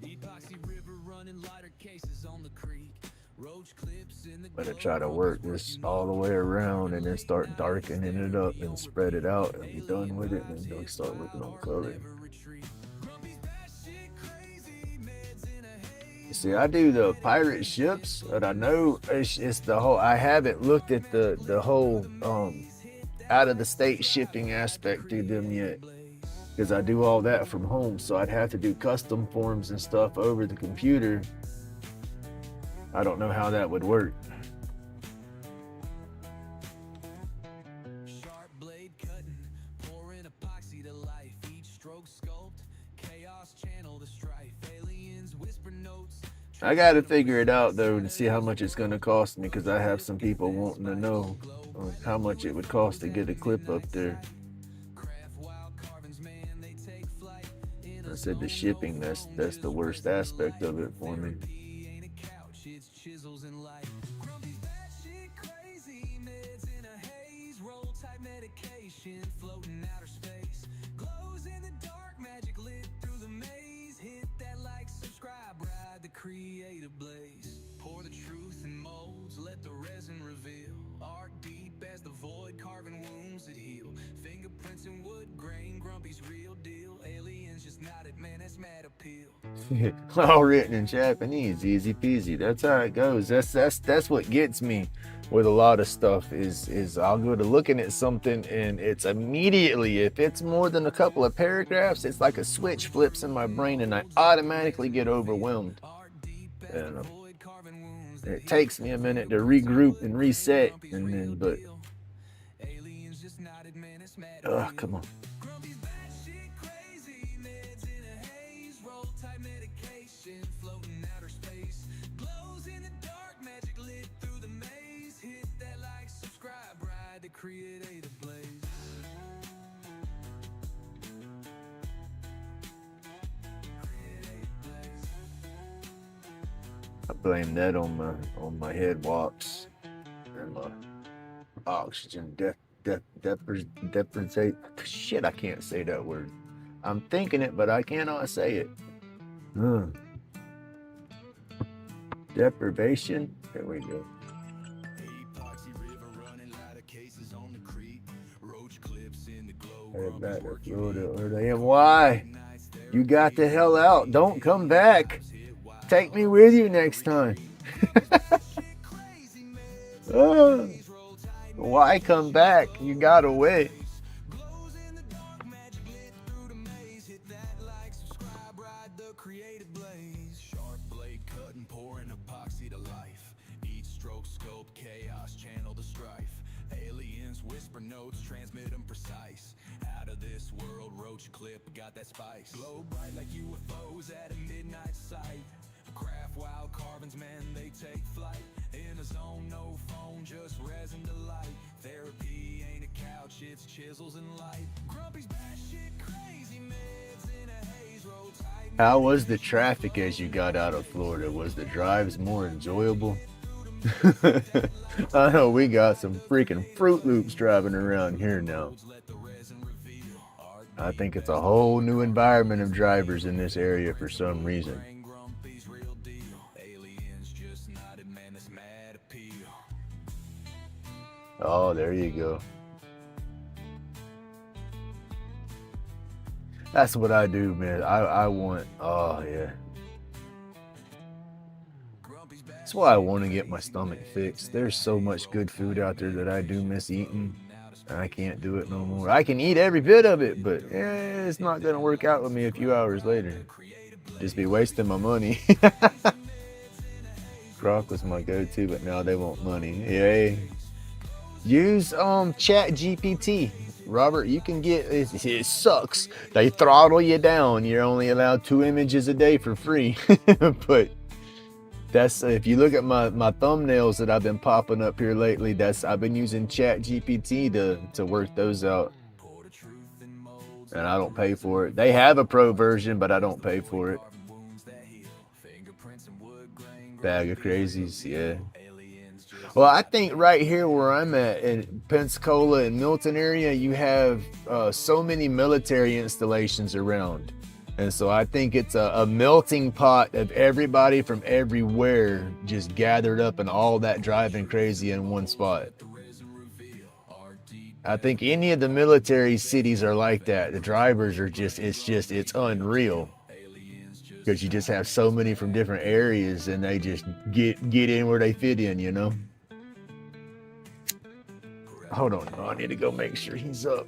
Epoxy river running lighter cases on the creek. Roach clips in the Better try to work this all the way around and then start darkening it up and spread it out and be done with it, and then start looking on color. You see, I do the pirate ships, but I know it's the whole. I haven't looked at the whole out of the state shipping aspect to them yet, because I do all that from home. So I'd have to do custom forms and stuff over the computer. I don't know how that would work. Sharp blade cutting, pouring epoxy to life. Each stroke sculpt, chaos channel the strife. Aliens whisper notes. I got to figure it out though to see how much it's going to cost me, because I have some people wanting to know how much it would cost to get a clip up there. Craft wild carvings, man, they take flight. I said the shipping, that's the worst aspect of it for me. Ain't a couch, it's chisels and light. Grumpy's batshit crazy, meds in a haze. Roll type medication, floating outer space. Glows in the dark, magic lit through the maze. Hit that like, subscribe, ride the creative blaze. Pour the truth in molds, let the resin reveal. Art deep as the void, carving wounds that heal. Fingerprints in wood grain, Grumpy's real deal. Aliens just nodded, man, that's mad appeal. All written in Japanese, easy peasy. That's how it goes. That's what gets me with a lot of stuff is I'll go to looking at something and it's immediately, if it's more than a couple of paragraphs, it's like a switch flips in my brain and I automatically get overwhelmed. And it takes me a minute to regroup and reset, and then but come on. Grumpy's batshit crazy, meds in a haze. Roll type medication, floating outer space. Glows in the dark, magic lit through the maze. Hit that like, subscribe, ride the creative blaze. I blame that on my head wops and my oxygen deprivate. Shit, I can't say that word. I'm thinking it, but I cannot say it. Deprivation. There we go. Epoxy river running lighter cases on the creek. Roach clips in the glow. Head back to Florida or the why? You got the hell out. Don't come back. Take me with you next time. Ah, why come back? You got away. Glows in the dark, magic lit through the maze. Hit that like, subscribe, ride the creative blaze. Sharp blade cutting, pouring epoxy to life. Each stroke scope, chaos, channel the strife. Aliens whisper notes, transmit them precise. Out of this world, roach clip, got that spice. Glow bright like UFOs at a midnight sight. Craft wild carvings, man, they take flight. In a zone, no phone, just resin to light. Therapy ain't a couch, it's chisels and light. Grumpy's batshit crazy, meds in a haze, roll tight. How was the traffic as you got out of Florida? Was the drives more enjoyable? I know we got some freaking Fruit Loops driving around here now. I think it's a whole new environment of drivers in this area for some reason. Oh, there you go. That's what I do, man. I want, oh yeah. That's why I want to get my stomach fixed. There's so much good food out there that I do miss eating. And I can't do it no more. I can eat every bit of it, but it's not going to work out with me a few hours later. Just be wasting my money. Croc was my go-to, but now they want money. Yay. Use Chat GPT. Robert, you can get it sucks. They throttle you down. You're only allowed 2 images a day for free. But that's if you look at my thumbnails that I've been popping up here lately, I've been using Chat GPT to work those out. And I don't pay for it. They have a pro version, but I don't pay for it. Bag of crazies, yeah. Well, I think right here where I'm at in Pensacola and Milton area, you have so many military installations around. And so I think it's a melting pot of everybody from everywhere just gathered up and all that driving crazy in one spot. I think any of the military cities are like that. The drivers are it's unreal. Because you just have so many from different areas and they just get in where they fit in, you know? Hold on, I need to go make sure he's up.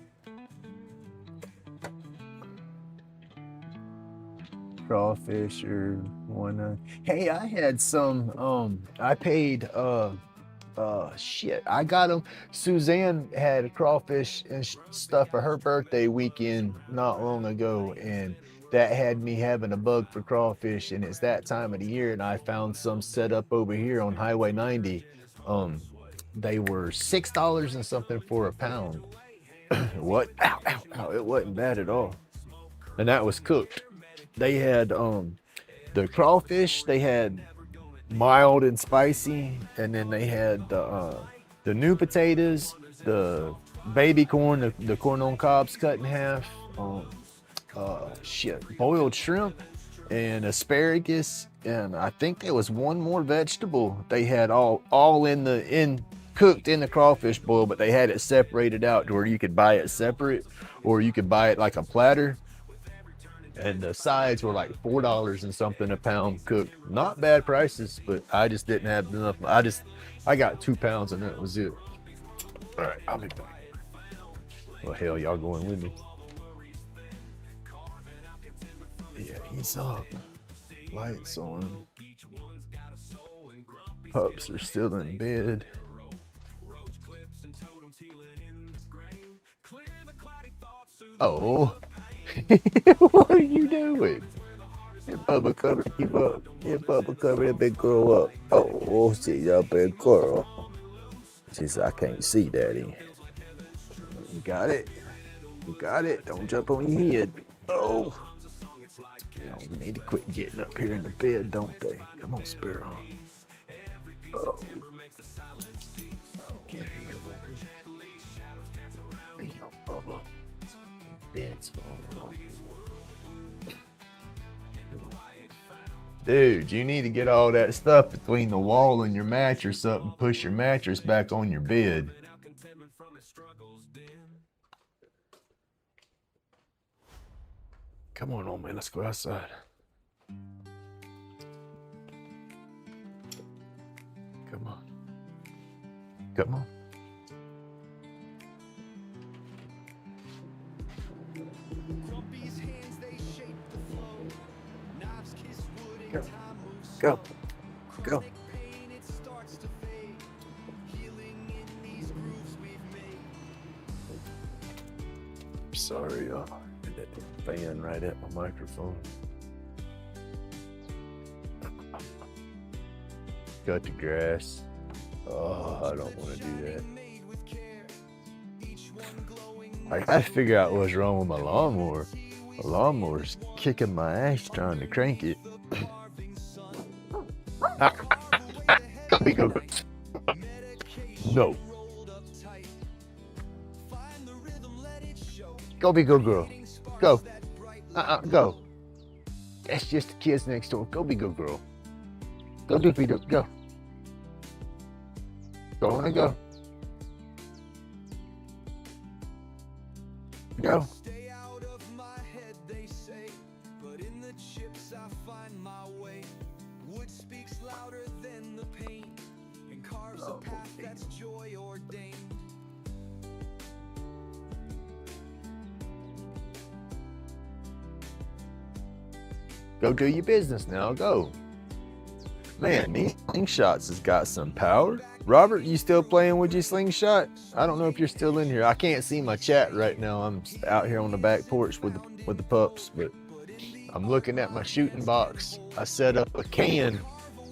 Crawfish or one. Hey, I had some. I paid. Shit, I got them. Suzanne had crawfish and stuff for her birthday weekend not long ago, and that had me having a bug for crawfish. And it's that time of the year, and I found some set up over here on Highway 90. They were $6 and something for a pound. What? Ow, ow, ow! It wasn't bad at all, and that was cooked. They had the crawfish. They had mild and spicy, and then they had the new potatoes, the baby corn, the corn on cobs cut in half, boiled shrimp, and asparagus, and I think there was one more vegetable. They had all cooked in the crawfish boil, but they had it separated out to where you could buy it separate, or you could buy it like a platter. And the sides were like $4 and something a pound cooked. Not bad prices, but I just didn't have enough. I got 2 pounds and that was it. All right, I'll be back. Well, hell, y'all going with me? Yeah, he's up. Lights on. Pups are still in bed. Oh. What are you doing? Hey, Bubba, cover, keep up. Yeah, Bubba, cover that big girl up. Oh, she's a big girl. She said, I can't see, Daddy. You got it. You got it. Don't jump on your head. Oh. You need to quit getting up here in the bed, don't they? Come on, Sparrow. Oh. Okay. Hey, Bubba. Bed's falling. Dude, you need to get all that stuff between the wall and your mattress up and push your mattress back on your bed. Come on, old man, let's go outside. Come on. Grumpy's hands, they shape the flow. Knives kiss wood and time moves Go. slow. Go. Chronic pain, it starts to fade. Healing in these grooves we've made. Sorry, y'all. That fan right at my microphone. Got the grass. Oh, I don't want to do that. Made with care. Each one glowing I gotta figure out what's wrong with my lawnmower. My lawnmower's kicking my ass trying to crank it. Go. No. Go be good girl. Go. Go. That's just the kids next door. Go be good girl. Go doopy doop. Go. Go on and go. Go. Stay out of my head, they say, but in the chips I find my way. Wood speaks louder than the pain and carves a path that's joy ordained. Go do your business now. Go. Man, these slingshots has got some power. Robert, you still playing with your slingshot? I don't know if you're still in here. I can't see my chat right now. I'm out here on the back porch with the pups, but I'm looking at my shooting box. I set up a can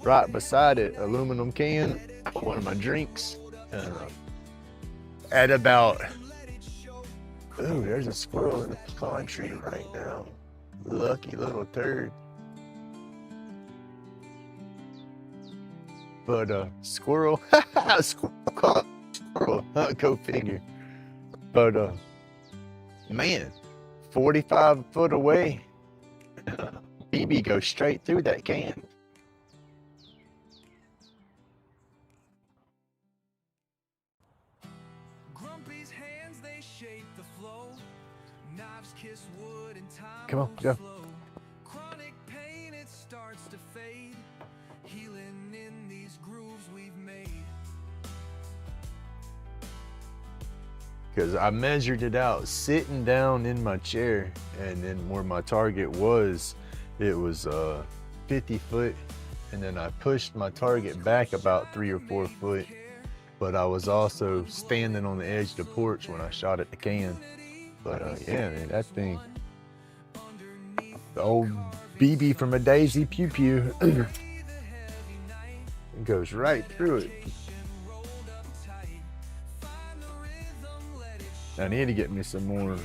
right beside it, aluminum can, one of my drinks. At about, ooh, there's a squirrel in the pine tree right now. Lucky little turd. But squirrel, squirrel, go figure. But man, 45 foot away, BB goes straight through that can. Grumpy's hands, they shape the flow. Knives kiss wood and time Come on, moves go. slow. Chronic pain, it starts to fade. Healing in these grooves we've made. Because I measured it out sitting down in my chair, and then where my target was, it was 50 foot, and then I pushed my target back about 3 or 4 foot, but I was also standing on the edge of the porch when I shot at the can. But yeah, man, that thing, the old BB from a Daisy Pew Pew, it goes right through it. I need to get me some more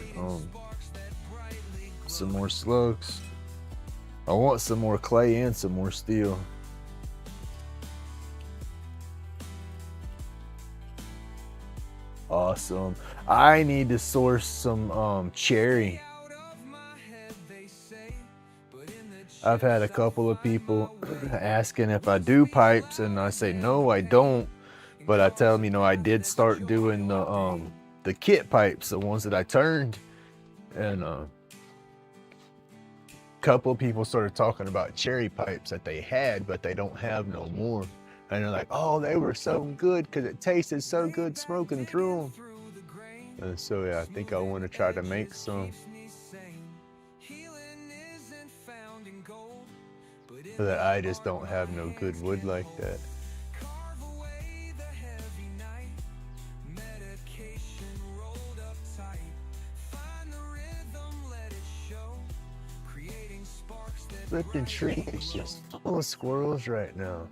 slugs. I want some more clay and some more steel. Awesome. I need to source some cherry. I've had a couple of people asking if I do pipes, and I say no, I don't. But I tell them, you know, I did start doing the kit pipes, the ones that I turned, and a couple of people started talking about cherry pipes that they had, but they don't have no more. And they're like, oh, they were so good because it tasted so good smoking through them. And so yeah, I think I want to try to make some. But I just don't have no good wood like that. Flipping tree is just full of squirrels right now.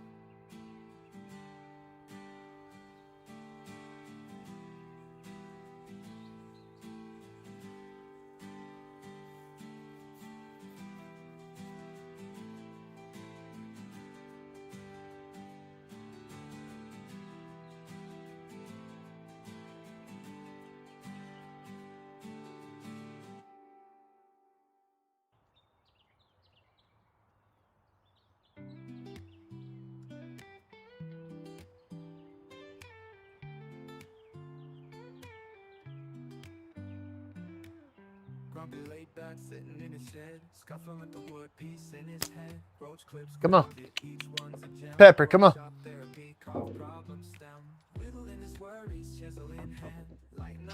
Grumpy laid back, sitting in his shed, scuffling with the wood piece in his head. Roach clips, Come on. each one's a gem. Pepper, come on. Shop therapy, carve problems down. Whittle in his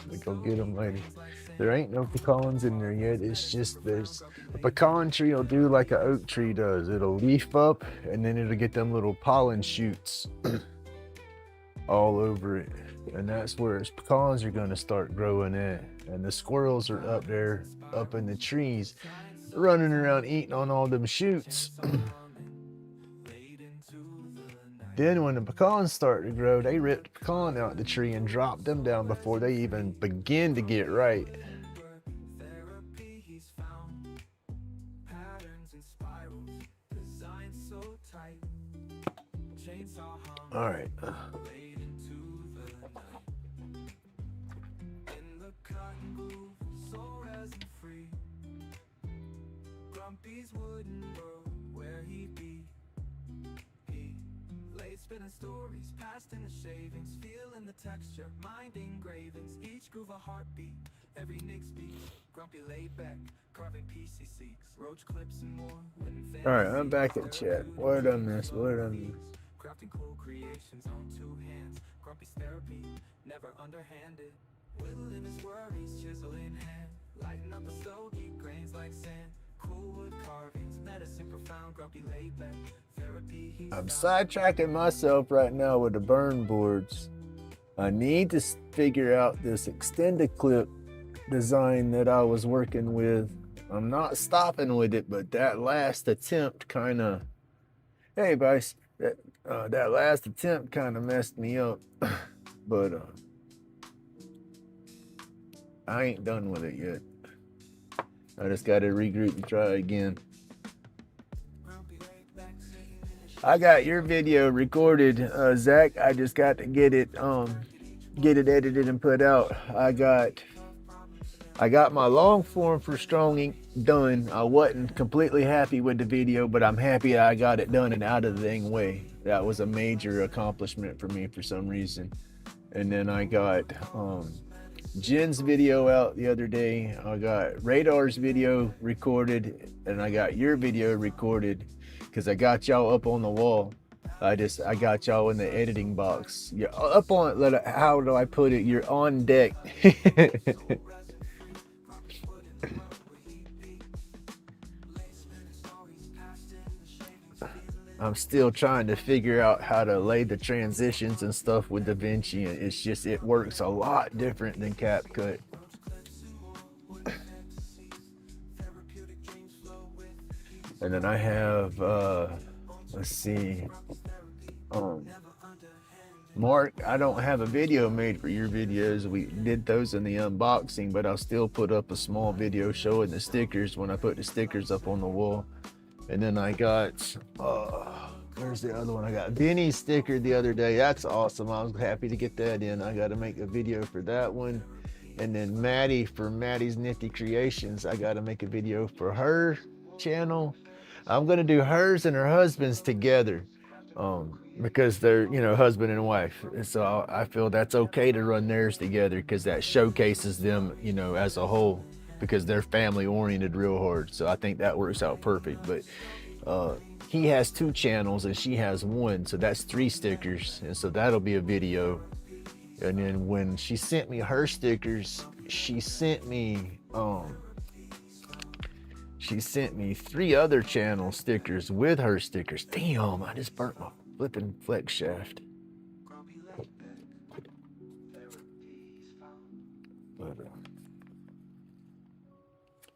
We go get them later. There ain't no pecans in there yet. It's just there's a pecan tree will do like an oak tree does. It'll leaf up and then it'll get them little pollen shoots all over it. And that's where its pecans are gonna start growing at. And the squirrels are up there, up in the trees, running around eating on all them shoots. Then when the pecans start to grow, they rip the pecan out the tree and drop them down before they even begin to get right. All right. Spinning stories, past in the shavings, feeling the texture, mind engravings, each groove a heartbeat, every Nick speaks, grumpy laid back, carving PC seeks, roach clips and more. All right, I'm back in chat. What did I miss? What did I miss? Crafting cool creations on two hands, grumpy's therapy, never underhanded, whittling his worries, chisel in hand, lighting up a stogie, grains like sand. Cool wood carvings, medicine profound, grumpy laid back, therapy. I'm sidetracking myself right now with the burn boards. I need to figure out this extended clip design that I was working with. I'm not stopping with it, but that last attempt kind of, hey Vice, that last attempt kind of messed me up. But I ain't done with it yet. I just got to regroup and try again. I got your video recorded, Zach. I just got to get it edited and put out. I got my long form for Strong Ink done. I wasn't completely happy with the video, but I'm happy I got it done and out of the dang way. That was a major accomplishment for me for some reason. And then I got Jen's video out the other day. I got Radar's video recorded, and I got your video recorded because I got y'all up on the wall. I got y'all in the editing box. You're up on, how do I put it? You're on deck. I'm still trying to figure out how to lay the transitions and stuff with DaVinci. It's just, it works a lot different than CapCut. And then I have, let's see, Mark, I don't have a video made for your videos. We did those in the unboxing, but I'll still put up a small video showing the stickers when I put the stickers up on the wall. And then I got, where's the other one? I got Benny's sticker the other day. That's awesome. I was happy to get that in. I got to make a video for that one. And then Maddie, for Maddie's Nifty Creations, I got to make a video for her channel. I'm going to do hers and her husband's together because they're, you know, husband and wife. And so I feel that's okay to run theirs together because that showcases them, you know, as a whole, because they're family oriented real hard. So I think that works out perfect. But he has 2 channels and she has 1. So that's 3 stickers. And so that'll be a video. And then when she sent me her stickers, she sent me 3 other channel stickers with her stickers. Damn, I just burnt my flipping flex shaft. But,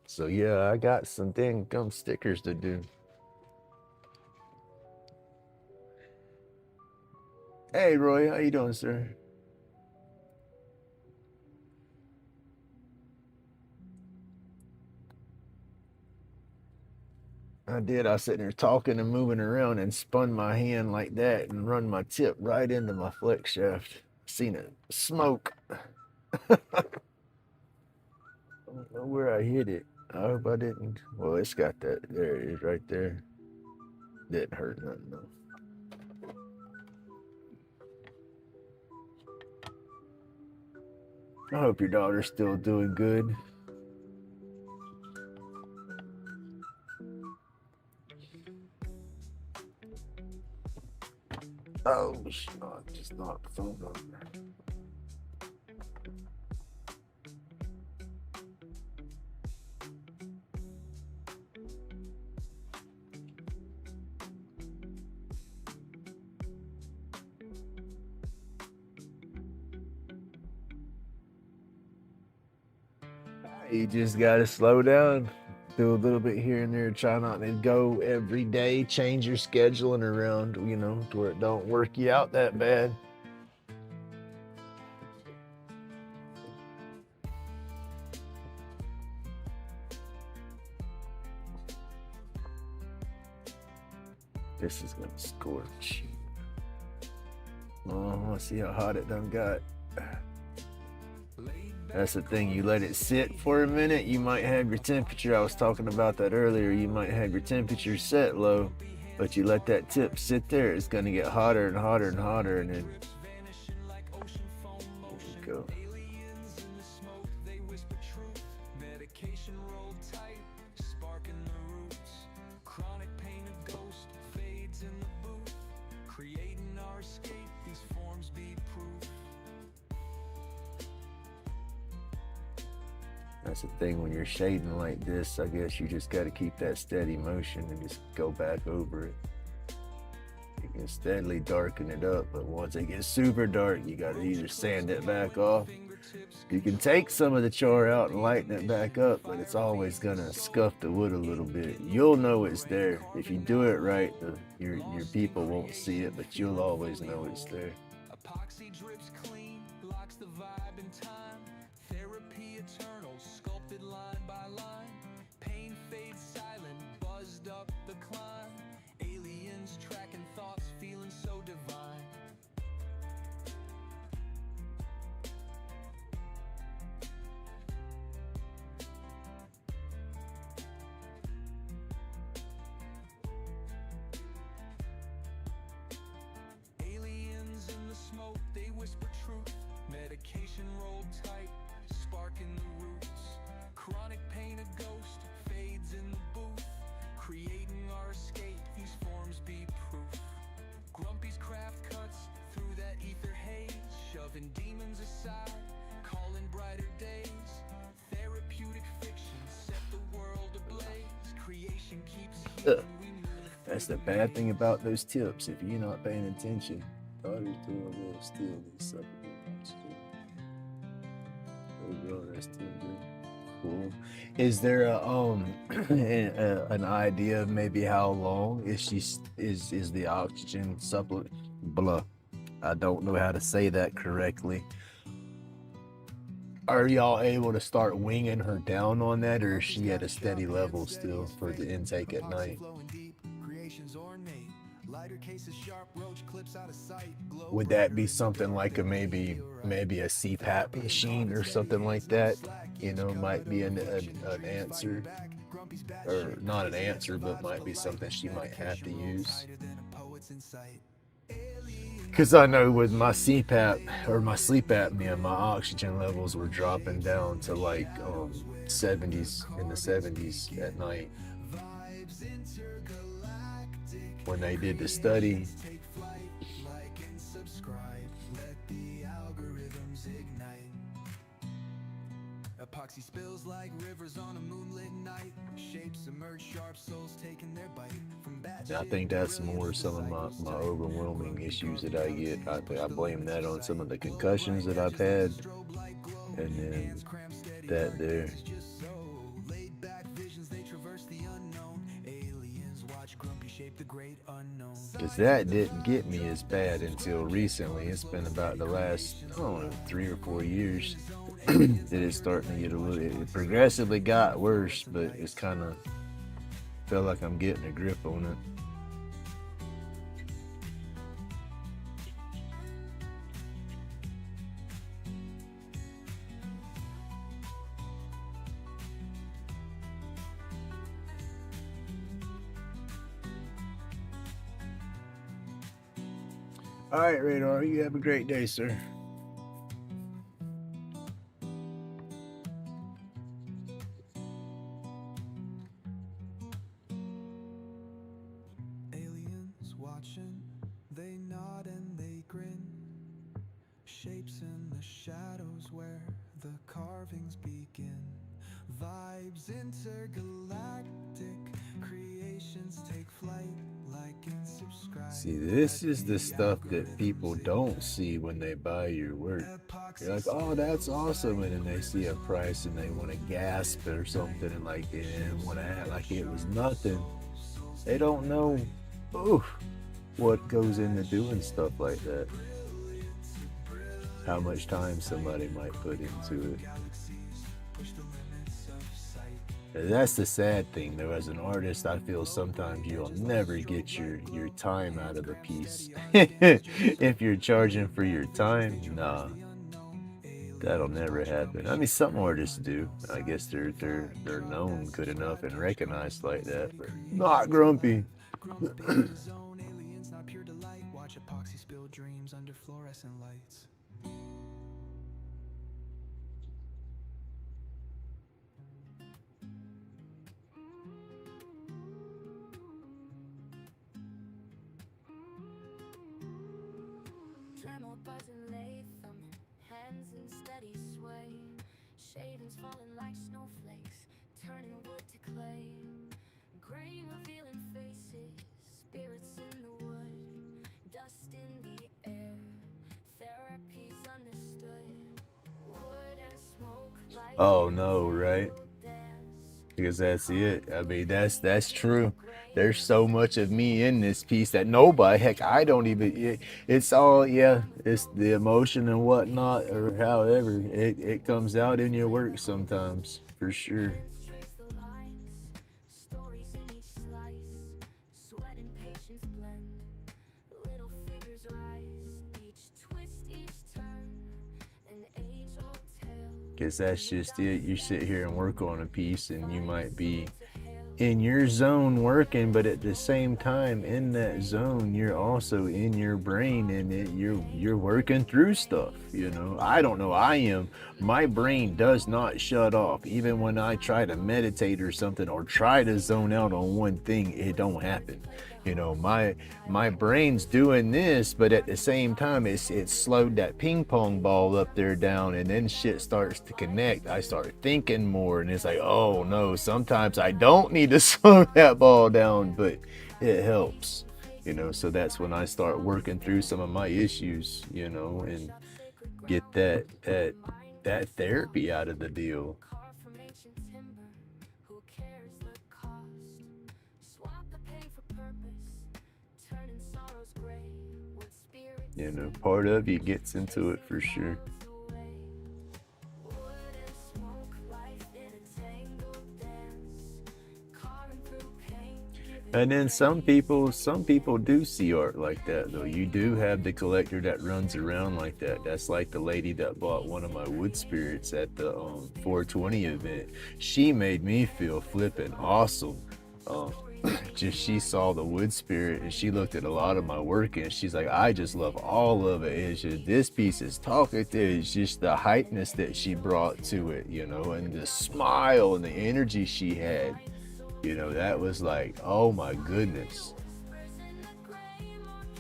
so yeah, I got some dang gum stickers to do. Hey Roy, how you doing, sir? I did. I was sitting there talking and moving around and spun my hand like that and run my tip right into my flex shaft. Seen it smoke. I don't know where I hit it. I hope I didn't. Well, it's got that. There it is right there. Didn't hurt nothing though. I hope your daughter's still doing good. Oh, just knocked the phone over. You just gotta slow down, do a little bit here and there. Try not to go every day. Change your scheduling around, you know, to where it don't work you out that bad. This is gonna scorch. Oh, let's see how hot it done got. That's the thing, you let it sit for a minute, you might have your temperature, I was talking about that earlier, you might have your temperature set low, but you let that tip sit there, it's gonna get hotter and hotter and hotter, and then there you go. That's the thing, when you're shading like this, I guess you just got to keep that steady motion and just go back over it. You can steadily darken it up, but once it gets super dark, you got to either sand it back off. You can take some of the char out and lighten it back up, but it's always gonna scuff the wood a little bit. You'll know it's there. If you do it right, your people won't see it, but you'll always know it's there. Epoxy drips clean, locks the vibe in time. Therapy eternal, sculpted line by line. Pain fades silent, buzzed up the climb. Aliens tracking thoughts, feeling so divine. Aliens in the smoke, they whisper truth. Medication rolled tight, sparking the roots. Chronic pain, a ghost, fades in the booth. Creating our escape, these forms be proof. Grumpy's craft cuts through that ether haze. Shoving demons aside, calling brighter days. Therapeutic fiction set the world ablaze. Creation keeps healing, we move. That's the bad thing about those tips. If you're not paying attention, daughter's doing a little still. Oh, bro, that's still good. Cool. Is there an idea of maybe how long is the oxygen supplement? Blah. I don't know how to say that correctly. Are y'all able to start winging her down on that, or is she at a steady level still for the intake at night? Would that be something like a maybe a CPAP machine or something like that? You know, might be an answer, or not an answer, but might be something she might have to use. Because I know with my CPAP or my sleep apnea, my oxygen levels were dropping down to like 70s, in the 70s at night. When they did the study, epoxy spills like rivers on a moonlit night. Shapes emerge, sharp souls taking their bite from bad. I think that's more some of my overwhelming issues that I get. I blame that on some of the concussions that I've had, and then that there. Because that didn't get me as bad until recently. It's been about the last, I don't know, 3 or 4 years that it's starting to get a little, it progressively got worse, but it's kind of felt like I'm getting a grip on it. All right, Radar, you have a great day, sir. Aliens watching, they nod and they grin. Shapes in the shadows where the carvings begin. Vibes intergalactic, creations take flight. See, this is the stuff that people don't see when they buy your work. You're like, oh, that's awesome. And then they see a price and they want to gasp or something and like, and want to act like it was nothing. They don't know, oof, what goes into doing stuff like that. How much time somebody might put into it. That's the sad thing, though. As an artist, I feel sometimes you'll never get your time out of a piece. If you're charging for your time, nah, that'll never happen. I mean, some artists do. I guess they're known good enough and recognized like that, but not Grumpy. Aliens, not pure delight. Watch epoxy spill dreams under fluorescent lights. Dremel buzzing latham, hands in steady sway. Shavings falling like snowflakes, turning wood to clay. Gray revealing faces, spirits in the wood, dust in the air. Therapy's understood. Wood and smoke like Oh no, right? Because that's it. I mean, that's true. There's so much of me in this piece that nobody, heck, I don't even. It's all, yeah. It's the emotion and whatnot, or however it comes out in your work sometimes, for sure. trace the lines, stories in each slice. Sweat and patience blend, little figures rise. Each twist, each turn, an age-old tale. Because that's just it. You sit here and work on a piece, and you might be in your zone working, but at the same time in that zone you're also in your brain, and you're working through stuff. I don't know, I am. My brain does not shut off. Even when I try to meditate or something, or try to zone out on one thing, it don't happen. My brain's doing this, but at the same time it's slowed that ping pong ball up there down, and then shit starts to connect. I start thinking more, and it's like, oh no, sometimes I don't need to slow that ball down, but it helps. So that's when I start working through some of my issues, and get that therapy out of the deal. Carved from ancient timber, who cares the cost? Swap the pain for purpose, turning sorrows gray. What spirit Part of you gets into it for sure. away? Wood and smoke, life in a tangled dance, carving through pain. And then some people do see art like that, though. You do have the collector that runs around like that. That's like the lady that bought one of my wood spirits at the 420 event. She made me feel flipping awesome. Just she saw the wood spirit, and she looked at a lot of my work, and she's like, I just love all of it. It's just, this piece is talkative. It's just the hypeness that she brought to it, and the smile and the energy she had. That was like, oh my goodness.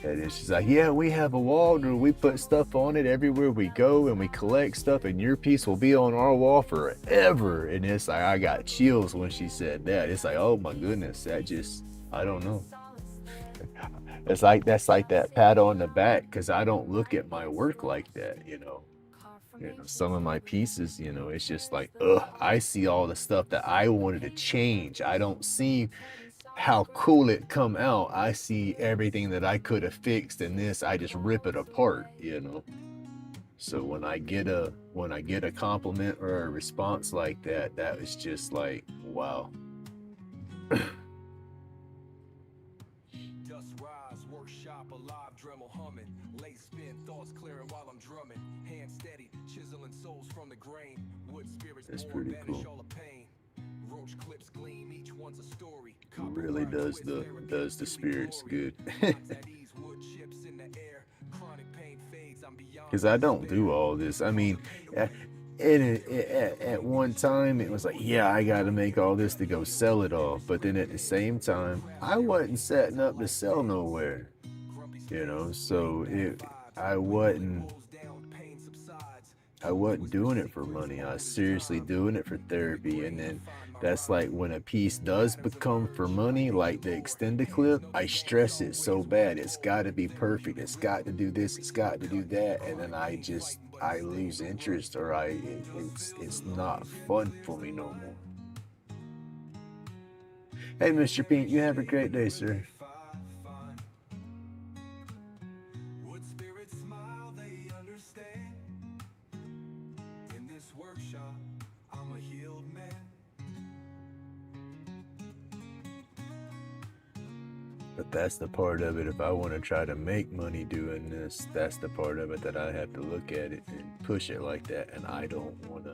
And then she's like, yeah, we have a wall where we put stuff on it everywhere we go, and we collect stuff, and your piece will be on our wall forever. And it's like, I got chills when she said that. It's like, oh my goodness, that just, I don't know. That's like that pat on the back, because I don't look at my work like that. Some of my pieces, it's just like, I see all the stuff that I wanted to change. I don't see how cool it come out. I see everything that I could have fixed, and this, I just rip it apart. So when I get a compliment or a response like that, that was just like, wow. Dust rise, workshop alive, Dremel humming. Late spin, thoughts clearing while I'm drumming. Hand steady, chiseling souls from the grain. Wood spirits That's born, pretty banish cool. all the pain. Roach clips gleam, each one's a story. It really does the spirits good. Because I don't do all this. I mean, at one time it was like, yeah, I got to make all this to go sell it all. But then at the same time, I wasn't setting up to sell nowhere. So I wasn't doing it for money. I was seriously doing it for therapy. And then that's like when a piece does become for money, like the extended clip, I stress it so bad. It's got to be perfect. It's got to do this. It's got to do that. And then I lose interest, or it's not fun for me no more. Hey, Mr. Pink, you have a great day, sir. Would spirits smile, they understand. In this workshop, I'm a healed man. But that's the part of it. If I want to try to make money doing this, that's the part of it that I have to look at it and push it like that. And I don't want to.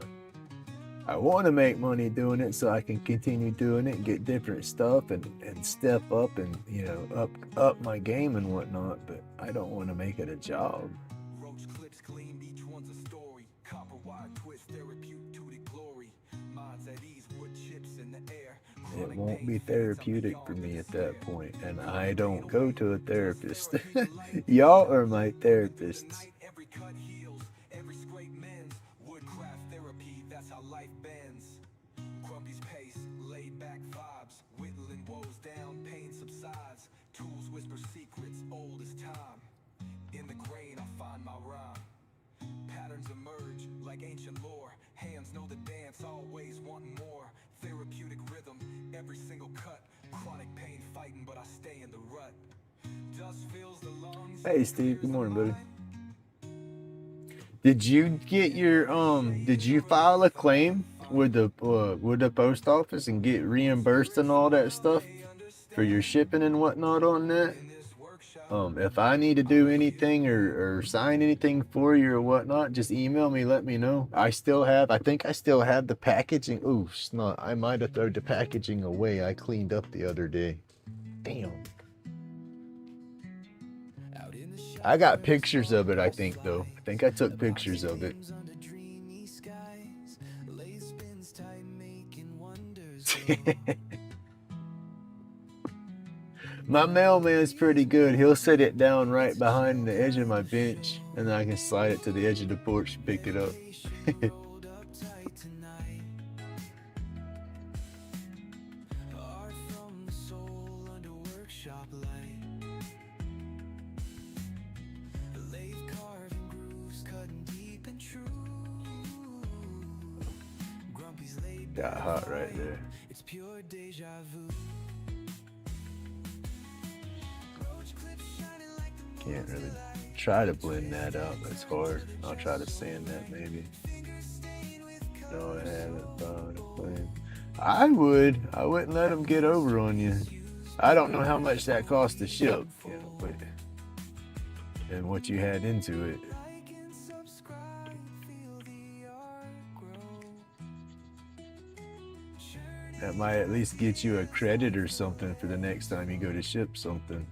I want to make money doing it so I can continue doing it and get different stuff and step up and, you know, up my game and whatnot. But I don't want to make it a job. Roach clips gleamed, each one's a story. Copper wire twist, therapeutic glory. Minds at ease, wood chips in the air. It won't be therapeutic for me at that point, and I don't go to a therapist. Y'all are my therapists. Every cut heals, every scrape mends. Woodcraft therapy, that's how life bends. Grumpy's pace, laid back vibes. Whittling woes down, pain subsides. Tools whisper secrets, old as time. In the grain, I find my rhyme. Patterns emerge like ancient lore. Hands know the dance, always wanting more. Therapeutic rhythm, every single cut. Chronic pain fighting, but I stay in the rut. Dust fills the lungs. Hey, Steve. Good morning, buddy. Did you get your Did you file a claim with the post office and get reimbursed and all that stuff for your shipping and whatnot on that? If I need to do anything or sign anything for you or whatnot, just email me, let me know. I think I still have the packaging. Ooh, snot. I might have thrown the packaging away. I cleaned up the other day. Damn. I got pictures of it, I think, though. I think I took pictures of it. My mailman's pretty good. He'll set it down right behind the edge of my bench, and then I can slide it to the edge of the porch and pick it up. Got hot right there. It's pure deja vu. Can't really try to blend that out. That's hard. I'll try to sand that maybe. No, I haven't found a plan. I wouldn't let them get over on you. I don't know how much that cost to ship, you know, but and what you had into it. That might at least get you a credit or something for the next time you go to ship something.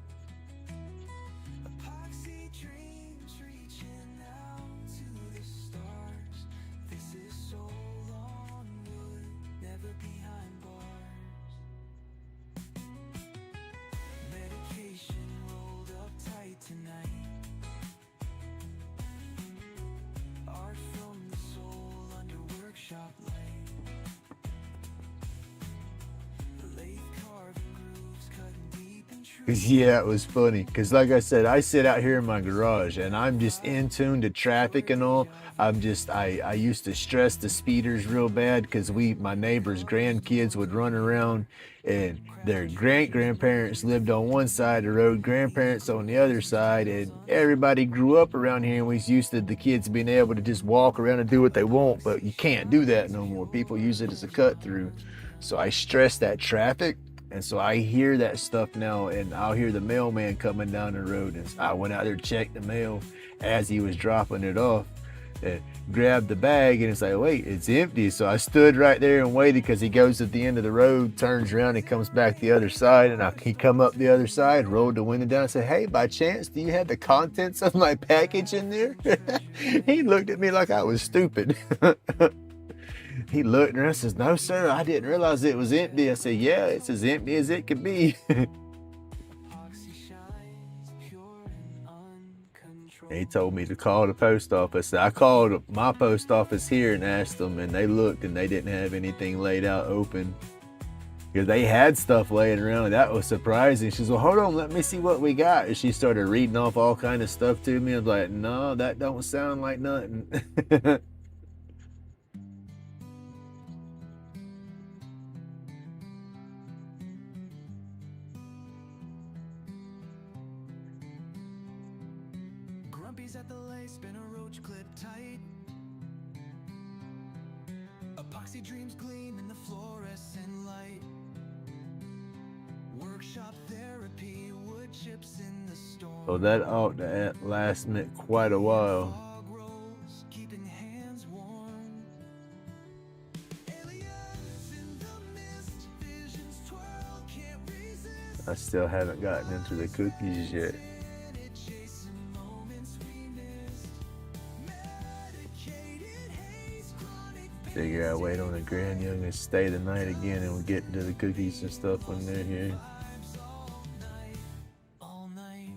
Yeah, it was funny because like I said, I sit out here in my garage and I'm just in tune to traffic and all. I used to stress the speeders real bad because my neighbors' grandkids would run around and their grandparents lived on one side of the road, grandparents on the other side, and everybody grew up around here and we was used to the kids being able to just walk around and do what they want, but you can't do that no more. People use it as a cut through. So I stress that traffic. And so I hear that stuff now, and I'll hear the mailman coming down the road. And I went out there to check the mail as he was dropping it off and grabbed the bag, and it's like, wait, it's empty. So I stood right there and waited because he goes at the end of the road, turns around, and comes back the other side. And he come up the other side, rolled the window down and said, hey, by chance, do you have the contents of my package in there? He looked at me like I was stupid. He looked and I says, no, sir, I didn't realize it was empty. I said, yeah, it's as empty as it could be. He told me to call the post office. I called my post office here and asked them, and they looked and they didn't have anything laid out open. Because they had stuff laying around. That was surprising. She said, well, hold on, let me see what we got. And she started reading off all kind of stuff to me. I was like, no, that don't sound like nothing. Grumpy's at the lace, spin a roach clip tight. Epoxy dreams gleam in the fluorescent light. Workshop therapy, wood chips in the storm. So that ought to last me quite a while. Fog rolls, keeping hands warm. Aliens in the mist, visions twirl, can't resist. I still haven't gotten into the cookies yet. Chasing moments we missed. Medicated haze, chronic Figure I wait on the grand young and stay the night again, and we'll get into the cookies and stuff when they're here. all night.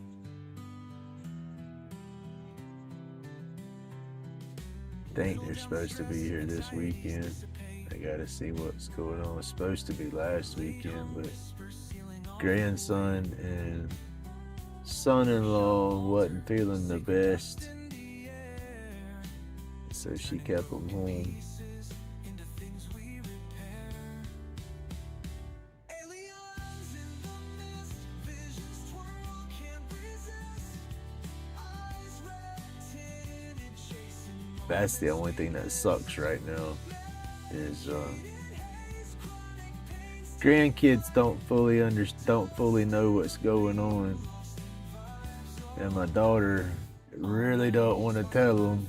Think they're supposed to be here this weekend. I gotta see what's going on. It's supposed to be last weekend, but grandson and son-in-law wasn't feeling the best, so she kept them home. Into things we repair. Aliens in the mist, visions twirl, can't resist. Eyes red tinted, chasing That's the only thing that sucks right now is grandkids don't fully know what's going on, and my daughter really don't want to tell them.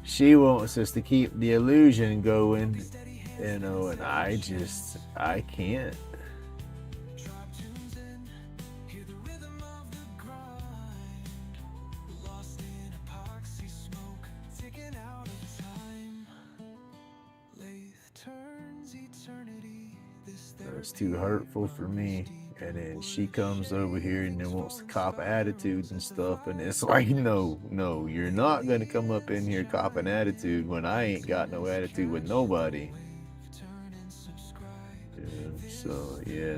She wants us to keep the illusion going, you know, and I can't. drop tunes in, hear the rhythm of the grind. Lost in epoxy smoke, ticking out of time. Lathe turns eternity. This It's too hurtful for me. And then she comes over here and then wants to cop attitudes and stuff, and it's like, no, you're not gonna come up in here copping attitude when I ain't got no attitude with nobody. turn and subscribe. Yeah, so yeah.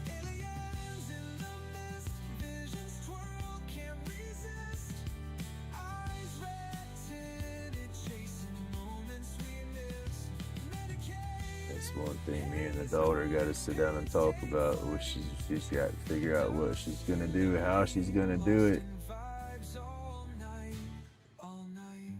Aliens in the mist, visions twirl, can't resist. Eyes red tinted, chasing moments we missed. Medicated. That's one thing me and the daughter got to sit down and talk about. She's got to figure out what she's gonna do, how she's gonna do it. Vibes all night, all night.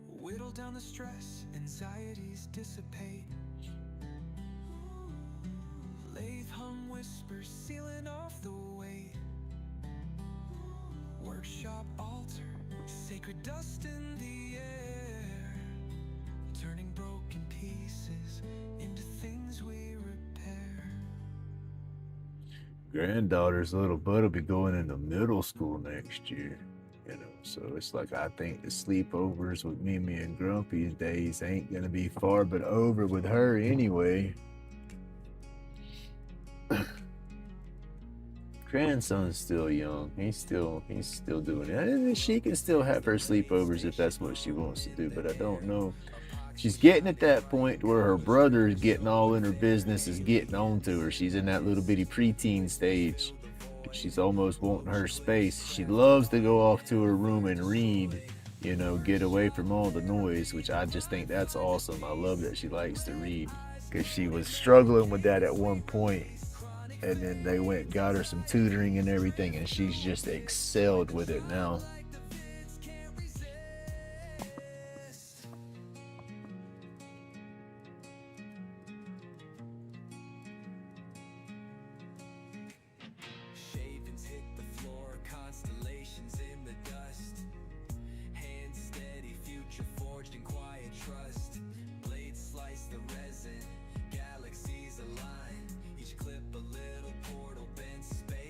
Whittle down the stress, anxieties dissipate. Lathe hum whispers, sealing off the weight. Workshop altar, sacred dust in the air. Turning broken pieces into things we repair. Granddaughter's little bud will be going into middle school next year, you know. So it's like, I think the sleepovers with Mimi and Grumpy's days ain't gonna be far but over with her anyway. Grandson's still young. He's still doing it. And she can still have her sleepovers if that's what she wants to do, but I don't know. She's getting at that point where her brother is getting all in her business, is getting on to her. She's in that little bitty preteen stage. She's almost wanting her space. She loves to go off to her room and read, you know, get away from all the noise, which I just think that's awesome. I love that she likes to read, because she was struggling with that at one point, and then they went got her some tutoring and everything, and she's just excelled with it now. Shavings hit the floor, constellations in the dust. Hands steady, future forged in quiet trust. Blades slice the resin, galaxies align. Each clip a little portal, bent space.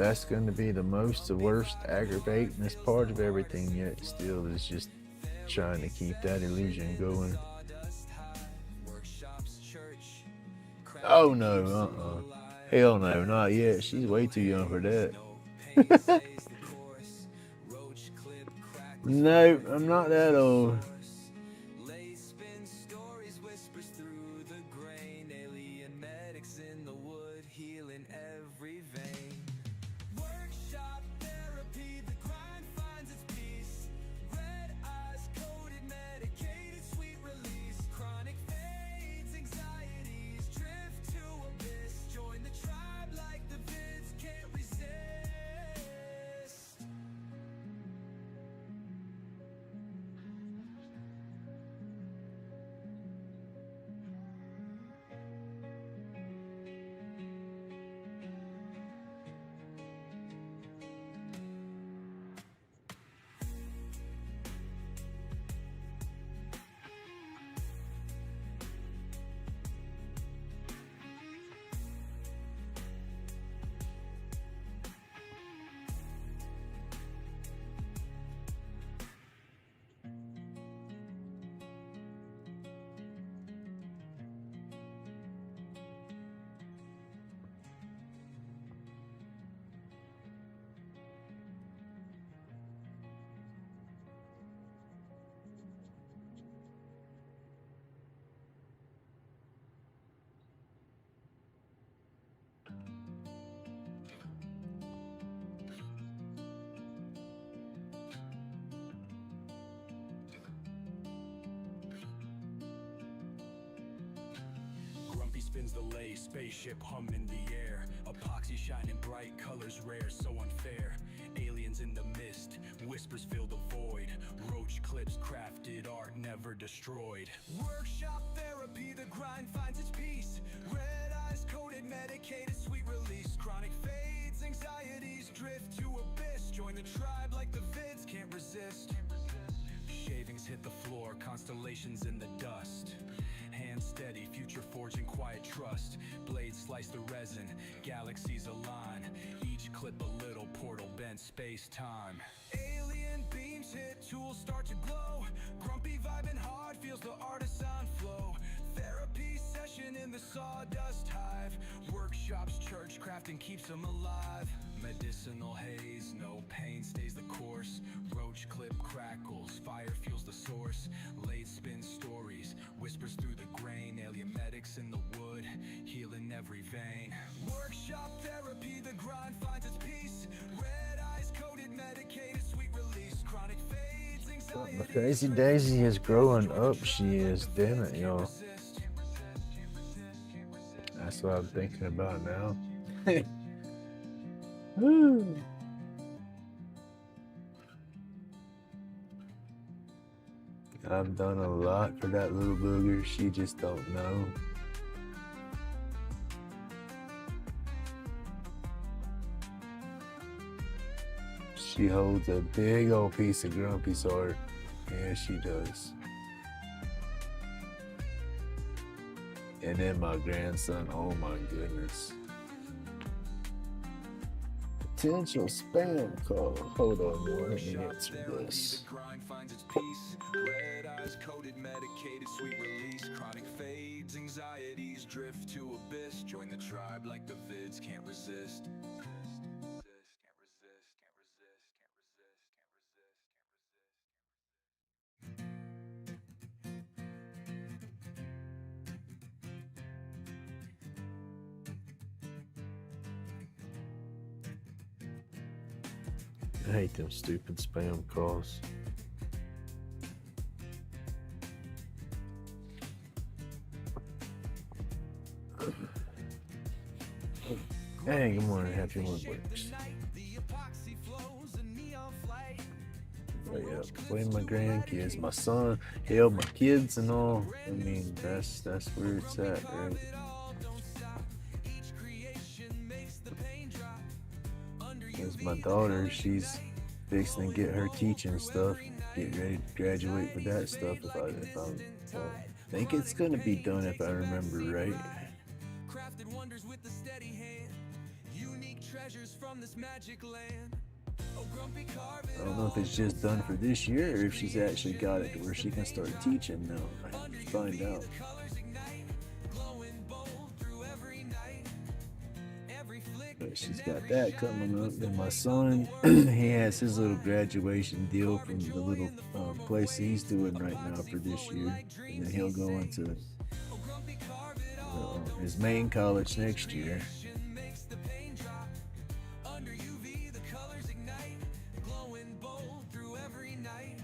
that's going to be the worst aggravatingest part of everything yet still is just trying to keep that illusion going. Oh no, hell no, not yet. She's way too young for that. No, I'm not that old. Spins the lay, spaceship hum in the air. Epoxy shining bright, colors rare, so unfair. Aliens in the mist, whispers fill the void. Roach clips, crafted art, never destroyed. Workshop therapy, the grind finds its peace. Red eyes coated, medicated, sweet release. Chronic fades, anxieties drift to abyss. Join the tribe like the vids can't resist. Shavings hit the floor, constellations in the dust. Hand steady, future forging quiet trust. Blades slice the resin, galaxies align. Each clip a little portal bent space-time. Alien beams hit, tools start to glow. Grumpy vibing hard, feels the artisan flow. Therapy session in the sawdust hive. Workshops, church crafting keeps them alive. Medicinal haze, no pain stays the course. Roach clip crackles, fire fuels the source. Late spin stories, whispers through the grain. Alien medics in the wood, healing every vein. Workshop therapy, the grind finds its peace. Red eyes coated, medicated, sweet release. Chronic fades, anxiety. The crazy Daisy is growing up, she is, damn it, y'all. That's what I'm thinking about now. Woo. I've done a lot for that little booger, she just don't know. She holds a big old piece of Grumpy's heart. Yeah, she does. And then my grandson, oh my goodness. Potential spam call. Hold on, boy. Let me answer this. Red eyes coated, medicated, sweet release. Chronic fades, anxieties drift to abyss. Join the tribe like the vids can't resist. I hate them stupid spam calls. Hey, good morning, happy works. Oh yeah, playing my grandkids, my son, hell, my kids and all. I mean, that's where it's at, right? Because my daughter, she's fixing to get her teaching stuff, get ready to graduate with that stuff. I think it's gonna be done if I remember right. treasures from this magic land. Oh, Grumpy, carve it I don't know if it's just done for this year or if she's actually got it to where she can start teaching now. I have to find out. colors ignite, glowing bold through every night. Every flick But she's got that coming up. Then my son, he has his little graduation deal from the little place he's doing right now for this year. And then he'll go into his main college next year. makes the pain drop. Under UV, the colors ignite, glowing bold through every night.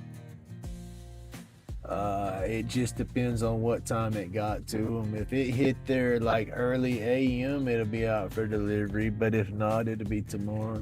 It just depends on what time it got to him. If it hit there like early AM, it'll be out for delivery. But if not, it'll be tomorrow.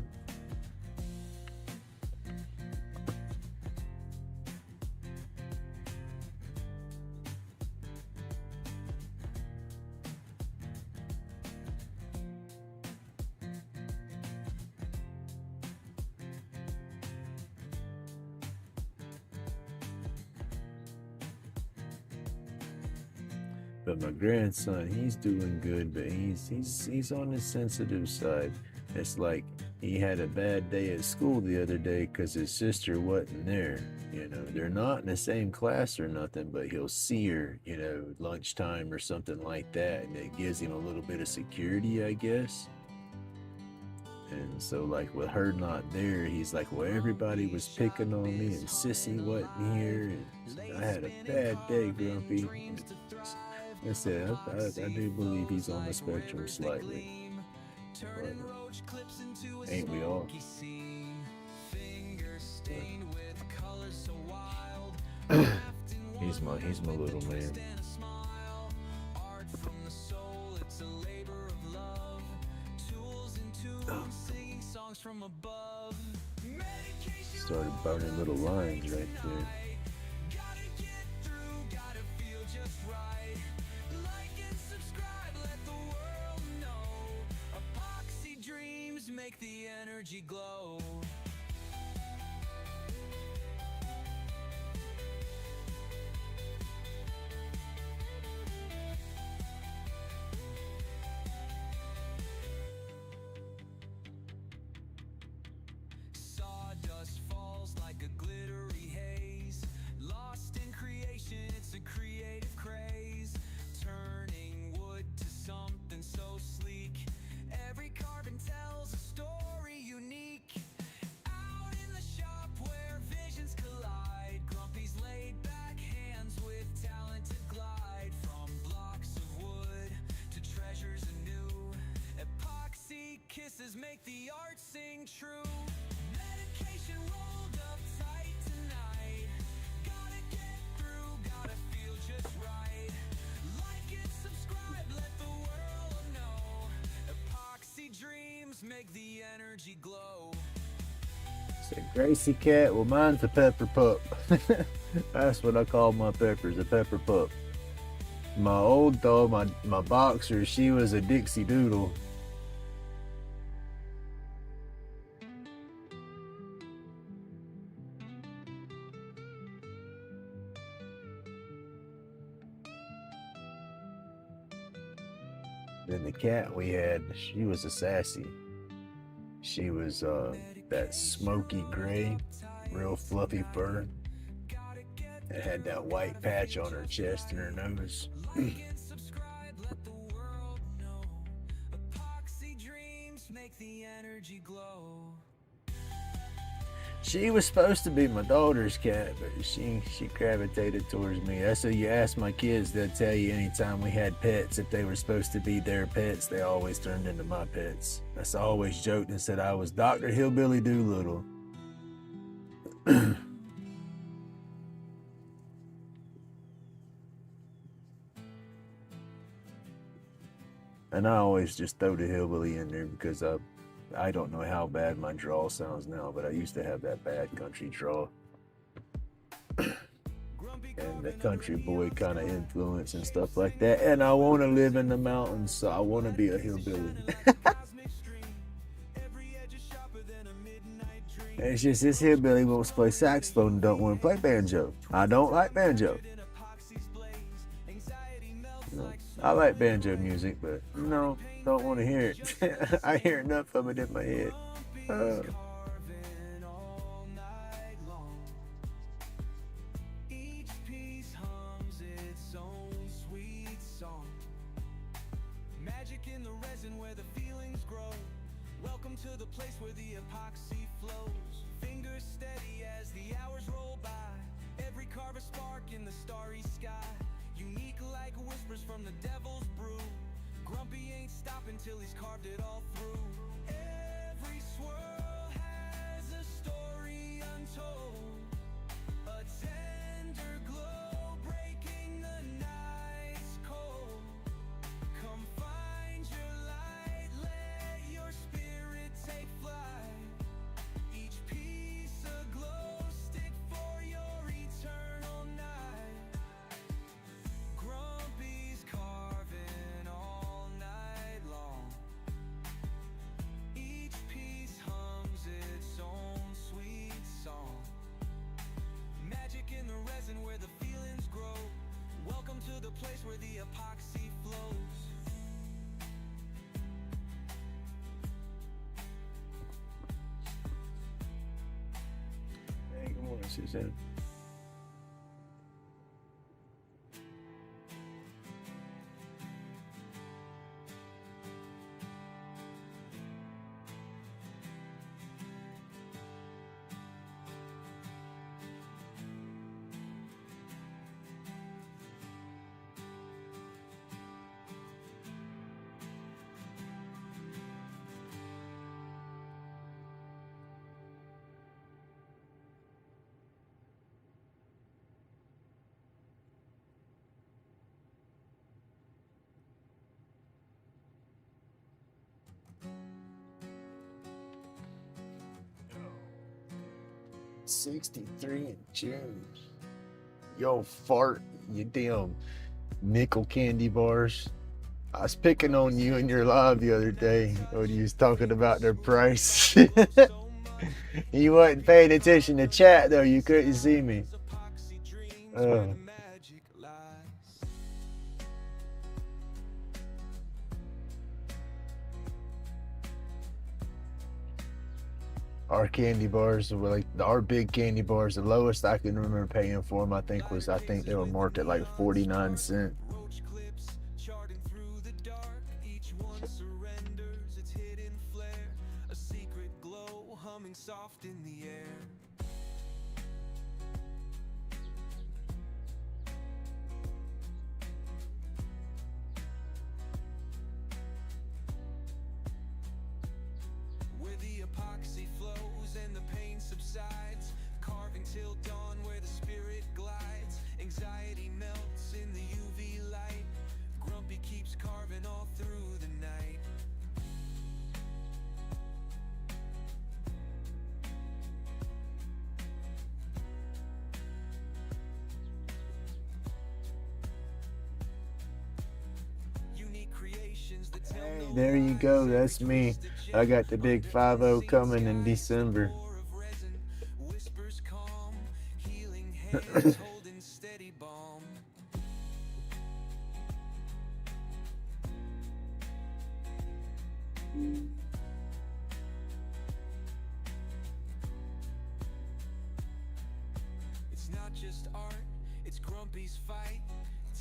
But my grandson, he's doing good, but he's on the sensitive side. It's like he had a bad day at school the other day because his sister wasn't there. You know, they're not in the same class or nothing, but he'll see her, you know, lunchtime or something like that, and it gives him a little bit of security, I guess. And so, like, with her not there, he's like, well, everybody was picking on me, and Sissy wasn't here, and I had a bad day, Grumpy. I said, I do believe he's on the spectrum slightly. But ain't we all? He's my little man. Started burning little lines right there. Make the energy glow. Sawdust falls like a glittery haze. Lost in creation, it's a creative craze. Turning wood to something so sleek. Every carbon tells a story unique. Out in the shop where visions collide, Grumpy's laid back hands with talent to glide. From blocks of wood to treasures anew, epoxy kisses make the art sing true. Medication rolled up tight tonight. Gotta get through, gotta feel just right. Like it, subscribe, let the world know. Epoxy dreams make the energy glow. Say Gracie cat, well mine's a pepper pup. That's what I call my peppers, a pepper pup. My old dog, my boxer, she was a Dixie Doodle. Then the cat we had, she was a sassy. She was that smoky gray, real fluffy fur. It had that white patch on her chest and her nose. Subscribe, let the world know. Epoxy dreams make the energy glow. She was supposed to be my daughter's cat, but she gravitated towards me. That's what you ask my kids, they'll tell you anytime we had pets, if they were supposed to be their pets, they always turned into my pets. That's always joked and said I was Dr. Hillbilly Doolittle. And I always just throw the hillbilly in there because I don't know how bad my draw sounds now, but I used to have that bad country draw. And the country boy kind of influence and stuff like that. And I want to live in the mountains, so I want to be a hillbilly. It's just this hillbilly wants to play saxophone and don't want to play banjo. I don't like banjo. You know, I like banjo music, but no, don't want to hear it. I hear enough of it in my head. Carving all night long. Each piece hums its own sweet song. Magic in the resin where the feelings grow. Welcome to the place where the epoxy flows. Fingers steady as the hours roll by. Every carve a spark in the starry sky. Unique like whispers from the devil's brew. Grumpy ain't stopping till he's carved it all through. Every swirl has a story untold. A tender glow breaking the night's cold. Come find your light, let your spirit take flight. Each piece a glow stick for your eternal night. Grumpy's carving all night long. Each piece hums its own sweet song. Magic in the resin where the feelings grow. Welcome to the place where the epoxy flows. Hey, good morning, Suzanne. $63 in June. Yo, fart, you damn nickel candy bars. I was picking on you in your live the other day when you was talking about their price. You wasn't paying attention to chat though, you couldn't see me. Epoxy dreams where the magic lies. Our candy bars were like our big candy bars. The lowest I can remember paying for them, I think they were marked at like 49 cents. Roach clips charting through the dark. Each one surrenders its hidden flare. A secret glow humming soft in the air. Where the epoxy flows and the pain subsides. Carving till dawn where the spirit glides. Anxiety melts in the UV light. Grumpy keeps carving all through the night. Unique creations that tell Hey, no there you go. lies. That's me. I got the big 5-0 coming in December. Roar of resin, whispers calm, healing hands holding steady balm. It's not just art, it's Grumpy's fight,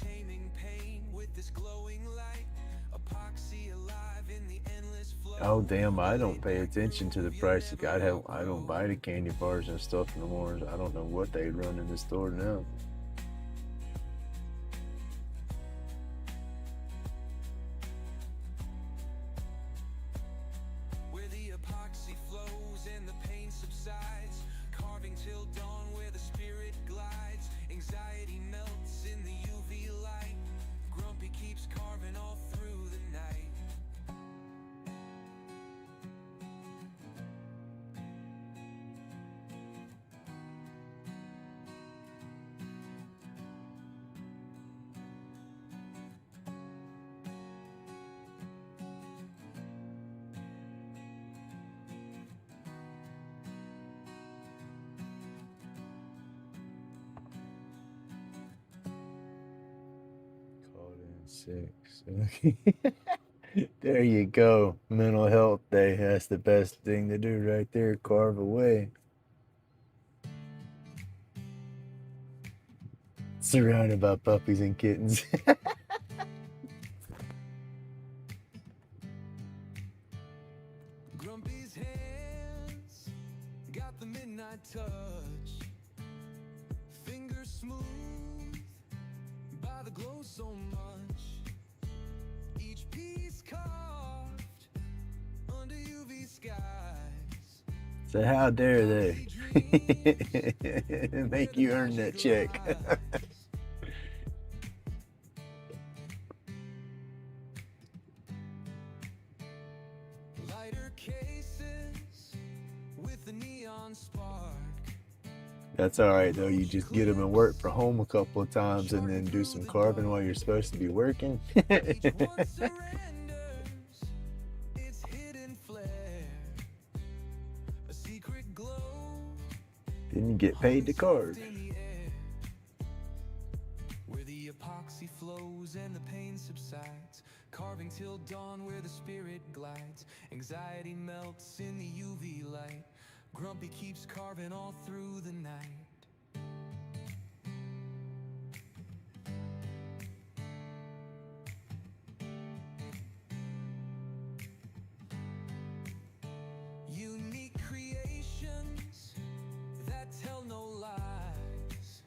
taming pain with this glowing light. Epoxy alive in the endless flow. Oh damn! I don't pay attention to the price. I don't buy the candy bars and stuff no more. I don't know what they run in the store now. Where the epoxy flows and the pain subsides. Carving till dawn where the spirit glides. Anxiety melts in the UV light. Grumpy keeps carving all through the night. 6. Okay. There you go. Mental health day. That's the best thing to do right there. Carve away. Surrounded by puppies and kittens. Grumpy's hands got the midnight touch. Fingers smooth by the glow so much. Each piece carved under UV skies. So how dare they make you earn that check? Lighter cases with the neon spark. That's all right though. You just get them and work from home a couple of times, and then do some carving while you're supposed to be working. Each one surrenders its hidden flare. A secret glow Then you get paid to carve. in the air, where the epoxy flows and the pain subsides. Carving till dawn where the spirit glides. Anxiety melts in the UV light. Grumpy keeps carving all through the night. Unique creations that tell no lies.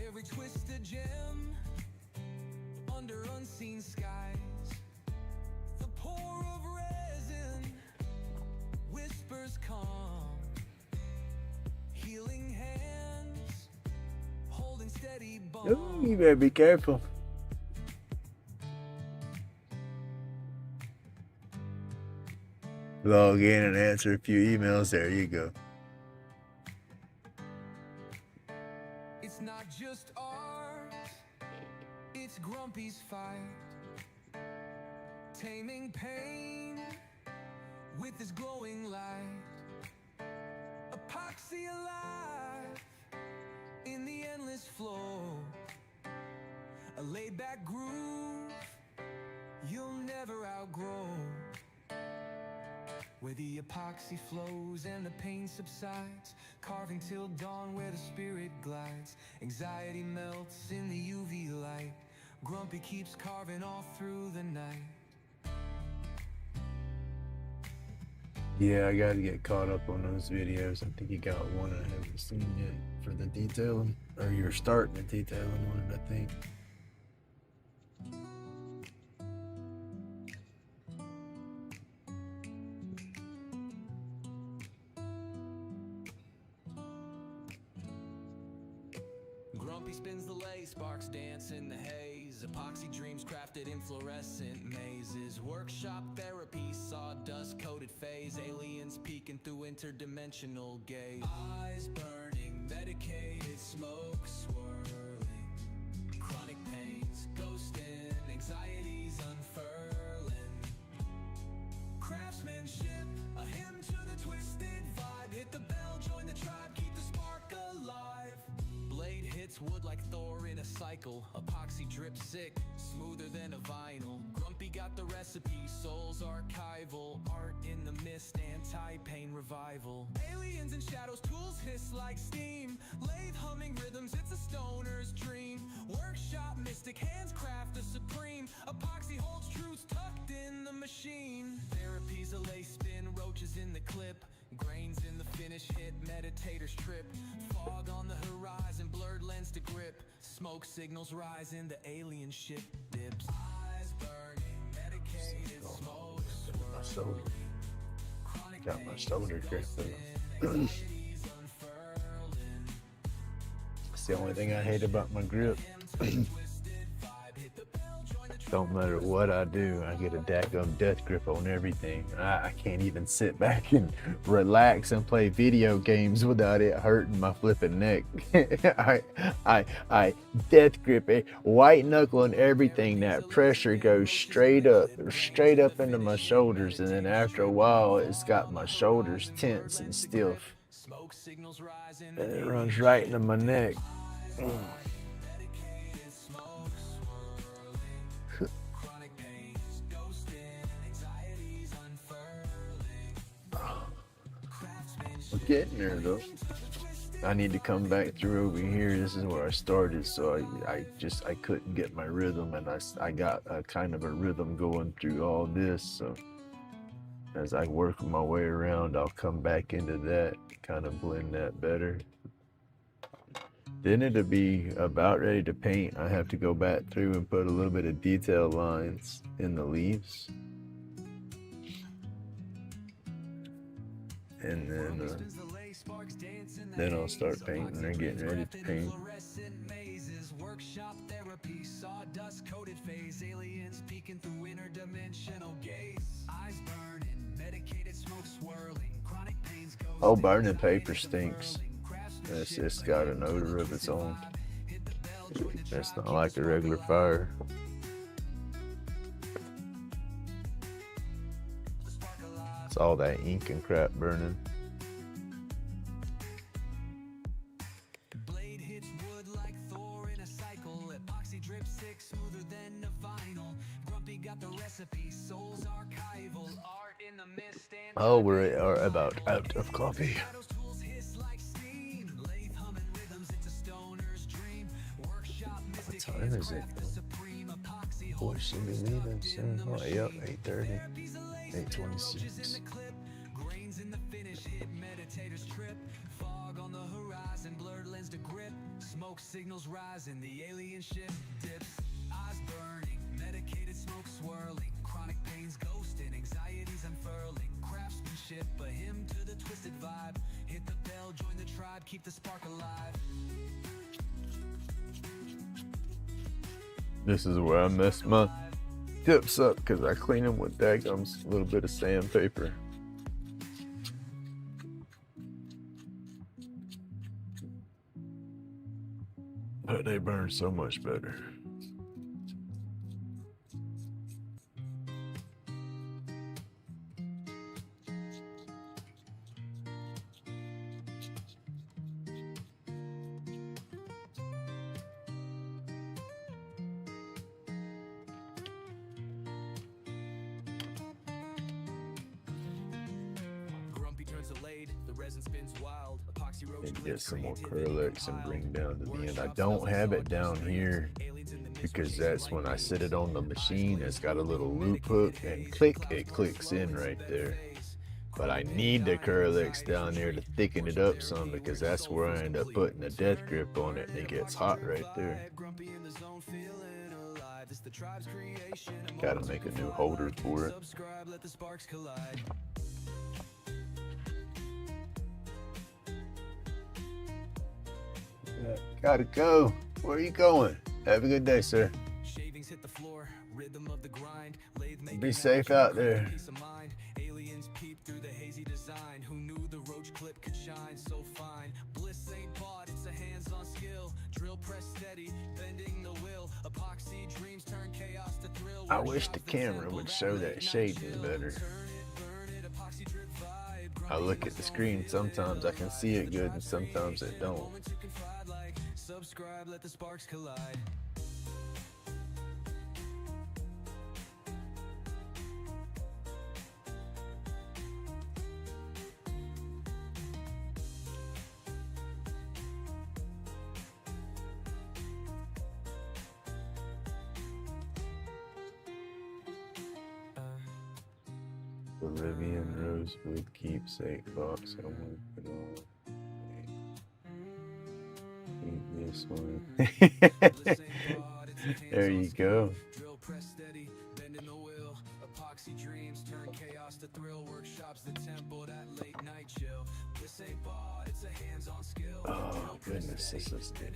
Every twisted gem under unseen skies. The pour of resin whispers calm. Healing hands holding steady Ooh, bomb. you better be careful. Log in and answer a few emails. There you go. It's not just art, it's Grumpy's fight. Taming pain with his glowing light. Epoxy alive in the endless flow. A laid back groove you'll never outgrow. Where the epoxy flows and the pain subsides. Carving till dawn where the spirit glides. Anxiety melts in the UV light. Grumpy keeps carving all through the night. Yeah, I got to get caught up on those videos. I think you got one I haven't seen yet for the detailing, or you're starting the detailing on it, I think. Grumpy spins the lay, sparks dance in the haze. Epoxy dreams crafted in fluorescent mazes. Workshop therapy, sawdust coated phase. Aliens peeking through interdimensional gaze. Eyes burning, medicated smoke swirling. Chronic pains, ghosting, anxieties unfurling. Craftsmanship, a hymn to the twisted vibe. Hit the bell, join the tribe, keep the spark alive. Blade hits wood like Thor in a cycle. Epoxy drips sick, smoother than a vinyl. Grumpy got the recipe, soul's archival. Art in the mist, anti-pain revival. Aliens and shadows, tools hiss like steam. Lathe humming rhythms, it's a stoner's dream. Workshop mystic, hands craft the supreme. Epoxy holds truths tucked in the machine. Therapy's a lace spin, roaches in the clip. Grains in the finish hit, meditators trip. Fog on the horizon, blurred lens to grip. Smoke signals rise in the alien ship dips. Eyes burning, medicated smoke My shoulder. swirling. Chronic Got my pains, shoulder grip ghosting, though. anxieties unfurling. It's the only thing I hate about my grip. Don't matter what I do, I get a daggum death grip on everything. I can't even sit back and relax and play video games without it hurting my flipping neck. I death grip it, white knuckle and everything. That pressure goes straight up into my shoulders, and then after a while, it's got my shoulders tense and stiff, Smoke signals rise in and the it runs right into my neck. medicated smoke swirling. We're getting there though. I need to come back through over here. This is where I started, so I couldn't get my rhythm, and I got a kind of a rhythm going through all this. So as I work my way around, I'll come back into that, kind of blend that better. Then it'll be about ready to paint. I have to go back through and put a little bit of detail lines in the leaves. And then I'll start painting and getting ready to paint. Workshop therapy, sawdust coated phase, aliens peeking through interdimensional gaze, eyes burning, medicated smoke swirling, chronic pains go. Oh, burning paper stinks. It's got an odor of its own. It's not like a regular fire. It's all that ink and crap burning. Blade hits wood like Thor in a cycle. Epoxy drip sick, smoother than a vinyl. Grumpy got the recipe, soul's archival. Art in the mist and Oh, we are about out of coffee. shadows tools hiss like steam. Lathe humming rhythms, it's a stoner's dream. Workshop mystic time hands is it? craft the supreme epoxy. Boy, should be leaving soon. Oh, yep, 8:30, 8:26. Grains in the finish, hit meditators trip. Fog on the horizon, blurred lens to grip. Smoke signals rising, the alien ship dips. Eyes burning, medicated smoke swirling. Chronic pains ghosting, anxieties unfurling. Craftsmanship, a hymn to the twisted vibe. Hit the bell, join the tribe, keep the spark alive. This is where I messed my tips up because I clean them with daggums, a little bit of sandpaper. But they burn so much better. Grumpy turns to Laid, the resin spins wild. Epoxy roach And get clips some more creativity Curlex and compiled. bring down to the end. I Workshops don't double have it sawdust down stream. here Aliens in the mist because chasing that's when I light set it waves. on the machine. It's got a little loop hook and click, it clicks in right there. But I need the Curlex down there to thicken it up some because that's where I end up putting a death grip on it and it gets hot right there. Grumpy in the zone, feeling alive. It's the tribe's creation. Gotta make a new holder for it. Subscribe, let the sparks collide. Gotta go. Where are you going? Have a good day, sir. Shavings hit the floor, rhythm of the grind. Lathe making Be safe out there. peace of mind. Aliens peep through the hazy design. Who knew the roach clip could shine so fine? Bliss ain't bought, it's a hands-on skill. Drill press steady, bending the will. Epoxy dreams turn chaos to thrill. I wish the camera would show that shading better. I look at the screen, sometimes I can see it good and sometimes it don't. Subscribe, let the sparks collide. Bolivian rosewood keepsake box. I won't put on. Keep this one. There you go. Drill press steady, bending the will. Epoxy dreams turn chaos to thrill. Workshops the tempo, that late night chill. This ain't bought, it's a hands-on skill. Oh goodness, this is good.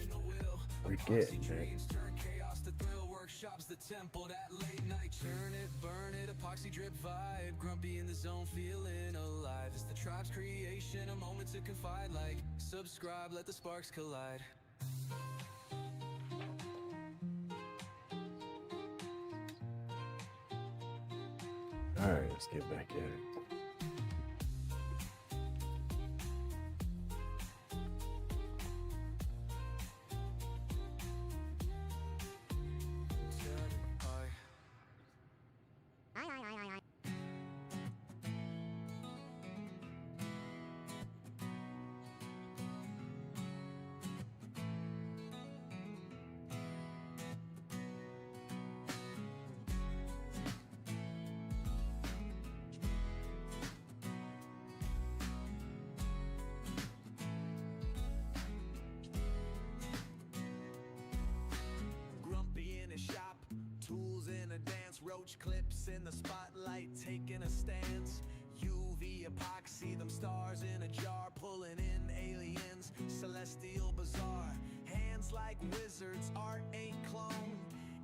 We're getting there. Turn chaos to thrill. Workshops the tempo, that late night turn it, burn it. Epoxy drip vibe, grumpy in the zone, feeling alive. It's the tribe's creation, a moment to confide. Like, subscribe, let the sparks collide. All right, let's get back at it. Roach clips in the spotlight taking a stance. UV epoxy, them stars in a jar, pulling in aliens, celestial bizarre. Hands like wizards, art ain't clone.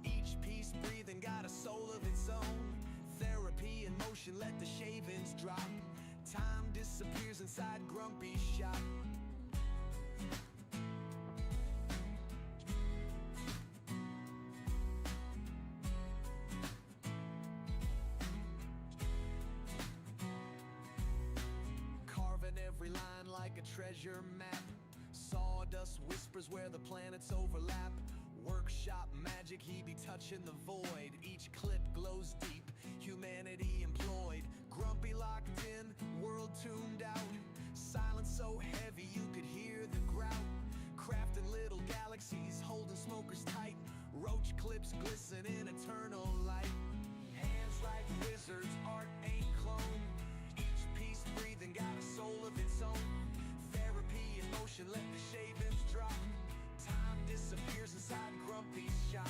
Each piece breathing got a soul of its own. Therapy in motion, let the shavings drop. Time disappears inside Grumpy's shop. Carving every line like a treasure map. Sawdust whispers where the planets overlap. Workshop magic, he be touching the void. Each clip glows deep, humanity employed. Grumpy locked in, world tuned out. Silence so heavy you could hear the grout. Crafting little galaxies, holding smokers tight. Roach clips glisten in eternal light. Hands like wizards, art ain't clone. Each piece breathing got a soul of its own. Therapy in motion, let the shavings drop. Time disappears inside Grumpy's shop.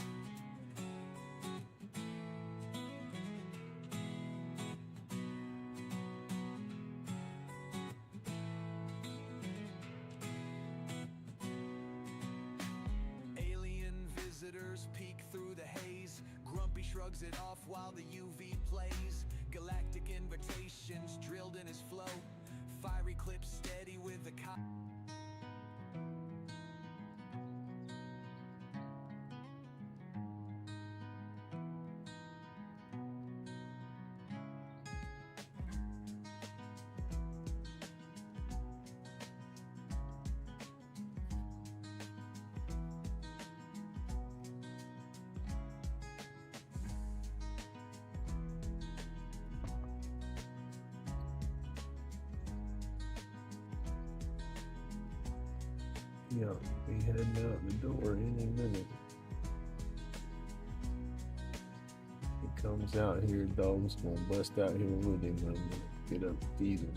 Alien visitors peek through the haze. Grumpy shrugs it off while the UV plays. Galactic invitations drilled in his flow. Fiery clips steady with the Yeah, we heading out the door any minute. He comes out here, dog's gonna bust out here with him. I'm gonna get up and feed him.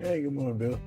Hey, good morning, Bill.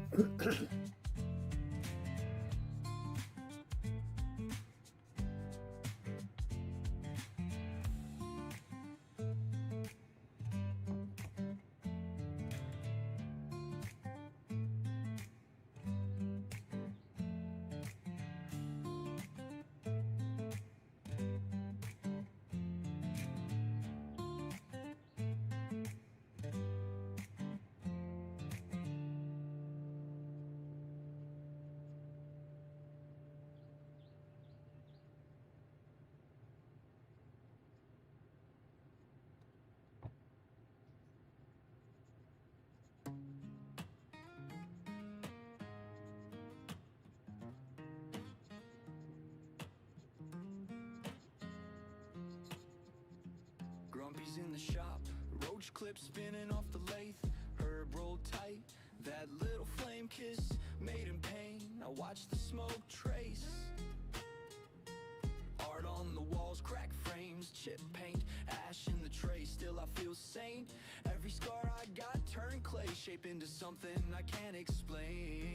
Grumpy's in the shop, roach clip spinning off the lathe, herb rolled tight, that little flame kiss made in pain. I watch the smoke trace, art on the walls, crack frames, chip paint, ash in the tray. Still I feel sane. Every scar I got turned clay, shape into something I can't explain.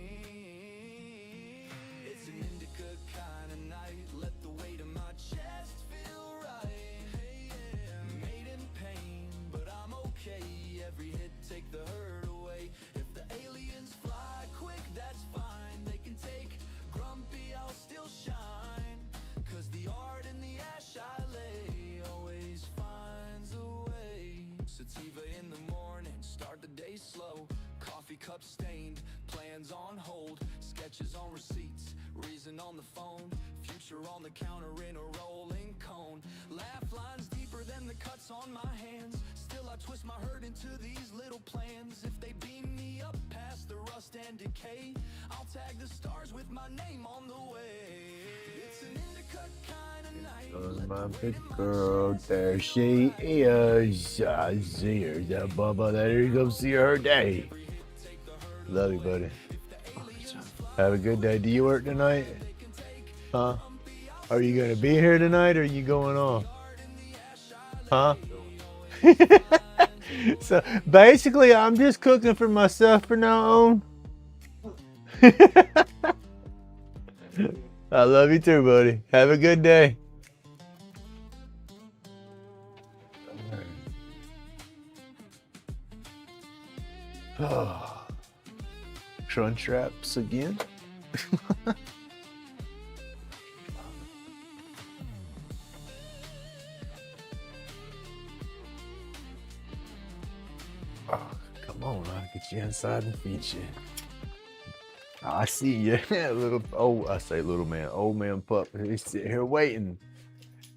It's an indica kind of night, let the weight of my chest feel right. Made in pain, but I'm okay. Every hit take the hurt away. If the aliens fly quick, that's fine. They can take Grumpy, I'll still shine. Cause the art in the ash I lay always finds a way. Sativa in the morning, start the day slow. Coffee cup stained, plans on hold. Sketches on receipts, reason on the phone. Future on the counter in a rolling cone. Laugh lines deeper than the cuts on my hands. Still I twist my hurt into these little plans. If they beam me up past the rust and decay, I'll tag the stars with my name on the way. It's an indica kind of night. My big girl, there she is. I see her, that Bubba. Let her go see her day. Love you, buddy. Have a good day. Do you work tonight? Huh? Are you gonna be here tonight, or are you going off? Huh? So basically, I'm just cooking for myself from now on. I love you too, buddy. Have a good day. Crunch wraps again. Come on, I'll get you inside and feed you. I see you, little. Oh, I say little man, old man pup. He's sitting here waiting.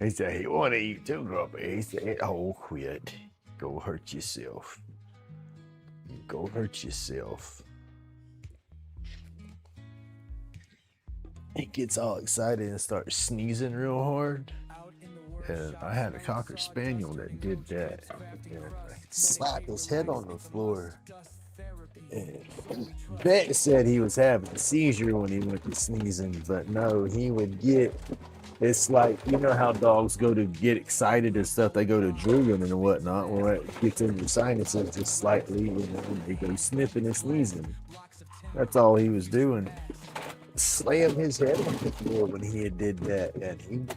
He said he want to eat too, Grumpy. He said, "Oh, quit. Go hurt yourself. Go hurt yourself." He gets all excited and starts sneezing real hard. And I had a Cocker Spaniel that did that. And I slapped his head on the floor. And Bet said he was having a seizure when he went to sneezing, but no, he would get. It's like, you know how dogs go to get excited and stuff, they go to drooling and whatnot. Well, that gets in your sinuses just slightly, and they go sniffing and sneezing. That's all he was doing. Slammed his head on the floor when he did that, and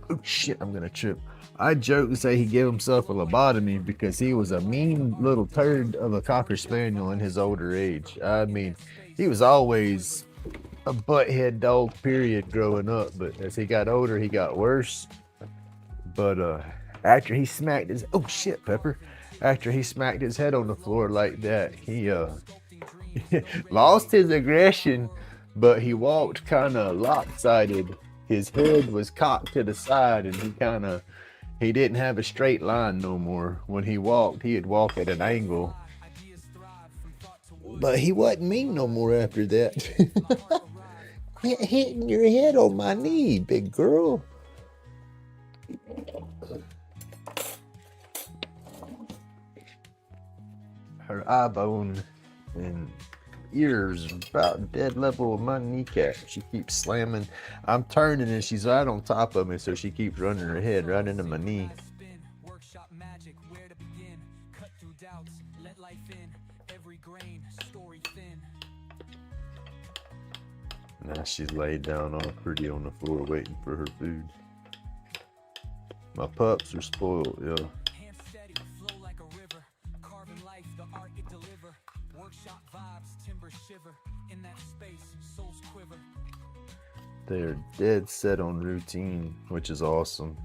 oh shit, I'm gonna trip. I joke and say he gave himself a lobotomy because he was a mean little turd of a Cocker Spaniel in his older age. I mean, he was always a butthead dog, period, growing up, but as he got older, he got worse. But after he smacked his, oh shit, Pepper, after he smacked his head on the floor like that, he lost his aggression, but he walked kind of lopsided. His head was cocked to the side, and he didn't have a straight line no more. When he walked, he'd walk at an angle. But he wasn't mean no more after that. Quit hitting your head on my knee, big girl. Her eye bone and ears about dead level of my kneecap. She keeps slamming. I'm turning and she's right on top of me, so she keeps running her head right into my knee. Now she's laid down all pretty on the floor waiting for her food. My pups are spoiled, yo. Hands steady, flow like a river. Carving life, the art it deliver. Workshop vibes, timber shiver. In that space, souls quiver. They're dead set on routine, which is awesome.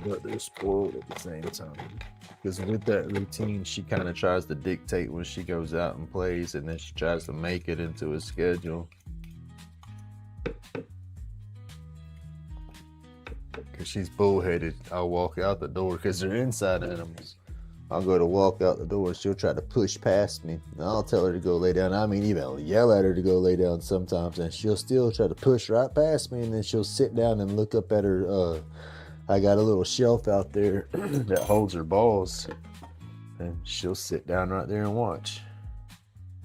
But they're spoiled at the same time. Because with that routine, she kind of tries to dictate when she goes out and plays, and then she tries to make it into a schedule. Because she's bullheaded. I'll walk out the door because they're inside animals. I'll go to walk out the door. She'll try to push past me. And I'll tell her to go lay down. I mean, even I'll yell at her to go lay down sometimes. And she'll still try to push right past me. And then she'll sit down and look up at her. I got a little shelf out there that holds her balls. And she'll sit down right there and watch.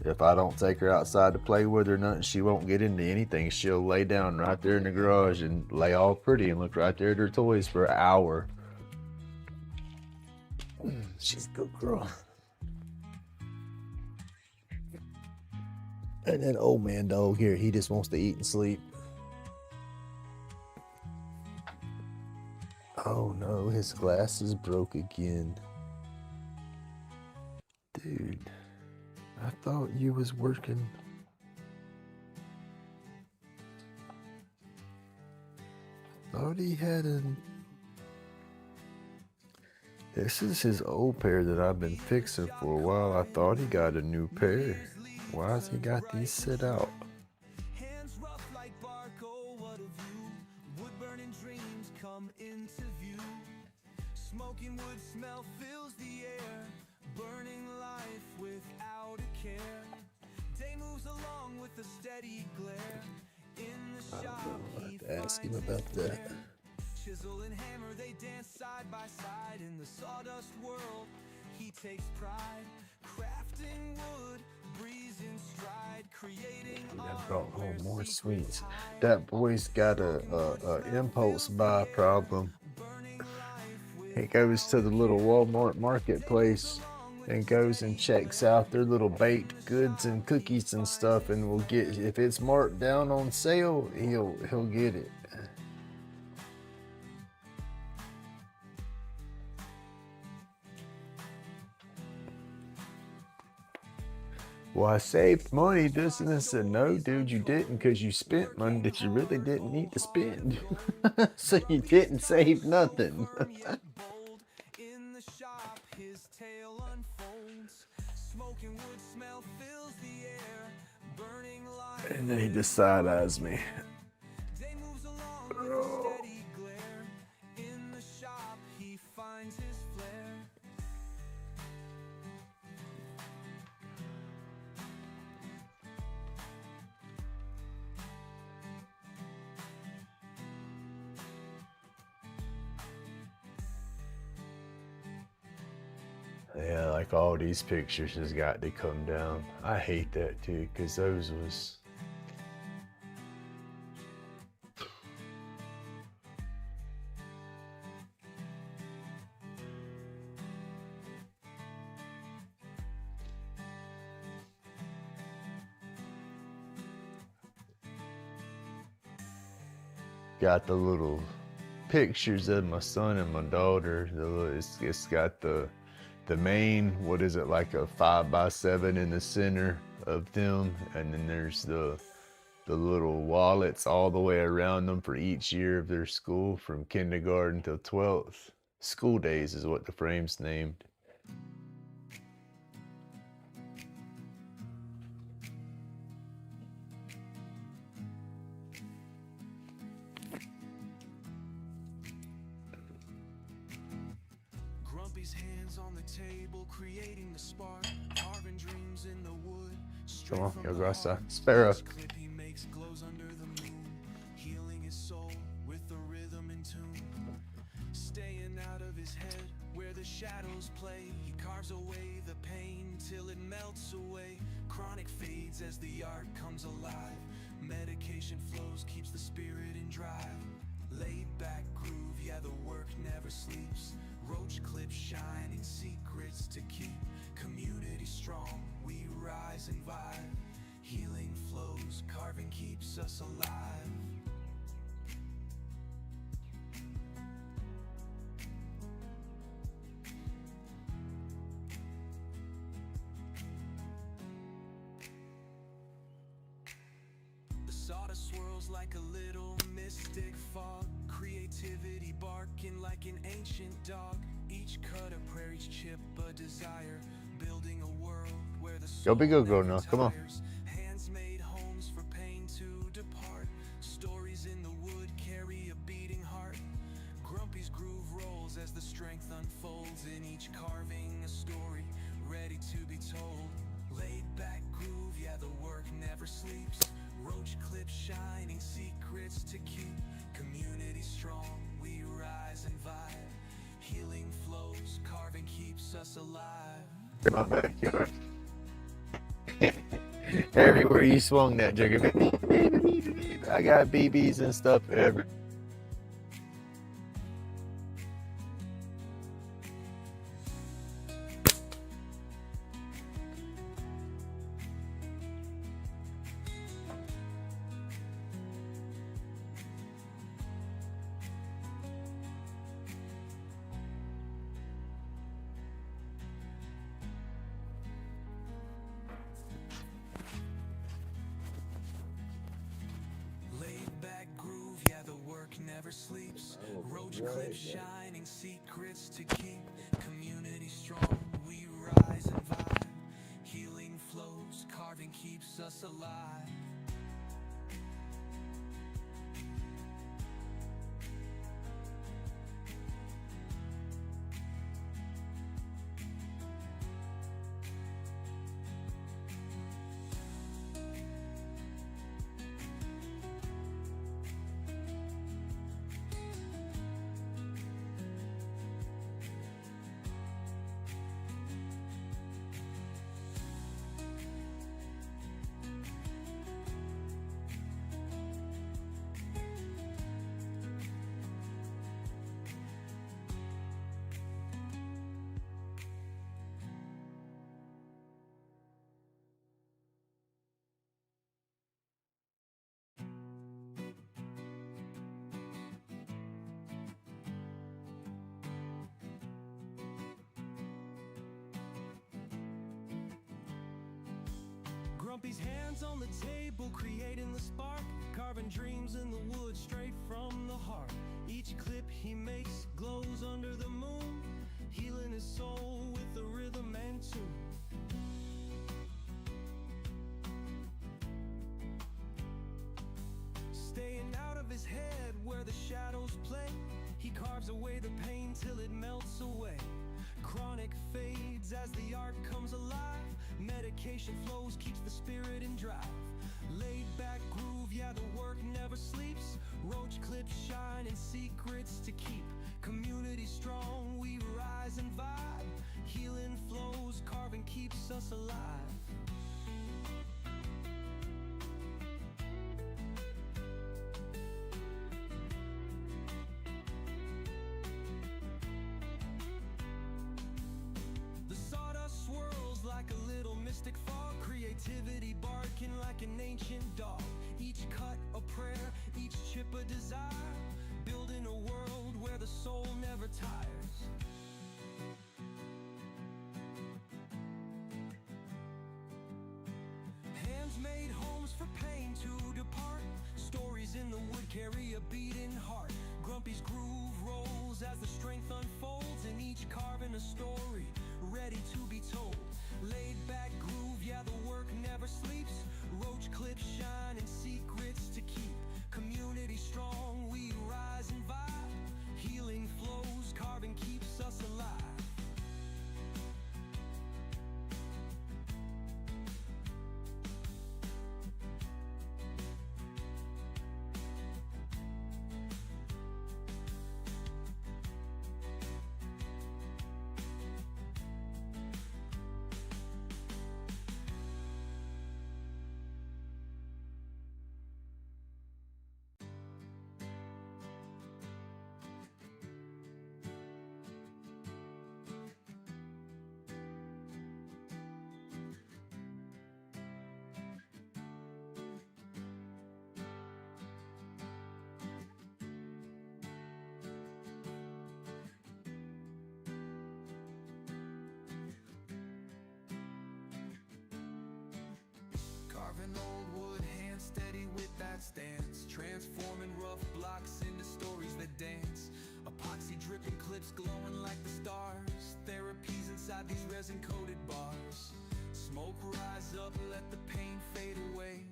If I don't take her outside to play with her, nothing, she won't get into anything. She'll lay down right there in the garage and lay all pretty and look right there at her toys for an hour. She's a good girl. And that old man dog here, he just wants to eat and sleep. Oh no, his glasses broke again. Dude, I thought you was working. Thought he had a... This is his old pair that I've been fixing for a while. I thought he got a new pair. Why has he got these set out? Hands rough like bark, oh what a view. Wood burning dreams come into view. Smoking wood smell fills the air. Burning life without a care. Day moves along with a steady glare. In the shop, I'll have to ask him about that. Chisel and hammer, they dance side by side. In the sawdust world, he takes pride. Crafting wood, breezing stride, creating I brought home more sweets. That boy's got a impulse buy problem. He goes to the little Walmart marketplace and goes and checks out their little baked goods and cookies and stuff, and will get, if it's marked down on sale, he'll get it. Well, I saved money, this and this. And no, dude, you didn't, because you spent money that you really didn't need to spend. So you didn't save nothing. in the shop, his tale unfolds. Smoking wood smell fills the air. Burning life. And then he just side-eyes me. Day moves along with a steady glare. In the shop, he finds his flair. Yeah, like all these pictures has got to come down. I hate that too, because those was... Got the little pictures of my son and my daughter. It's got the main, what is it, like a 5x7 in the center of them, and then there's the little wallets all the way around them for each year of their school, from kindergarten till 12th. School days is what the frame's named. Grumpy's hands on the table, creating the spark, carving dreams in the wood. Come on, yo, go outside. Sparrow. Clip he makes glows under the moon, healing his soul with the rhythm in tune. Staying out of his head where the shadows play, he carves away the pain till it melts away. Chronic fades as the art comes alive. Medication flows, keeps the spirit in drive. Laid back groove, yeah, the work never sleeps. Roach clips shining secrets Sawdust swirls like a little mystic fog. Creativity barking like an ancient dog. Each cut a prayer, each chip a desire. Building a world where the soul Yo, big go never now. Come on. tires. Hands made homes for pain to depart. Stories in the wood carry a beating heart. Grumpy's groove rolls as the strength unfolds. In each carving a story ready to be told. Laid back groove, yeah, the work never sleeps. Roach clips shining, secrets to keep. Community strong, we rise and vibe. Healing flows, carving keeps us alive. In my backyard. Everywhere you swung that jigger. I got BBs and stuff everywhere. Laid back groove, yeah, the work never sleeps. Roach clips shining, secrets to keep. Community strong, we rise and vibe. Healing flows, carving keeps us alive. Grumpy's hands on the table, creating the spark. Carving dreams in the wood, straight from the heart. Each clip he makes glows under the moon, healing his soul with the rhythm and tune. Staying out of his head where the shadows play, he carves away the pain till it melts away. Chronic fades as the art comes alive. Medication flows, keeps the spirit in drive. Laid back groove, yeah, the work never sleeps. Roach clips shine and secrets to keep. Community strong, we rise and vibe. Healing flows, carving keeps us alive. The sawdust swirls like a little mystic fog. Creativity barking like an ancient dog. Each cut a prayer, each chip a desire. Building a world where the soul never tires. Hands made homes for pain to depart. Stories in the wood carry a beating heart. Grumpy's groove rolls as the strength unfolds. In each carving a story ready to be told. Laid back groove, yeah, the work never sleeps. Roach clips shine and secrets to keep. Community strong, we rise and vibe. Healing flows, carving keeps us alive. Carving old wood, hands steady with that stance, transforming rough blocks into stories that dance. Epoxy dripping clips glowing like the stars, therapies inside these resin-coated bars. Smoke rise up, let the pain fade away.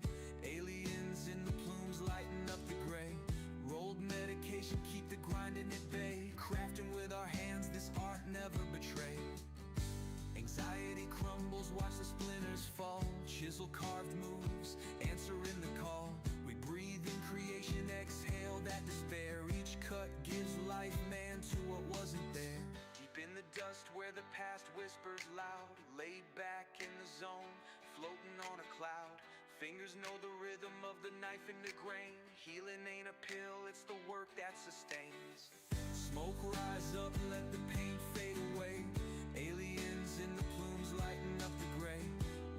Aliens in the plumes lighting up the gray. Rolled medication, keep the grinding at bay. Crafting with our hands, this art never betrayed. Anxiety crumbles, watch the splinters fall. Chisel carved moves, answering the call. We breathe in creation, exhale that despair. Each cut gives life, man, to what wasn't there. Deep in the dust where the past whispers loud, laid back in the zone, floating on a cloud. Fingers know the rhythm of the knife in the grain. Healing ain't a pill, it's the work that sustains. Smoke rise up, let the pain fade away. Aliens in the plumes lighting up the gray.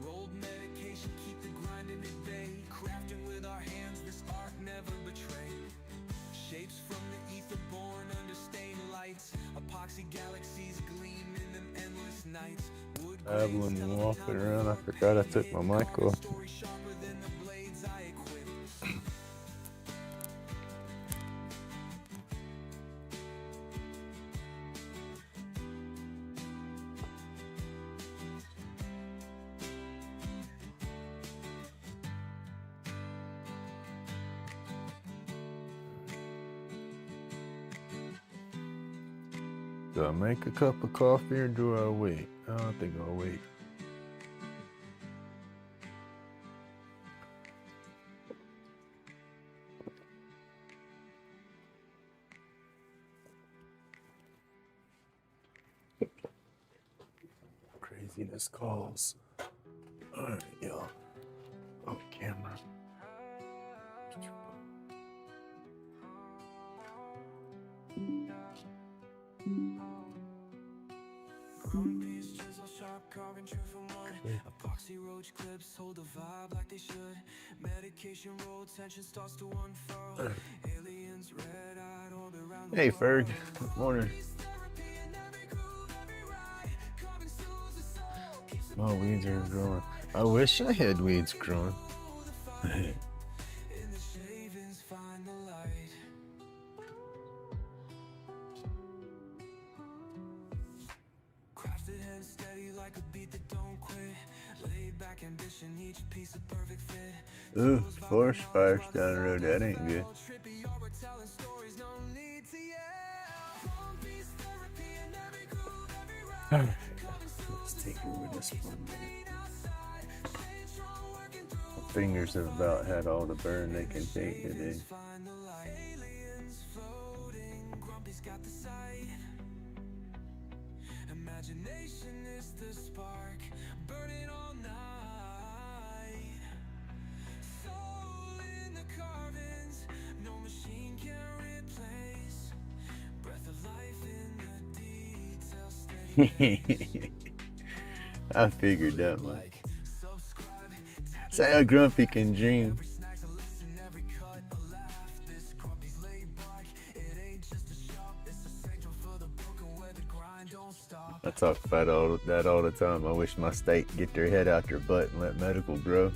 Rolled medication, keep the grinding at bay. Crafting with our hands, this art never betrayed. Shapes from the ether born under stained lights. Epoxy galaxies gleam in them endless nights. Wood Babble and walking around. I forgot I took my mic off. story sharper than the blades I equip. Do I make a cup of coffee or do I wait? I think I'll wait. Craziness calls. Alright, y'all. Oh, camera. Grumpy's chisel sharp, carving true from wood. Epoxy roach clips hold the vibe like they should. Medication roll, tension starts to unfurl. Aliens red-eyed orb around the Hey, world. Ferg. Good morning. My weeds are growing. I wish I had weeds growing. In the shavings find the light. Crafted head steady like a beat that don't quit. Laid back ambition, each piece a perfect fit. Ooh, forest fires down the road. That ain't good. Trippy art telling stories, no need to yell. Grumpy's therapy in every groove, every ride. Let's take it with us for a minute. My fingers have about had all the burn they can take today. Find the light. Aliens floating, Grumpy's got the sight. Imagination is the spark, burning all night. Soul in the carvings, no machine can replace. Breath of life in the details, steady. I figured that much. Subscribe, tap Say how Grumpy can dream. every snack's a lesson, every cut a laugh. This Grumpy's LaidBak, it ain't just a shop, it's essential for the broken where the grind don't stop. I talk about that all the time. I wish my state get their head out their butt and let medical grow.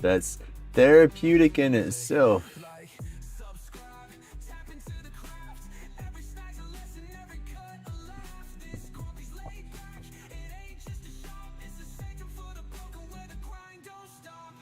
That's therapeutic in itself. Like, subscribe, tap into the craft. Every snack's a lesson, every cut a laugh. This Grumpy's LaidBak, it ain't just a shop, it's essential for the broken where the grind don't stop.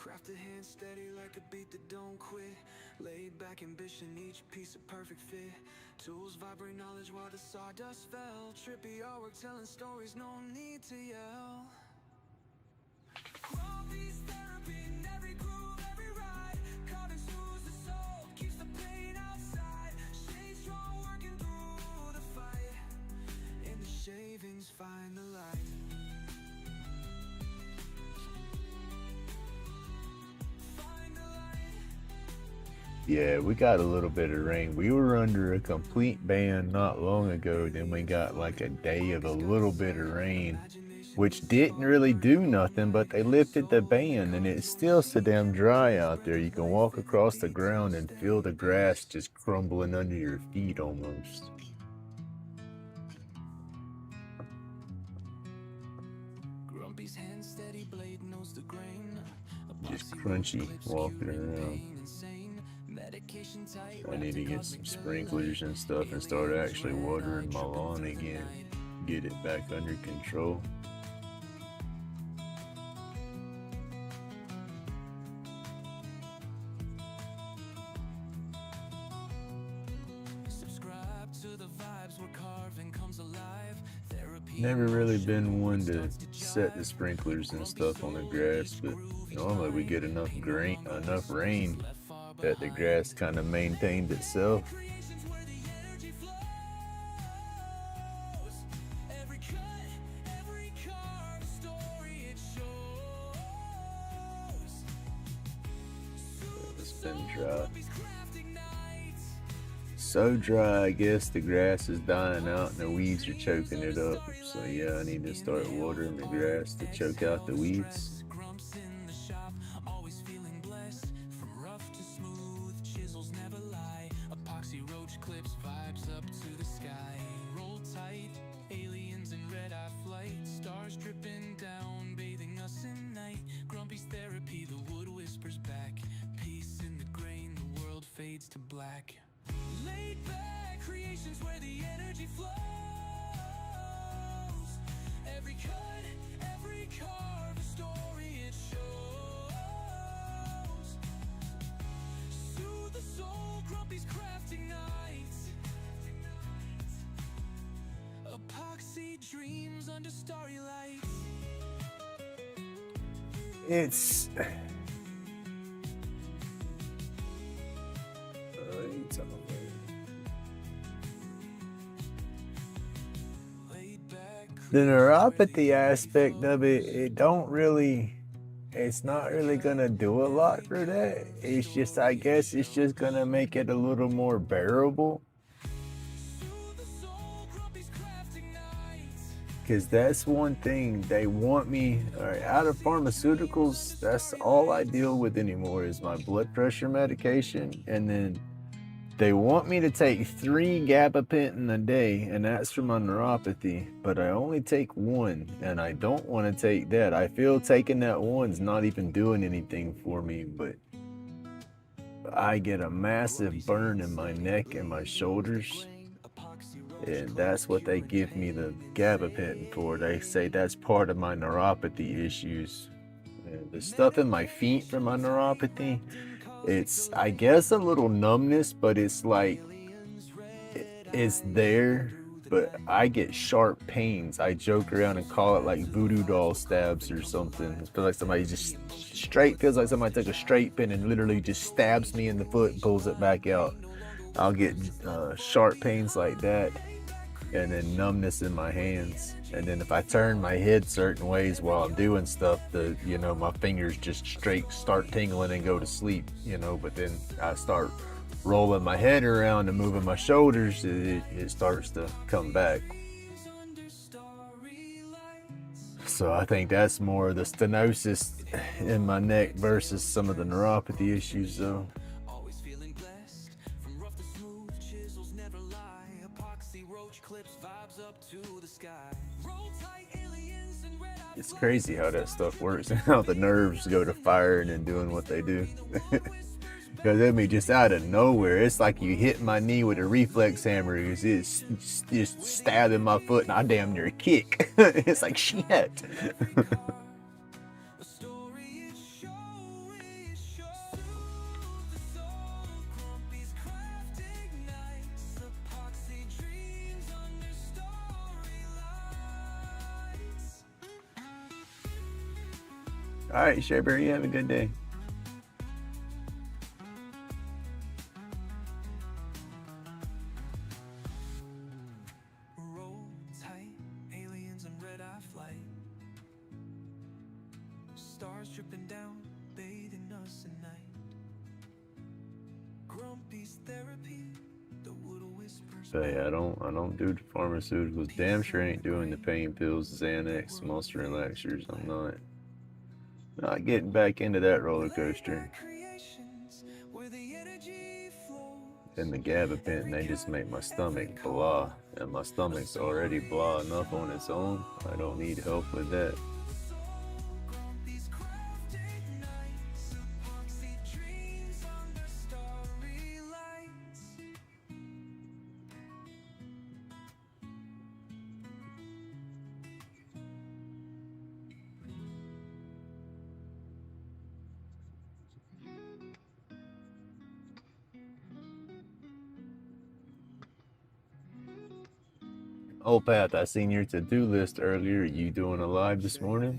Crafted hand steady like a beat that don't quit. Laid back ambition, each piece a perfect fit. Tools vibrate knowledge while the sawdust fell. Trippy artwork telling stories, no need to yell. Grumpy's therapy in every groove, every ride. Carving soothes the soul, keeps the pain outside. Stay strong, working through the fight. In the shavings find the light. Yeah, we got a little bit of rain. We were under a complete ban not long ago. Then we got like a day of a little bit of rain, which didn't really do nothing, but they lifted the ban and it's still so damn dry out there. You can walk across the ground and feel the grass just crumbling under your feet almost. Grumpy's hand steady blade knows the grain. Just crunchy walking around. I need to get some sprinklers and stuff and start actually watering my lawn again. Get it back under control. Never really been one to set the sprinklers and stuff on the grass, but normally we get enough rain that the grass kind of maintains itself. It's been dry. So dry, I guess the grass is dying out and the weeds are choking it up. So yeah, I need to start watering the grass to choke out the weeds. To black. Laid back creations where the energy flows. Every cut, every carve, a story it shows. Soothe the soul, Grumpy's crafting nights. Epoxy dreams under starry lights. It's the neuropathy aspect of it, it's not really gonna do a lot for that. It's just, I guess it's just gonna make it a little more bearable. Because that's one thing they want me, all right, out of pharmaceuticals, that's all I deal with anymore is my blood pressure medication. And then they want me to take 3 gabapentin a day, and that's for my neuropathy, but I only take 1, and I don't want to take that. I feel taking that 1's not even doing anything for me, but I get a massive burn in my neck and my shoulders, and that's what they give me the gabapentin for. They say that's part of my neuropathy issues. And the stuff in my feet for my neuropathy, it's, I guess, a little numbness, but it's like, it's there, but I get sharp pains. I joke around and call it like voodoo doll stabs or something. It feels like somebody just feels like somebody took a straight pin and literally just stabs me in the foot and pulls it back out. I'll get sharp pains like that, and then numbness in my hands. And then if I turn my head certain ways while I'm doing stuff, my fingers just straight start tingling and go to sleep, but then I start rolling my head around and moving my shoulders, it starts to come back. So I think that's more of the stenosis in my neck versus some of the neuropathy issues though. It's crazy how that stuff works and how the nerves go to firing and doing what they do. Because it'll be just out of nowhere. It's like you hit my knee with a reflex hammer. It's just stabbing my foot and I damn near kick. It's like shit. All right, Shaber, you have a good day. Roll tight, aliens and red-eye flight. Stars dripping down, bathing us at night. But yeah, I don't do the pharmaceuticals. Damn sure ain't doing the pain pills, Xanax, muscle relaxers. I'm not getting back into that roller coaster. And the gabapentin, they just make my stomach blah, and my stomach's already blah enough on its own. I don't need help with that. Oh, Pat, I seen your to-do list earlier. You doing a live this morning?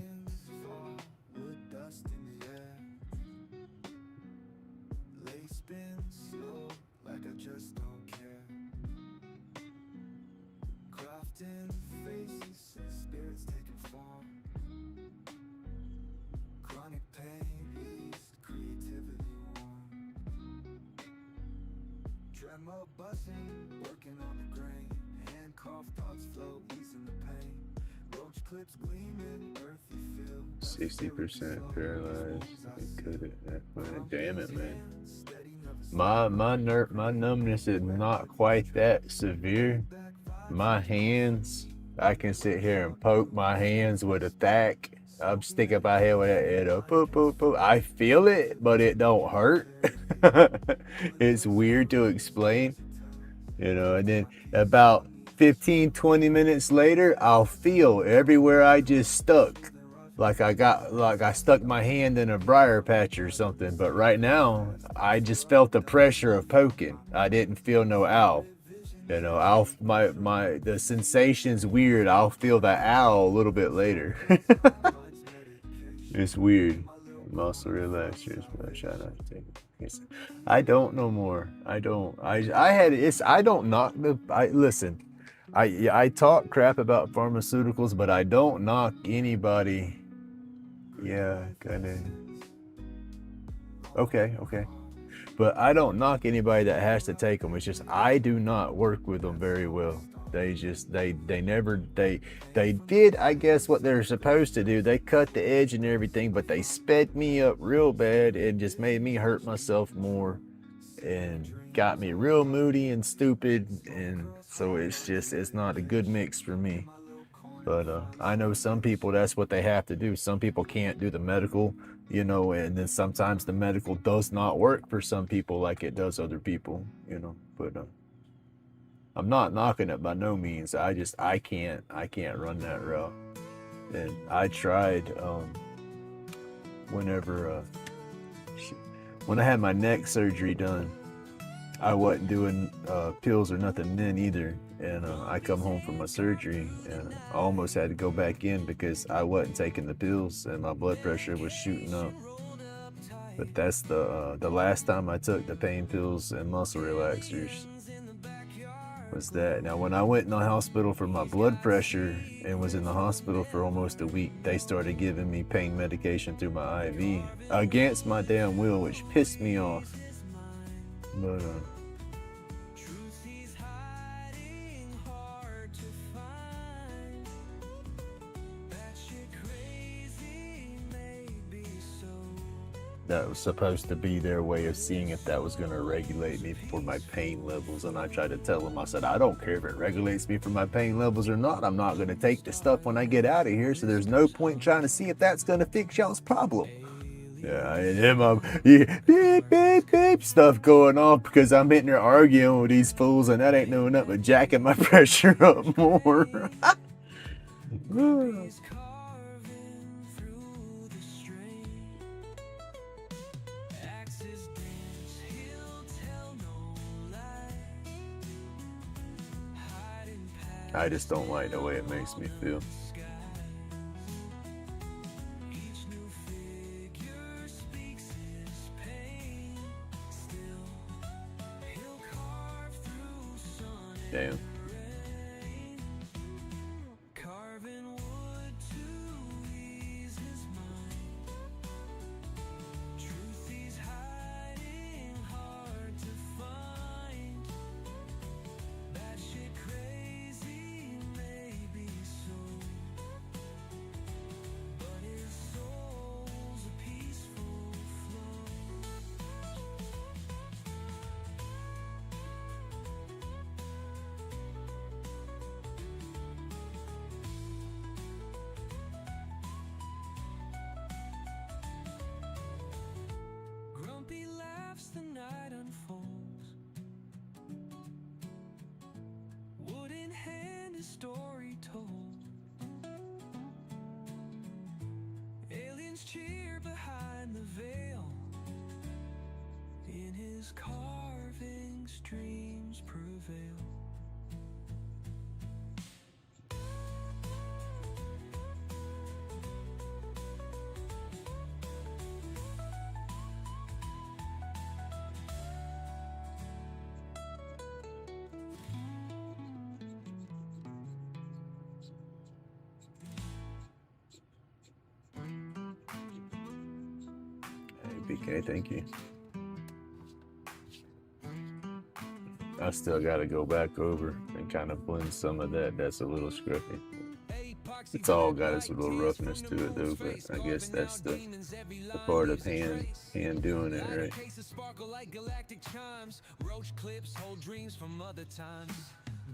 Working on the grain, hand cough thoughts flow, easing the pain. Roach clips gleaming, earthy feel. 60% paralyzed. Good at that. Man, damn it, man. My numbness is not quite that severe. My hands, I can sit here and poke my hands with a thack. I'm sticking my head with that head up. Boop, boop, boop. I feel it, but it don't hurt. It's weird to explain, you know, and then about 15-20 minutes later, I'll feel everywhere I just stuck. Like I stuck my hand in a briar patch or something. But right now, I just felt the pressure of poking. I didn't feel no ow. You know, the sensation's weird. I'll feel the ow a little bit later. It's weird. Muscle relaxers, but I try not to take it. I don't no more. I don't. I don't knock the. Listen. I talk crap about pharmaceuticals, but I don't knock anybody. Yeah, kinda. Okay. But I don't knock anybody that has to take them. It's just I do not work with them very well. They did, I guess, what they're supposed to do. They cut the edge and everything, but they sped me up real bad and just made me hurt myself more and got me real moody and stupid. And so it's not a good mix for me. But I know some people, that's what they have to do. Some people can't do the medical, you know, and then sometimes the medical does not work for some people like it does other people, you know. But I'm not knocking it by no means. I can't run that route. And I tried when I had my neck surgery done, I wasn't doing pills or nothing then either. And I come home from my surgery and I almost had to go back in because I wasn't taking the pills and my blood pressure was shooting up. But that's the last time I took the pain pills and muscle relaxers. Was that. Now, when I went in the hospital for my blood pressure and was in the hospital for almost a week, they started giving me pain medication through my IV against my damn will, which pissed me off. But that was supposed to be their way of seeing if that was going to regulate me for my pain levels. And I tried to tell them, I said, I don't care if it regulates me for my pain levels or not. I'm not going to take the stuff when I get out of here. So there's no point trying to see if that's going to fix y'all's problem. Yeah, and him, beep, beep, beep, stuff going on because I'm in there arguing with these fools and that ain't no nothing but jacking my pressure up more. I just don't like the way it makes me feel. Damn. the story told. Aliens cheer behind the veil. In his carvings, dreams prevail. Hey, BK, thank you. I still got to go back over and kind of blend some of that. That's a little scruffy. It's all got its little roughness to it, though. But I guess that's the part of hand doing it, right? Roach clips hold dreams from other times.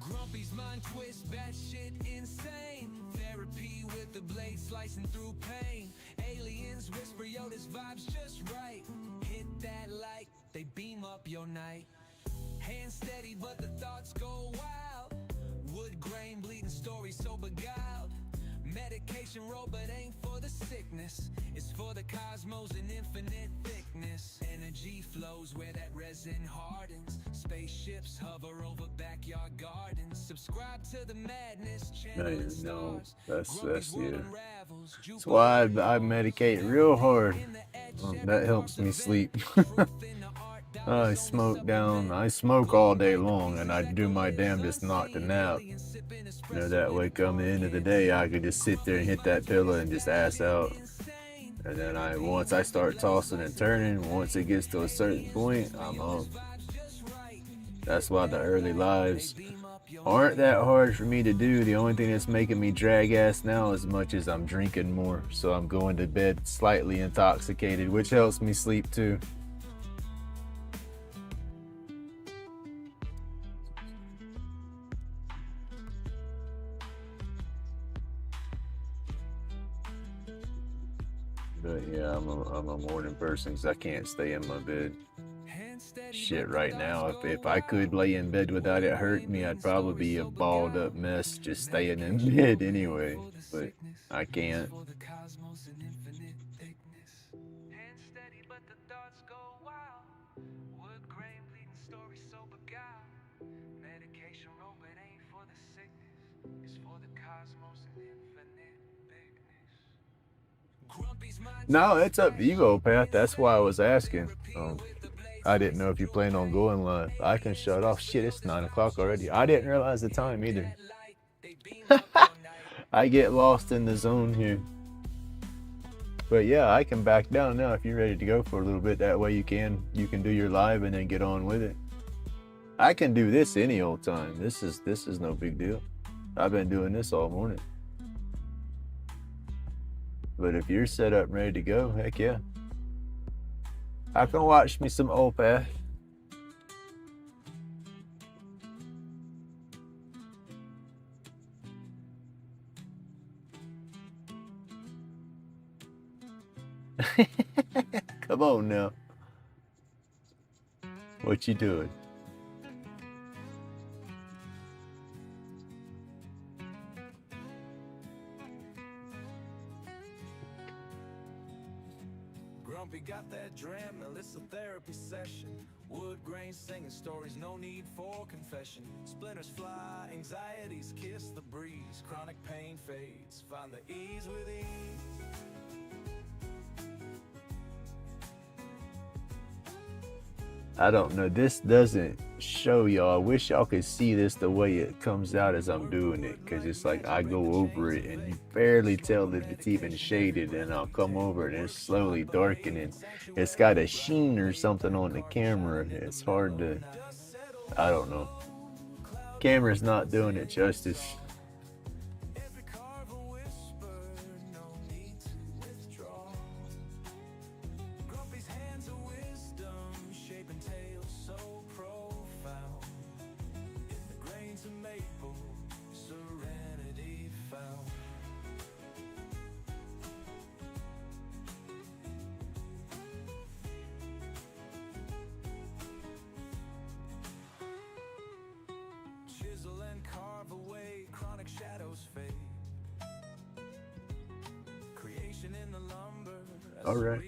Grumpy's mind twist, batshit insane. Therapy with the blade slicing through pain. Aliens whisper, yo, this vibe's just right. Hit that light, they beam up your night. Hand steady, but the thoughts go wild. Wood grain bleeding stories so beguiled. Medication roll, but ain't for the sickness. It's for the cosmos in infinite thickness. Energy flows where that resin hardens. Spaceships hover over backyard gardens. Subscribe to the madness, channeling stars. That's yeah. That's why I medicate real hard. That helps me sleep. I smoke all day long, and I do my damnedest not to nap. You know, that way come the end of the day, I could just sit there and hit that pillow and just ass out. And then once I start tossing and turning, once it gets to a certain point, I'm up. That's why the early lives aren't that hard for me to do. The only thing that's making me drag ass now as much as I'm drinking more. So I'm going to bed slightly intoxicated, which helps me sleep too. But yeah, I'm a morning person because I can't stay in my bed. Shit, right now, if I could lay in bed without it hurting me, I'd probably be a balled up mess just staying in bed anyway. But I can't. No, it's up to you, old Pat. That's why I was asking. I didn't know if you plan on going live. I can shut off. Shit, it's 9 o'clock already. I didn't realize the time either. I get lost in the zone here. But yeah, I can back down now if you're ready to go for a little bit. That way you can do your live and then get on with it. I can do this any old time. This is no big deal. I've been doing this all morning. But if you're set up and ready to go, heck yeah. I can watch me some Opeth. Come on now. What you doing? Grumpy got that dram, now it's a therapy session. Wood grain singing stories, no need for confession. Splinters fly, anxieties kiss the breeze. Chronic pain fades, find the ease with ease. I don't know. This doesn't show y'all. I wish y'all could see this the way it comes out as I'm doing it. Because it's like I go over it and you barely tell that it's even shaded. And I'll come over it and it's slowly darkening. It's got a sheen or something on the camera. It's hard to... I don't know. Camera's not doing it justice. All right.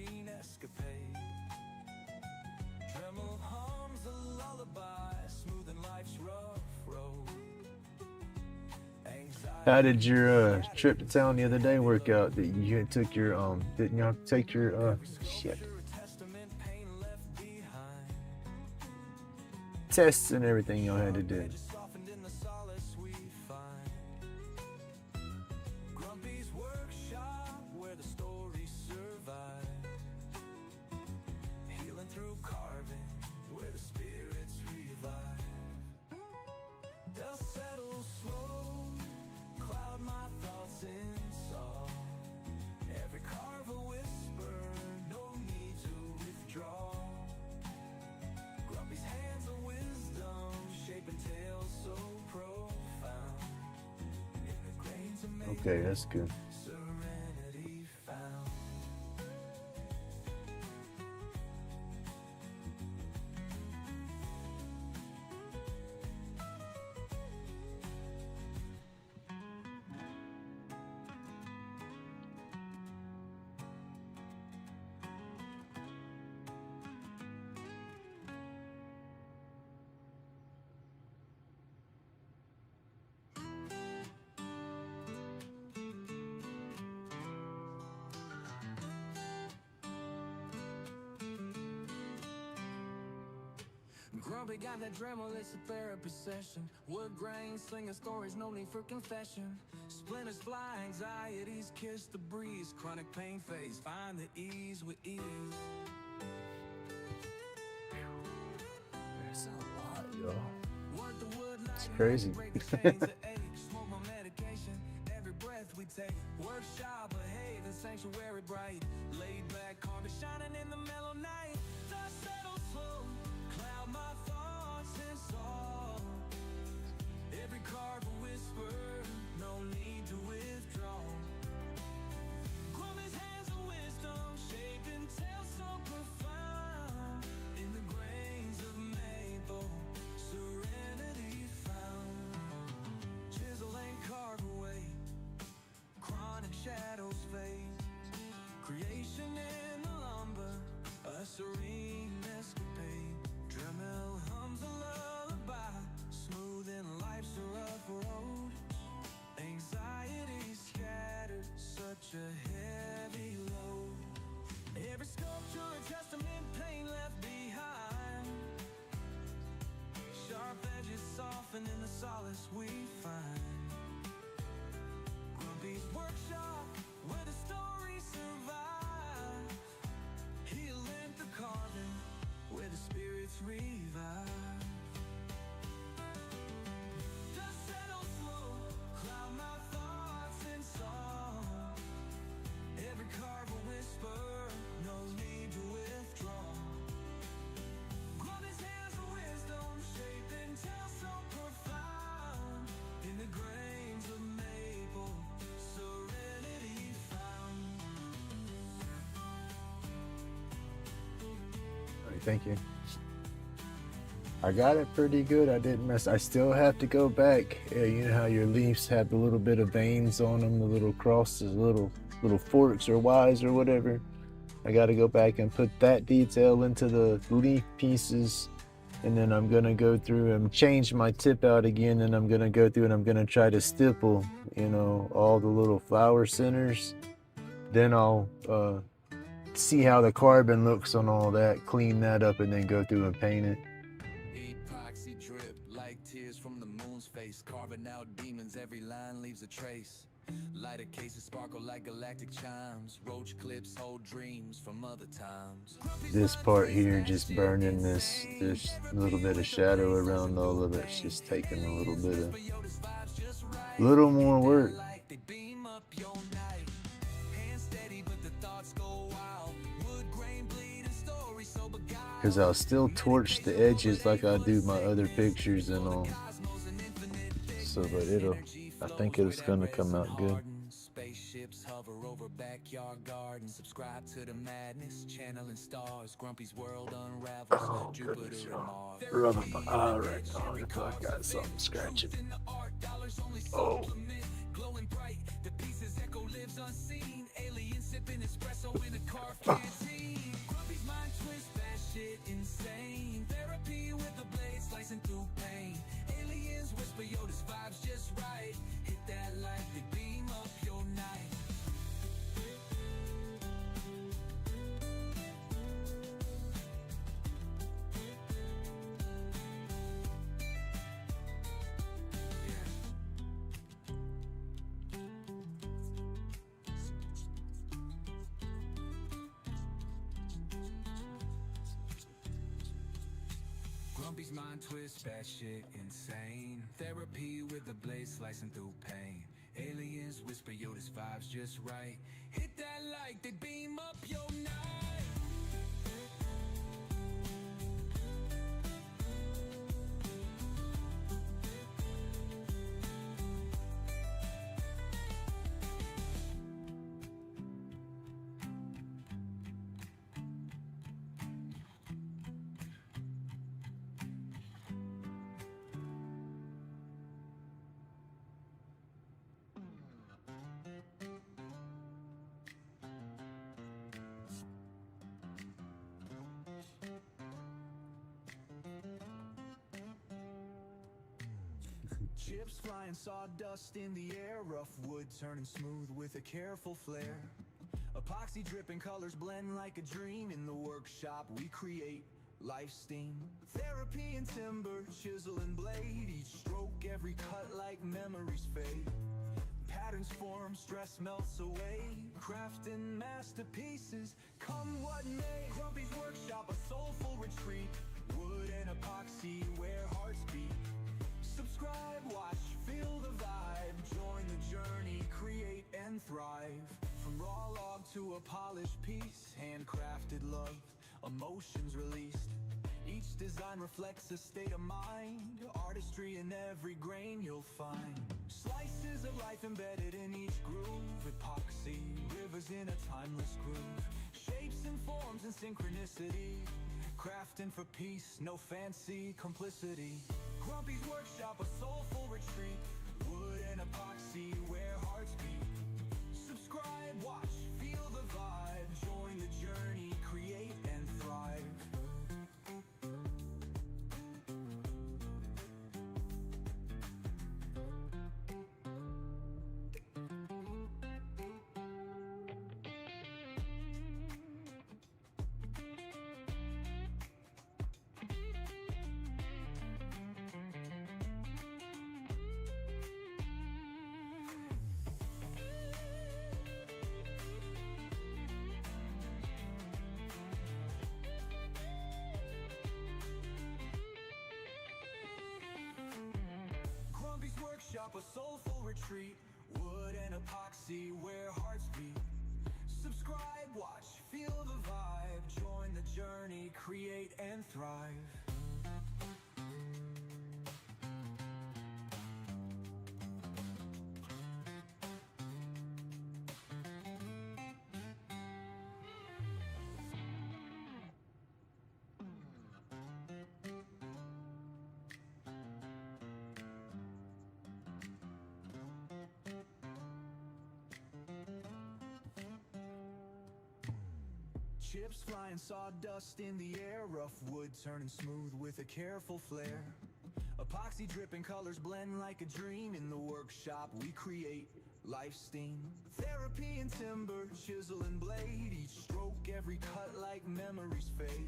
Dremel hums a lullaby, smoothing life's rough road. How did your trip to town the other day work out? That you had took your didn't you have to take your shit tests and everything y'all had to do? Softened in the solace we find. Grumpy's workshop where the stories survive. Healing through carving where the spirits revive. They'll settle slow, cloud my thoughts in song. Every carve a whisper, no need to withdraw. Grumpy's hands of wisdom, shaping tales so profound. In the grains of Okay, that's good. serenity found. Grumpy got that Dremel, it's a therapy session. Wood grain, slinging stories, no need for confession. Splinters fly, anxieties kiss the breeze. Chronic pain phase, find the ease with ease. There's a lot, y'all. Work the wood like It's crazy. break the chains of age. Smoke my medication, every breath we take. Workshop, a haven, sanctuary bright. Laid back, carpet shining in the mellow night. Dust settles slow, cloud my thoughts in song. Every carve a whisper, no need to withdraw. Grumpy's hands of wisdom, shaping tales so profound. In the grains of maple, serenity found. Chisel and carve away, chronic shadows fade. Creation in the lumber, a serene escapade. Dremel hums a lullaby, smoothing life's a rough road. Anxiety scattered, such a heavy load. Every sculpture a testament, pain left behind. Sharp edges soften in the solace we find. Grumpy's workshop where the stories survive. Healing through carving where the spirits revive. Dust settles slow, cloud my thoughts in song. Every carve a whisper, no need to withdraw. Grumpy's hands of wisdom, shaping tales so profound. In the grains of maple, serenity found. All right, thank you. I got it pretty good. I didn't mess. I still have to go back. Yeah, you know how your leaves have the little bit of veins on them, the little crosses, little forks or Y's or whatever. I got to go back and put that detail into the leaf pieces, and then I'm gonna go through and change my tip out again, and I'm gonna go through and I'm gonna try to stipple, you know, all the little flower centers. Then I'll see how the carbon looks on all that, clean that up, and then go through and paint it. Epoxy drip like tears from the moon's face, carving out demons, every line leaves a trace. Lighter cases sparkle like galactic chimes, roach clips hold dreams from other times. This part here, just burning this little bit of shadow around all of it. It's just taking a little more work. Like they beam up your night. Hands steady, but the thoughts go wild. Wood grain bleeding stories so beguiled. Cause I'll still torch the edges like I do my other pictures and all. So, but I think it's gonna come out good. Spaceships hover over backyard gardens. Subscribe to the madness, channeling stars. Grumpy's world unravels. Jupiter and Mars. Rubber. Alright, I got something scratching. Oh. Glowing bright, the pieces echo lives unseen. Alien sipping espresso in a car. slicing through pain. Aliens whisper, yo, this vibe's just right. Hit that light, they beam up your night. Grumpy's mind twist, batshit insane. Therapy with a blade slicing through pain. Aliens whisper, yo, this vibe's just right. Hit that light, they beam up your night. Chips flying, sawdust in the air. Rough wood turning smooth with a careful flair. Epoxy dripping, colors blend like a dream. In the workshop we create life steam. Therapy and timber, chisel and blade. Each stroke, every cut like memories fade. Patterns form, stress melts away. Crafting masterpieces, come what may. Grumpy's workshop, a soulful retreat. Wood and epoxy where hearts beat. Subscribe, watch, feel the vibe. Join the journey, create and thrive. From raw log to a polished piece. Handcrafted love, emotions released. Each design reflects a state of mind. Artistry in every grain you'll find. Slices of life embedded in each groove. Epoxy, rivers in a timeless groove. Shapes and forms and synchronicity. Crafting for peace, no fancy complicity. Grumpy's workshop, a soulful retreat. Wood and epoxy where hearts beat. Subscribe, watch, feel the vibe. Join the journey, create and thrive. Workshop, a soulful retreat. Wood and epoxy where hearts beat. Subscribe, watch, feel the vibe. Join the journey, create and thrive. Chips flying, sawdust in the air. Rough wood turning smooth with a careful flair. Epoxy dripping, colors blend like a dream. In the workshop we create life steam. Therapy and timber, chisel and blade. Each stroke, every cut like memories fade.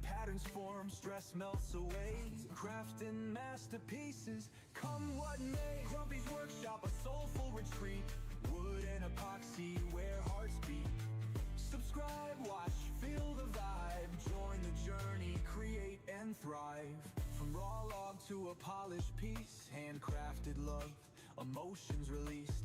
Patterns form, stress melts away. Crafting masterpieces, come what may. Grumpy's workshop, a soulful retreat. Wood and epoxy where hearts beat. Subscribe, watch, feel the vibe. Join the journey, create and thrive. From raw log to a polished piece. Handcrafted love, emotions released.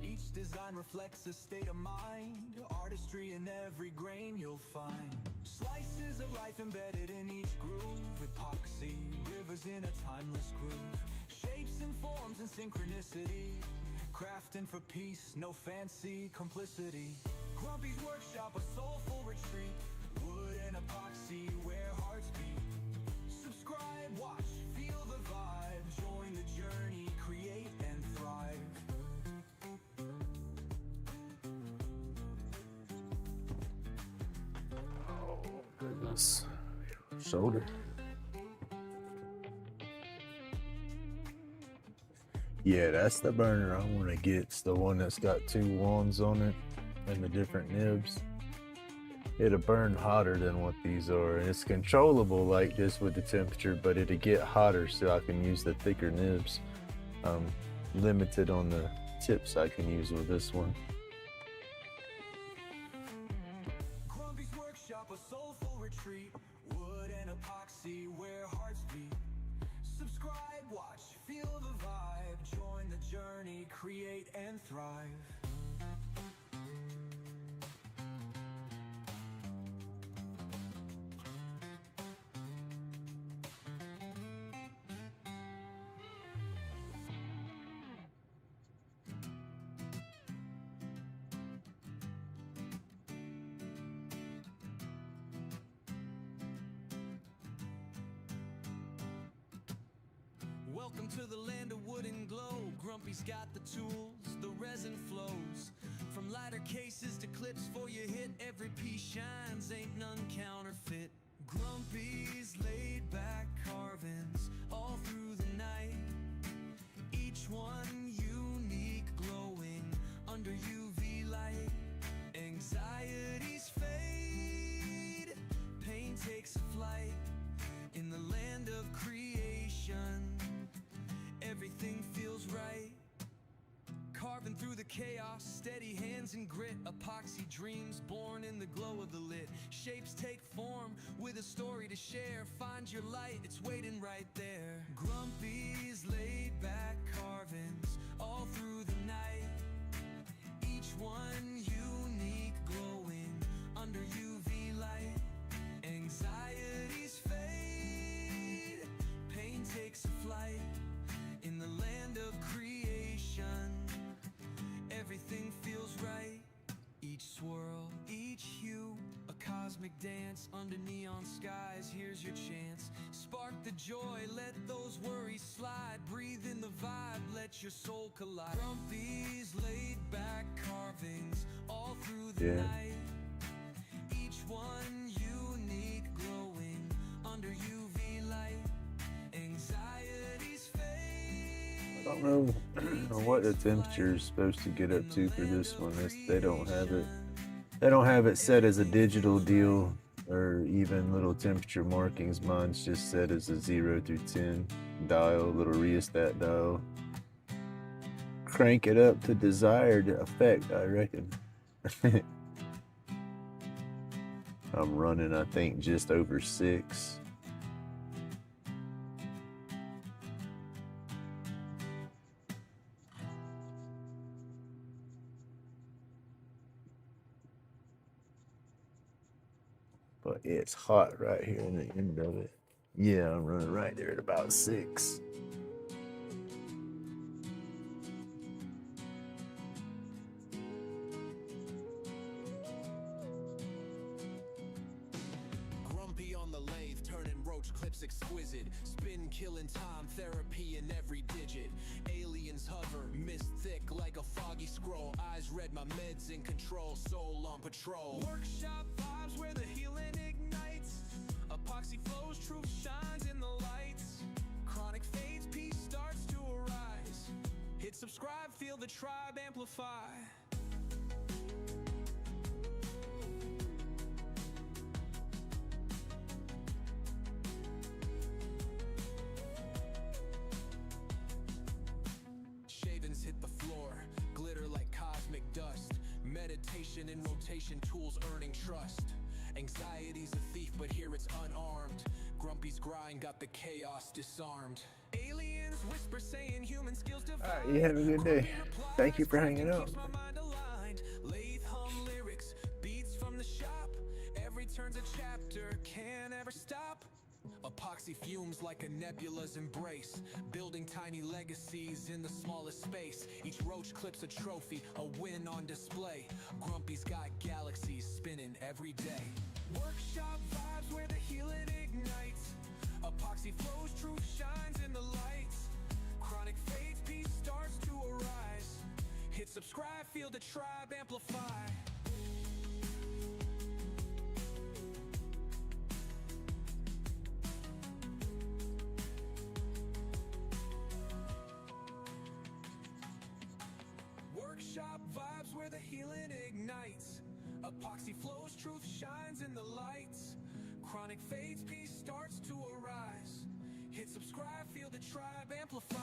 Each design reflects a state of mind. Artistry in every grain you'll find. Slices of life embedded in each groove. Epoxy, rivers in a timeless groove. Shapes and forms and synchronicity. Crafting for peace, no fancy complicity. Grumpy's workshop, a soulful retreat. Wood and epoxy where hearts beat. Subscribe, watch, feel the vibe. Join the journey, create and thrive. Oh, goodness. Shoulder. Yeah, that's the burner I want to get. It's the one that's got 2 wands on it and the different nibs. It'll burn hotter than what these are. And it's controllable like this with the temperature, but it'll get hotter so I can use the thicker nibs. I'm limited on the tips I can use with this one. Grumpy's workshop, a soulful retreat. Wood and epoxy, where hearts beat. Subscribe, watch, feel the vibe. Join the journey, create and thrive. Welcome to the land of wood and glow. Grumpy's got the tools, the resin flows. From lighter cases to clips for your hit, every piece shines, ain't none counterfeit. Grumpy's laid back carvings all through the night. Each one unique, glowing under UV light. Anxieties fade, pain takes a flight. In the land of creation, everything feels right. Carving through the chaos, steady hands and grit. Epoxy dreams born in the glow of the lit. Shapes take form with a story to share. Find your light, it's waiting right there. Grumpy's laid back carvings all through the night. Each one unique, glowing under UV light. Anxieties fade, pain takes a flight. In the land of creation, everything feels right. Each swirl, each hue, a cosmic dance under neon skies. Here's your chance. Spark the joy, let those worries slide. Breathe in the vibe, let your soul collide. Grumpy's laid back carvings all through the night. Each one unique, glowing under UV light. Anxieties fade. I don't know what the temperature is supposed to get up to for this one. They don't have it. They don't have it set as a digital deal or even little temperature markings. Mine's just set as a 0 through 10 dial, little rheostat dial. Crank it up to desired effect, I reckon. I'm running, I think, just over 6. But it's hot right here in the end of it. Yeah, I'm running right there at about 6. Grumpy on the lathe, turning roach clips exquisite. Spin killing time, therapy in every digit. Aliens hover, mist thick like a foggy scroll. Eyes red, my meds in control, soul on patrol. Workshop vibes where the healing ignites. Epoxy flows, truth shines in the lights. Chronic fades, peace starts to arise. Hit subscribe, feel the tribe amplify. Shavings hit the floor, glitter like cosmic dust. Meditation in rotation, tools earning trust. Anxiety's a thief, but here it's unarmed. Grumpy's grind got the chaos disarmed. Aliens whisper saying human skills divine. All right, you have a good day. Thank you for hanging out. Keeps my mind aligned. Lathe hum lyrics, beats from the shop. Every turn's a chapter, can't ever stop. Epoxy fumes like a nebula's embrace, building tiny legacies in the smallest space. Each roach clips a trophy, a win on display. Grumpy's got galaxies spinning every day. Workshop vibes where the healing ignites. Epoxy flows, truth shines in the lights. Chronic fades, peace starts to arise. Hit subscribe, feel the tribe amplify. Epoxy flows, truth shines in the lights. Chronic fades, peace starts to arise. Hit subscribe, feel the tribe amplify.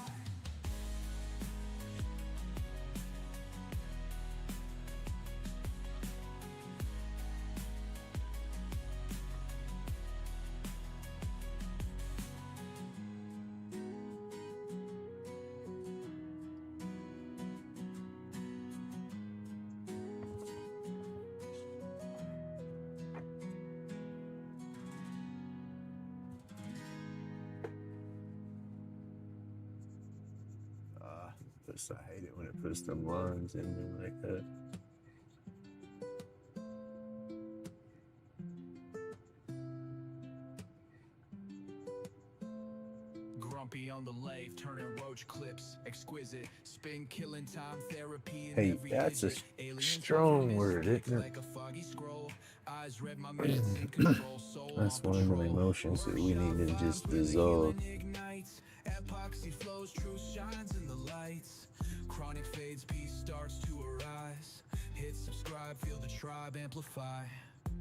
I hate it when it puts them lines in there like that. Grumpy on the lathe, turning roach clips, exquisite, spin killing time therapy. Hey, that's a strong word, isn't it? Like a foggy scroll, eyes read my minutes in control, soul That's on one of the patrol. emotions that we need to just Where the dissolve. healing ignites, epoxy flows, truth shines in the lights. Chronic fades, peace starts to arise. Hit subscribe, feel the tribe amplify.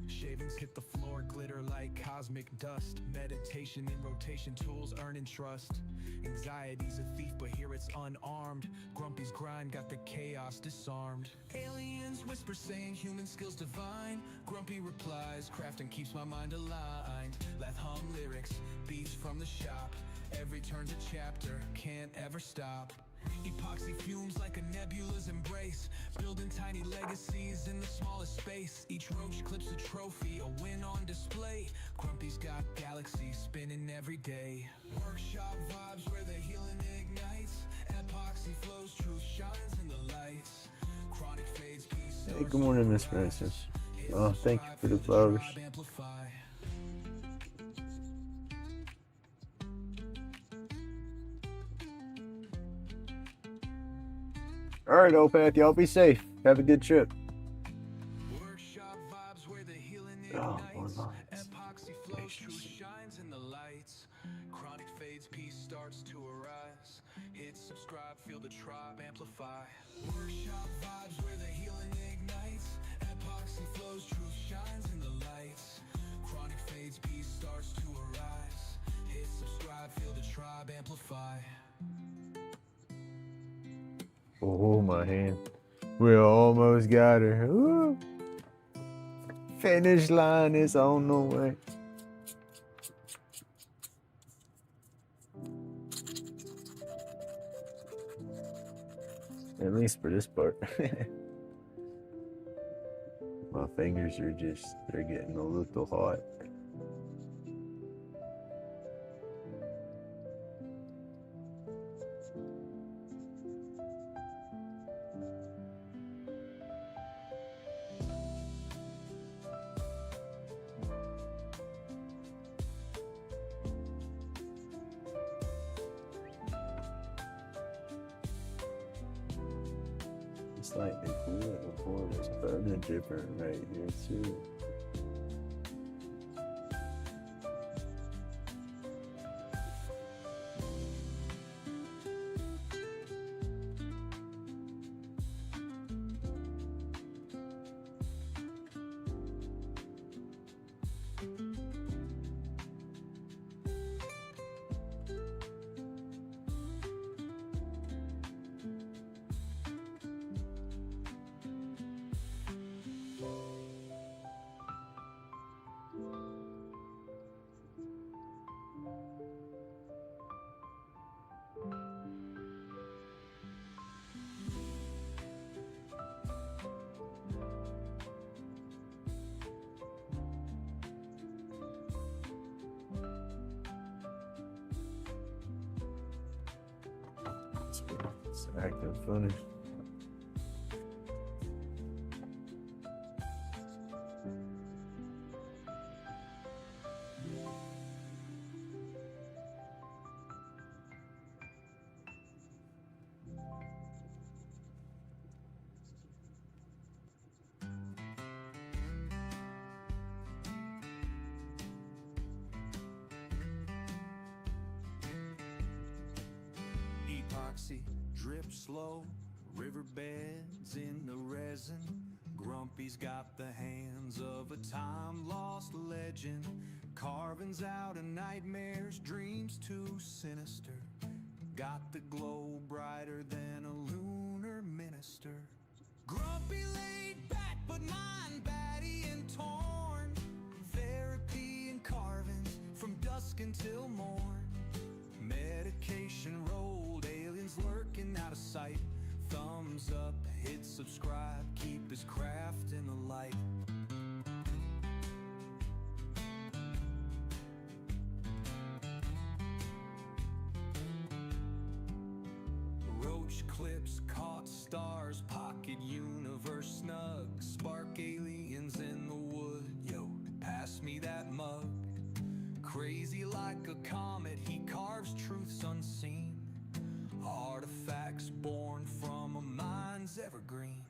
Shavings hit the floor, glitter like cosmic dust. Meditation in rotation, tools earning trust. Anxiety's a thief, but here it's unarmed. Grumpy's grind got the chaos disarmed. Aliens whisper saying human skills divine. Grumpy replies, crafting keeps my mind aligned. Leth hum lyrics, beats from the shop. Every turn's a chapter, can't ever stop. Epoxy fumes like a nebula's embrace, building tiny legacies in the smallest space. Each roach clips a trophy, a win on display. Grumpy's got galaxies spinning every day. Workshop vibes where the healing ignites. Epoxy flows, truth shines in the lights. Chronic fades, peace. Hey, good morning, Miss Francis. Oh, thank you for the flowers. All right, Opath, y'all be safe. Have a good trip. Workshop vibes where the healing Oh, ignites. more lines. Epoxy flows, truth shines in the lights. Chronic fades, peace starts to arise. Hit subscribe, feel the tribe amplify. Workshop vibes where the healing ignites. Epoxy flows, truth shines in the lights. Chronic fades, peace starts to arise. Hit subscribe, feel the tribe amplify. Oh, my hand. We almost got her. Woo. Finish line is on the way. At least for this part. My fingers are they're getting a little hot. It's like the cool before was burning different right here too. It's acting funny. Epoxy drip slow, riverbeds in the resin. Grumpy's got the hands of a time-lost legend, carvings out of nightmares, dreams too sinister. Got the glow brighter than a lunar minister. Grumpy laid back, but mind batty and torn. Therapy and carvings from dusk until morn. Medication rolled, aliens lurking out of sight. Thumbs up, hit subscribe, keep his craft in the light. Roach clips, caught stars, pocket universe snug. Spark aliens in the wood, yo, pass me that mug. Crazy like a comet, he carves truths unseen. Artifacts born from a mind's evergreen.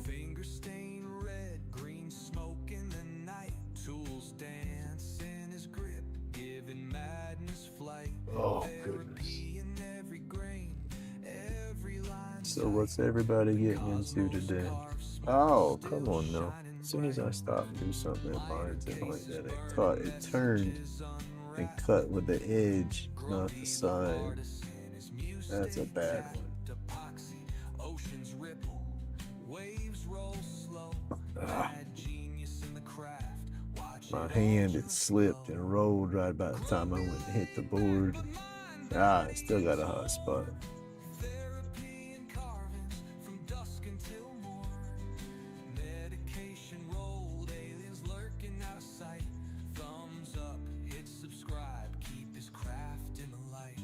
Finger stain red, green smoke in the night. Tools dance in his grip, giving madness flight. Oh, goodness. Therapy in every grain, every line. So what's everybody getting into today? Oh, come on now. As soon as I stop and do something that binds it like that, it turned and cut with the edge, not the side. That's a bad one. Oceans ripple, waves roll slow. Genius in the craft. My hand had slipped and rolled right about the time I went to hit the board. I still got a hot spot. Therapy and carvings from dusk until morn. Medication rolled, aliens lurking out of sight. Thumbs up, hit subscribe, keep his craft in the light.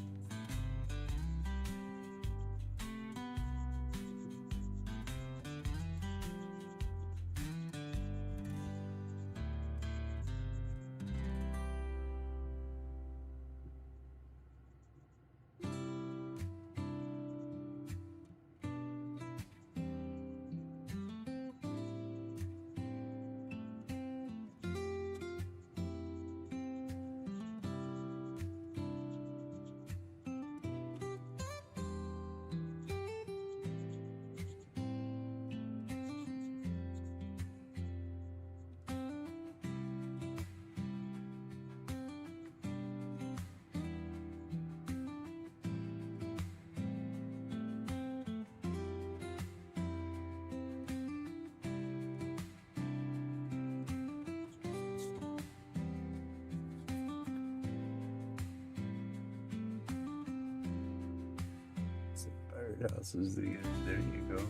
Birdhouses again. There you go.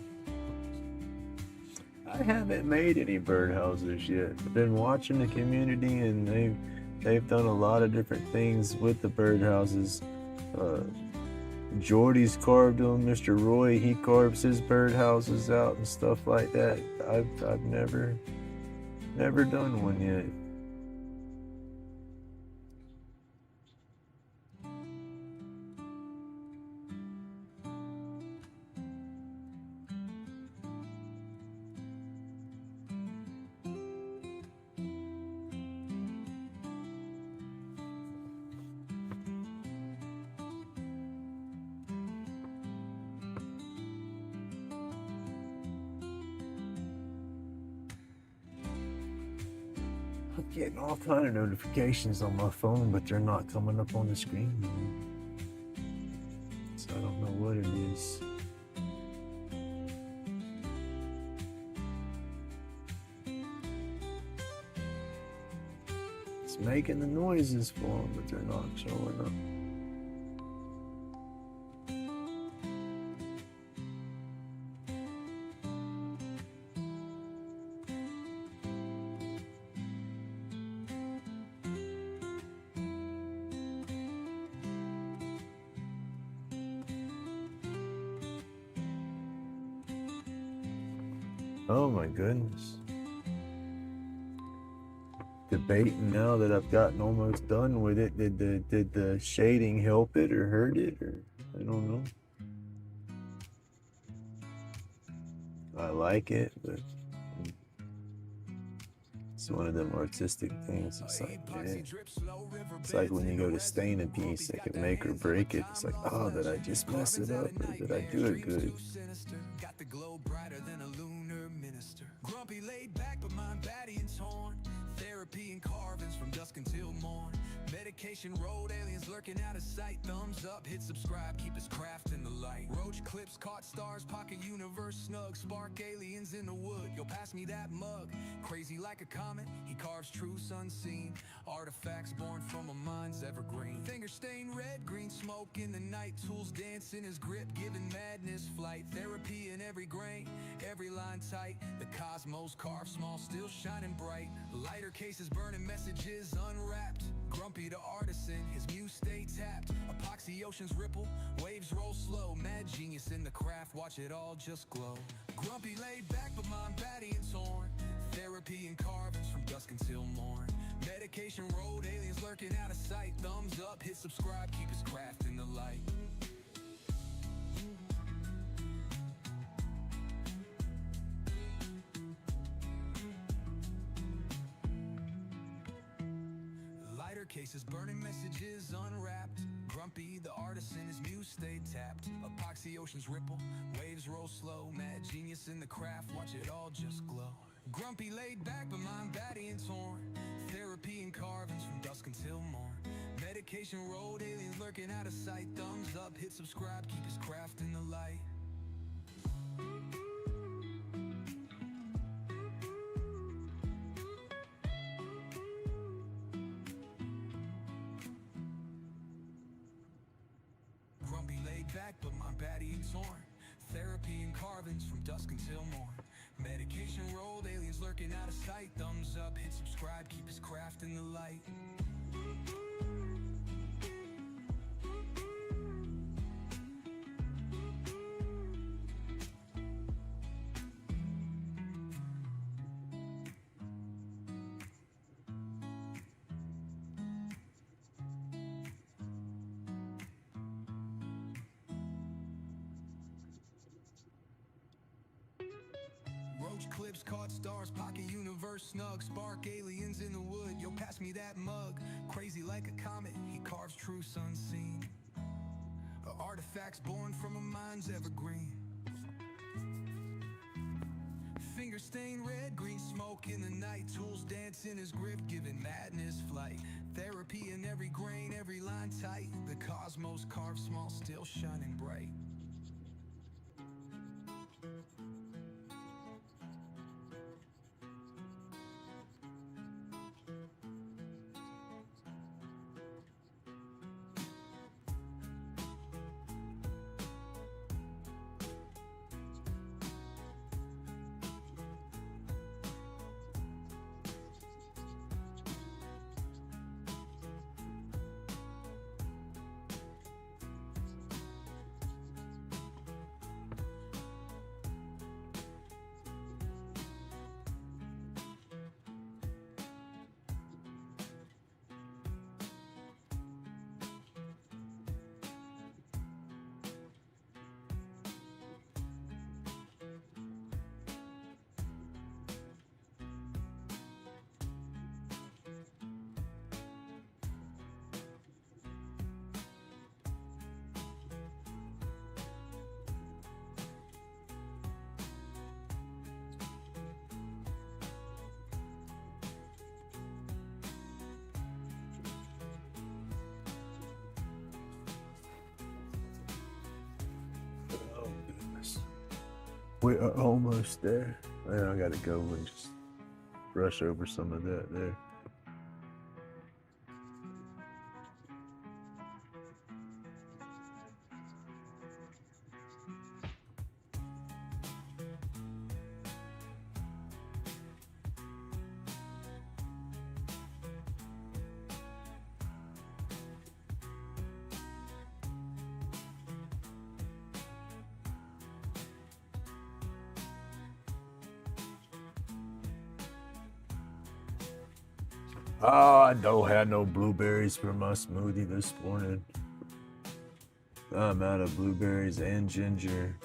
I haven't made any birdhouses yet. I've been watching the community, and they've done a lot of different things with the birdhouses. Jordy's carved them. Mr. Roy, he carves his birdhouses out and stuff like that. I've never done one yet. I'm getting all kind of notifications on my phone, but they're not coming up on the screen. So I don't know what it is. It's making the noises for them, but they're not showing up. Oh my goodness. Debating now that I've gotten almost done with it. Did the shading help it or hurt it, or I don't know. I like it, but it's one of them artistic things. It's like, man, it's like when you go to stain a piece, it can make or break it. It's like, oh, did I just mess it up, or did I do it good? Got the glow brighter than a lunar minister. Medication road, aliens lurking out of sight. Thumbs up, hit subscribe, keep his craft in the light. Roach clips, caught stars, pocket universe snug. Spark aliens in the wood, yo pass me that mug. Crazy like a comet, he carves truths unseen. Artifacts born from a mind's evergreen. Finger stained red, green smoke in the night. Tools dance in his grip, giving madness flight. Therapy in every grain, every line tight. The cosmos carved small, still shining bright. Lighter cases burning messages unwrapped. Grumpy the artisan, his muse stay tapped. Epoxy oceans ripple, waves roll slow. Mad genius in the craft, watch it all just glow. Grumpy laid back, but mind batty and torn. Therapy and carvings from dusk until morn. Medication road, aliens lurking out of sight. Thumbs up, hit subscribe, keep his craft in the light. Lighter cases burning messages unwrapped. Grumpy the artisan, his muse stay tapped. Epoxy oceans ripple, waves roll slow. Mad genius in the craft, watch it all just glow. Grumpy laid back, but mind batty and torn. Therapy and carvings from dusk until morn. Medication road, aliens lurking out of sight. Thumbs up, hit subscribe, keep his craft in the light. Grumpy laid back, but mind batty and torn. Therapy and carvings from dusk until morn. Medication rolled, aliens lurking out of sight. Thumbs up, hit subscribe, keep his craft in the light. Roach clips, caught stars, pocket universe snug. Spark aliens in the wood, yo pass me that mug. Crazy like a comet, he carves truths unseen. Artifacts born from a mind's evergreen. Finger stained red, green smoke in the night. Tools dance in his grip, giving madness flight. Therapy in every grain, every line tight. The cosmos carved small, still shining bright. Oh, goodness. We are almost there. Man, I gotta go and just brush over some of that there. Oh, I don't have no blueberries for my smoothie this morning. I'm out of blueberries and ginger.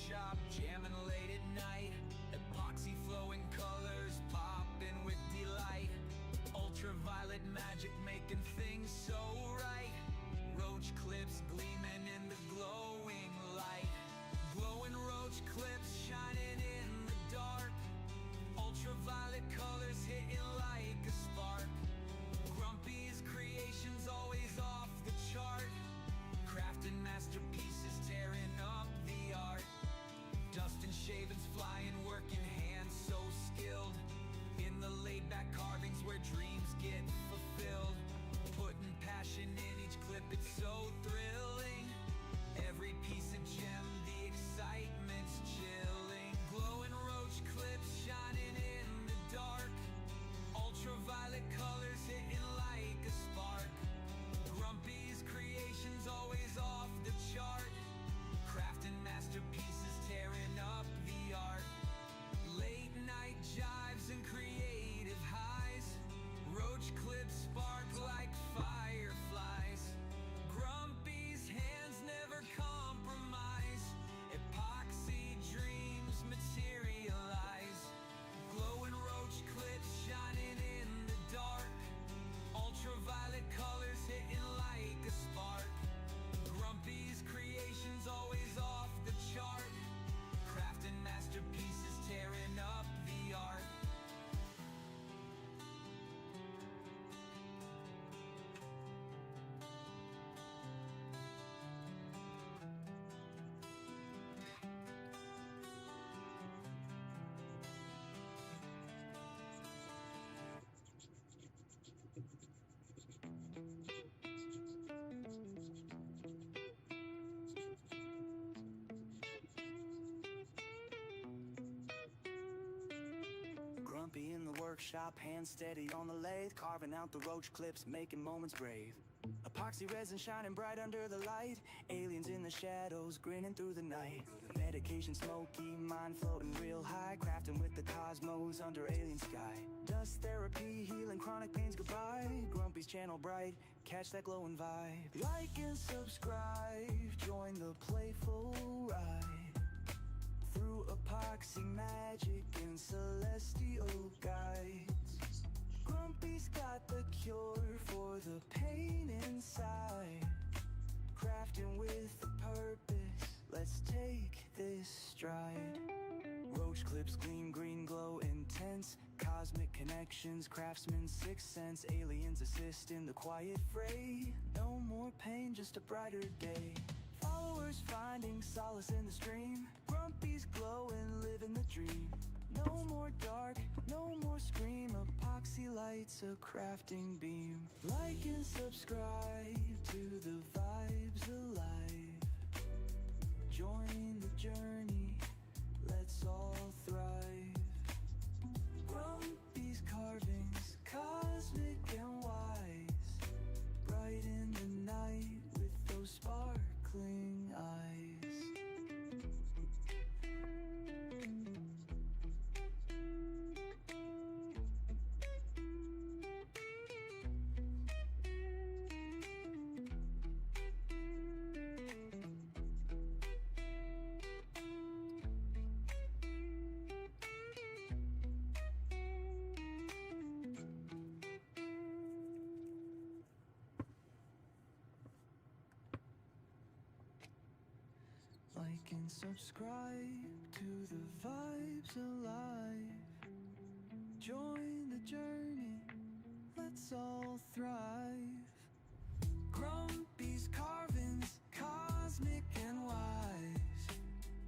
shop, jamming late at night. Epoxy flowing colors, popping with delight. Ultraviolet magic making things so right. Roach clips gleaming in the glowing light. Glowing roach clips shining in the dark. Ultraviolet colors hitting like a spark. Grumpy's creations always off the chart. Crafting masterpieces, tearing up the art. Dust and shavings flying, working hands so skilled. In the laid-back carvings where dreams get fulfilled. Putting passion in each clip, it's so thrilling. Every piece of gem, the excitement's chilling. Glowing roach clips shining in the dark. Ultraviolet colors hitting like a spark. Grumpy's creations always off the chart. Crafting masterpieces, tearing up the art. Late night jives and creative highs. Roach clips spark like fireflies. Grumpy's hands never compromise. Epoxy dreams materialize. Glowing roach clips shining in the dark. Ultraviolet colors hitting like a spark. Grumpy's creations always off the chart. Crafting masterpieces, tearing up the art. Grumpy in the workshop, hands steady on the lathe, carving out the roach clips, making moments brave. Epoxy resin shining bright under the light. Aliens in the shadows, grinning through the night. Medication smoky, mind floating real high. Crafting with the cosmos under alien sky. Dust therapy, healing chronic pains goodbye. Grumpy's channel bright, catch that glowing vibe. Like and subscribe, join the playful ride. Through epoxy magic and celestial guides. Grumpy's got the cure for the pain inside. Crafting with a purpose, let's take this stride. Roach clips gleam, green glow intense. Cosmic connections, craftsman's sixth sense. Aliens assist in the quiet fray. No more pain, just a brighter day. Followers finding solace in the stream. Grumpy's glowing, living the dream. No more dark, no more scream. Epoxy lights a crafting beam. Like and subscribe to the vibes alive. Join the journey, let's all thrive. Grumpy's carvings, cosmic and wise. Bright in the night with those sparkling eyes. Like and subscribe to the vibes alive. Join the journey, let's all thrive. Grumpy's carvings, cosmic and wise.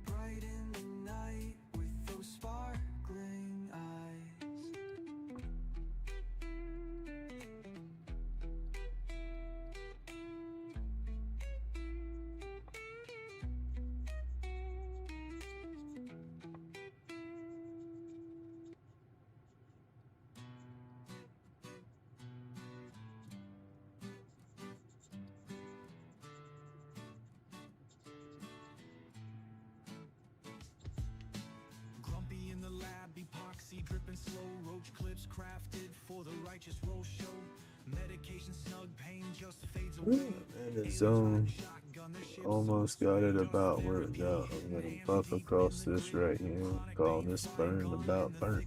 Bright in the night with those sparkling eyes. Grumpy in the lab, epoxy dripping slow. Roach clips crafted for the righteous roll show. Medication snug, pain just fades away. In the zone. Shotgun almost got it about worked out. I'm gonna buff across this right here. Call this burn about burnt.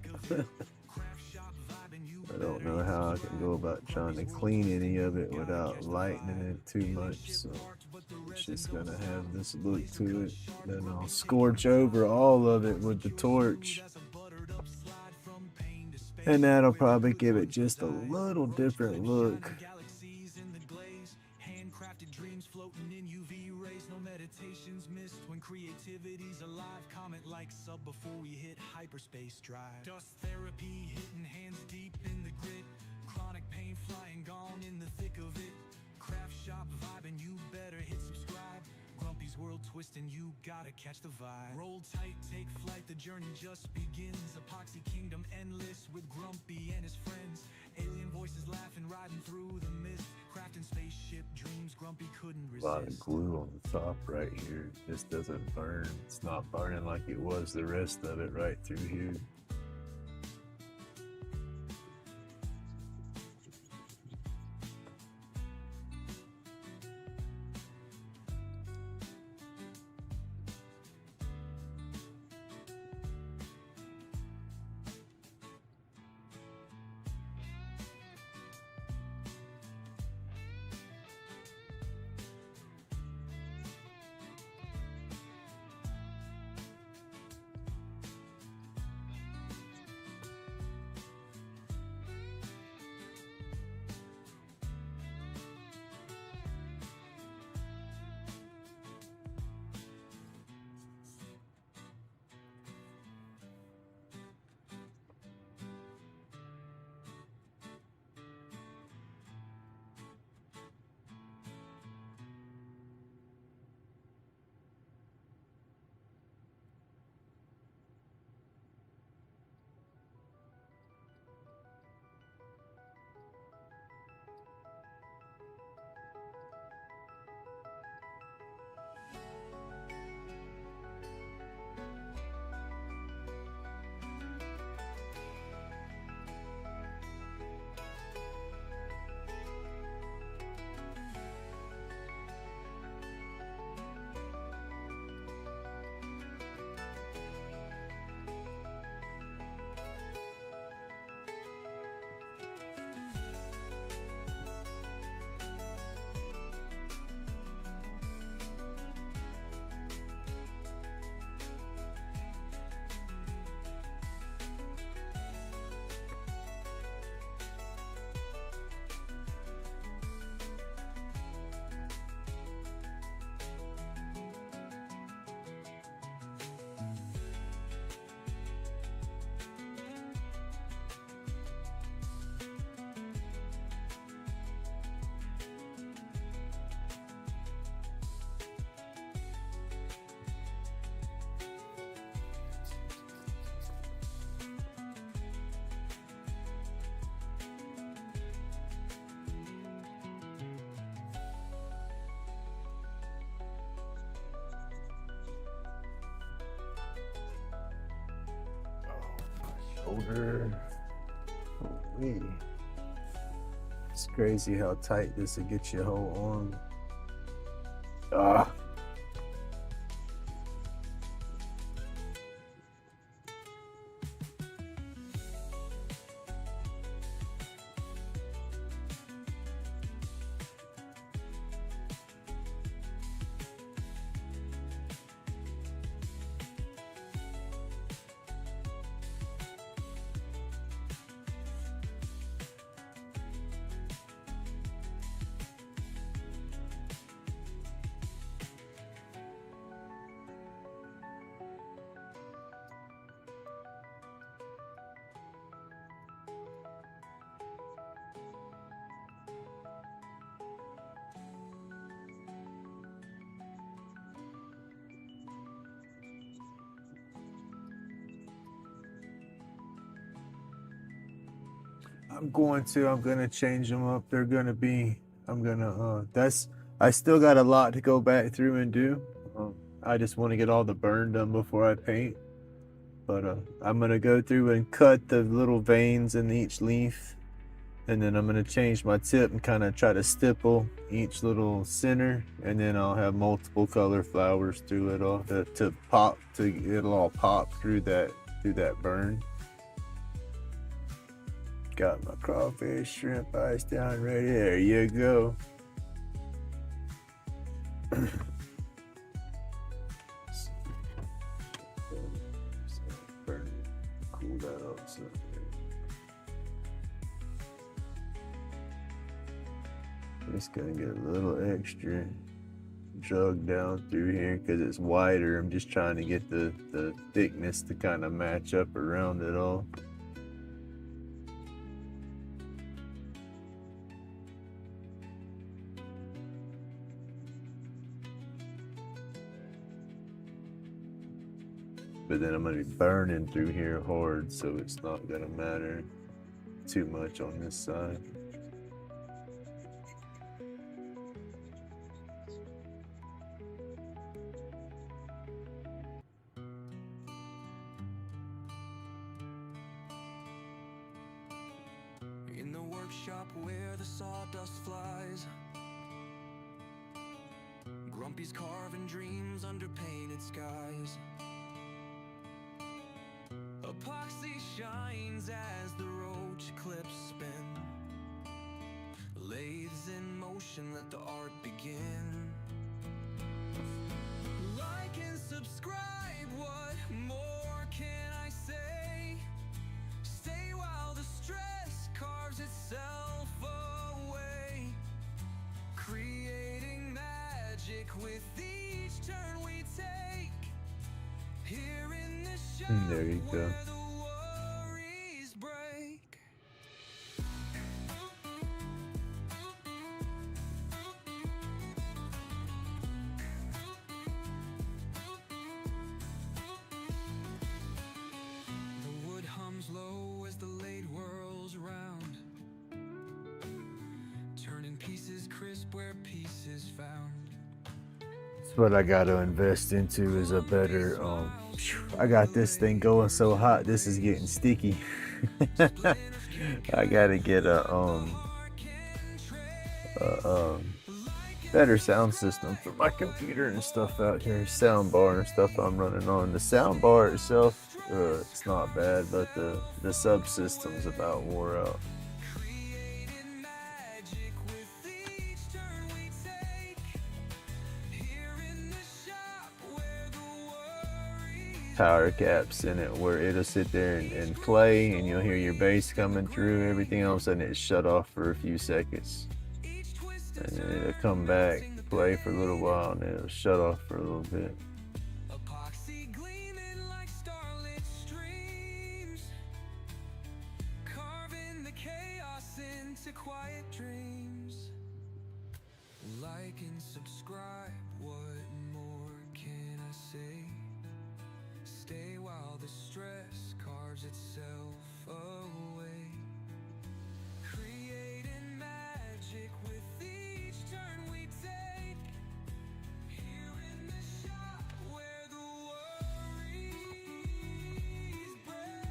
I don't know how I can go about trying to clean any of it without lightening it too much, so it's just gonna have this look to it. Then I'll scorch over all of it with the torch, and that'll probably give it just a little different look. Creativity's alive, comment like sub before we hit hyperspace drive. Dust therapy hitting hands deep in the grit. Chronic pain flying gone in the thick of it. Craft shop vibing, you better hit subscribe. Grumpy's world twisting, you gotta catch the vibe. Roll tight, take flight, the journey just begins. Epoxy kingdom endless with Grumpy and his friends. Alien voices laughing, riding through the mist. Crafting spaceship dreams Grumpy couldn't resist. A lot of glue on the top right here. This doesn't burn. It's not burning like it was the rest of it right through here. Shoulder. Holy. It's crazy how tight this will get your whole arm. Ah. I'm gonna change them up. They're gonna be, I still got a lot to go back through and do. I just want to get all the burn done before I paint. But I'm gonna go through and cut the little veins in each leaf And then I'm gonna change my tip and kind of try to stipple each little center, and then I'll have multiple color flowers through it all to pop, it'll all pop through that burn. Got my crawfish shrimp ice down right there. You go. Burn it. Cool that up some. Just gonna get a little extra drug down through here because it's wider. I'm just trying to get the thickness to kind of match up around it all. But then I'm gonna be burning through here hard, so it's not gonna matter too much on this side. In the workshop where the sawdust flies, Grumpy's carving dreams under painted skies. Epoxy shines as the roach clips spin. Lathes in motion, let the art begin. Like and subscribe, what more can I say? Stay while the stress carves itself away. Creating magic with each turn we take. Here in the shop There you go. where the worries break. The wood hums low as the laid whirls round, turning pieces crisp where peace is found. That's what I got to invest into is a better. I got this thing going so hot. This is getting sticky. I gotta get a better sound system for my computer and stuff out here. Sound bar and stuff I'm running on. The sound bar itself, it's not bad, but the subsystem's about wore out. Creating magic with each turn we take. Here in the shop where the worries Power caps in it where it'll sit there and play, and you'll hear your bass coming through. Everything else, and it shut off for a few seconds, each twist and then it'll come back, play for a little while, and then it'll shut off for a little bit. epoxy gleaming like starlit streams, carving the chaos into quiet dreams. Like and subscribe, what more can I say? Stay while the stress carves itself away. Creating magic with each turn we take. Here in the shop where the worries break.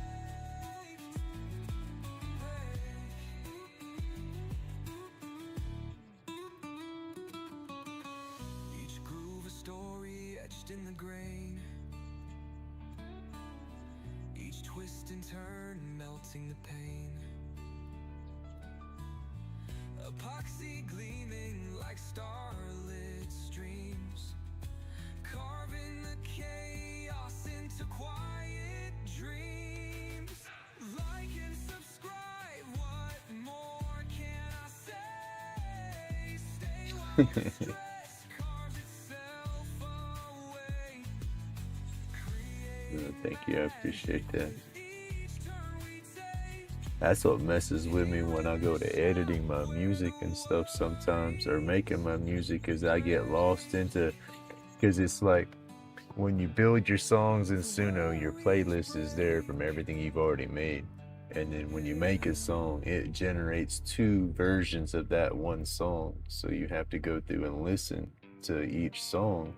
Each groove a story etched in the grain. Each twist and turn melting the pain. Epoxy gleaming like starlit streams, carving the chaos into quiet dreams. Like and subscribe, what more can I say? Stay while the stress carves itself away. Thank you, I appreciate that. Each turn we take. That's what messes with me when I go to editing my music and stuff sometimes, or making my music, is I get lost into, because it's like when you build your songs in Suno, your playlist is there from everything you've already made. And then when you make a song, it generates two versions of that one song. So you have to go through and listen to each song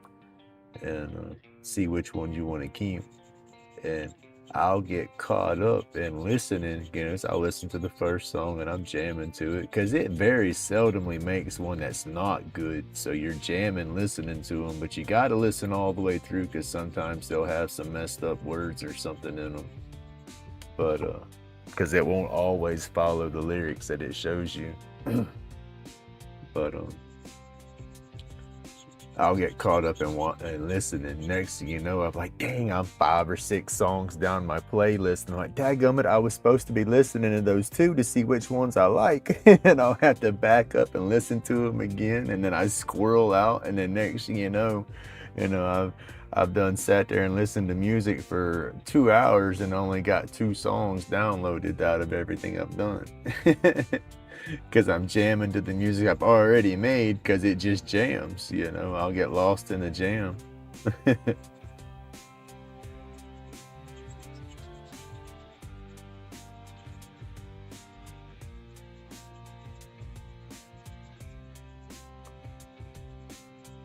and see which one you want to keep. And I'll get caught up in listening. So I'll listen to the first song and I'm jamming to it because it very seldomly makes one that's not good. So you're jamming, listening to them, but you got to listen all the way through because sometimes they'll have some messed up words or something in them. But because it won't always follow the lyrics that it shows you. But I'll get caught up and listening. Next thing you know, I'm like, dang, I'm 5 or 6 songs down my playlist. And I'm like, dadgummit, I was supposed to be listening to those too to see which ones I like. And I'll have to back up and listen to them again. And then I squirrel out. And then next thing you know, I've done sat there and listened to music for 2 hours and only got 2 songs downloaded out of everything I've done. Because I'm jamming to the music I've already made because it just jams, I'll get lost in the jam.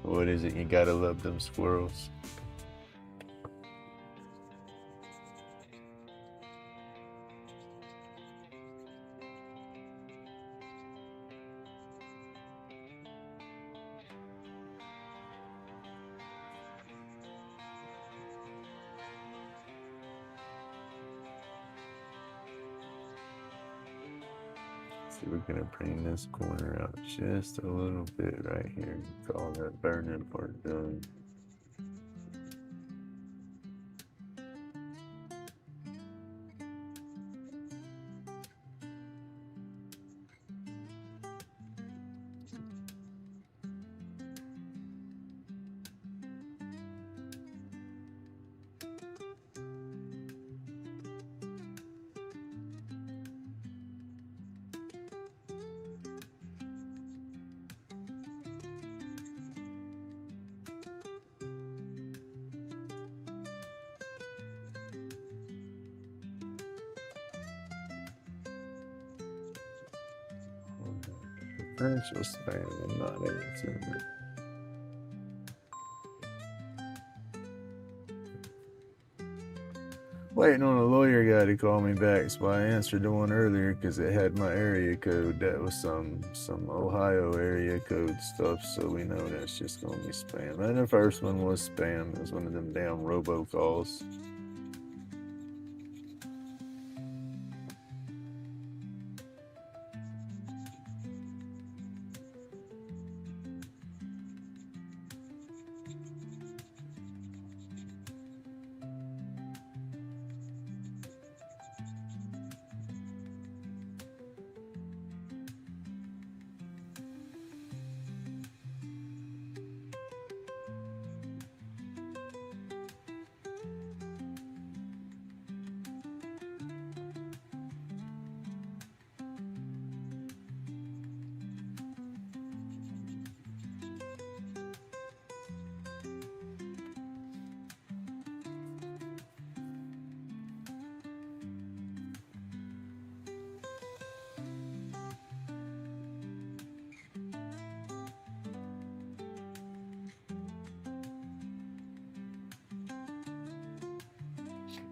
What is it? You gotta love them squirrels. So we're gonna bring this corner out just a little bit right here. Get all that burning part done. Differential span, I'm not able to. Waiting on a lawyer guy to call me back, so I answered the one earlier because it had my area code. That was some Ohio area code stuff, so we know that's just gonna be spam. And the first one was spam. It was one of them damn robocalls.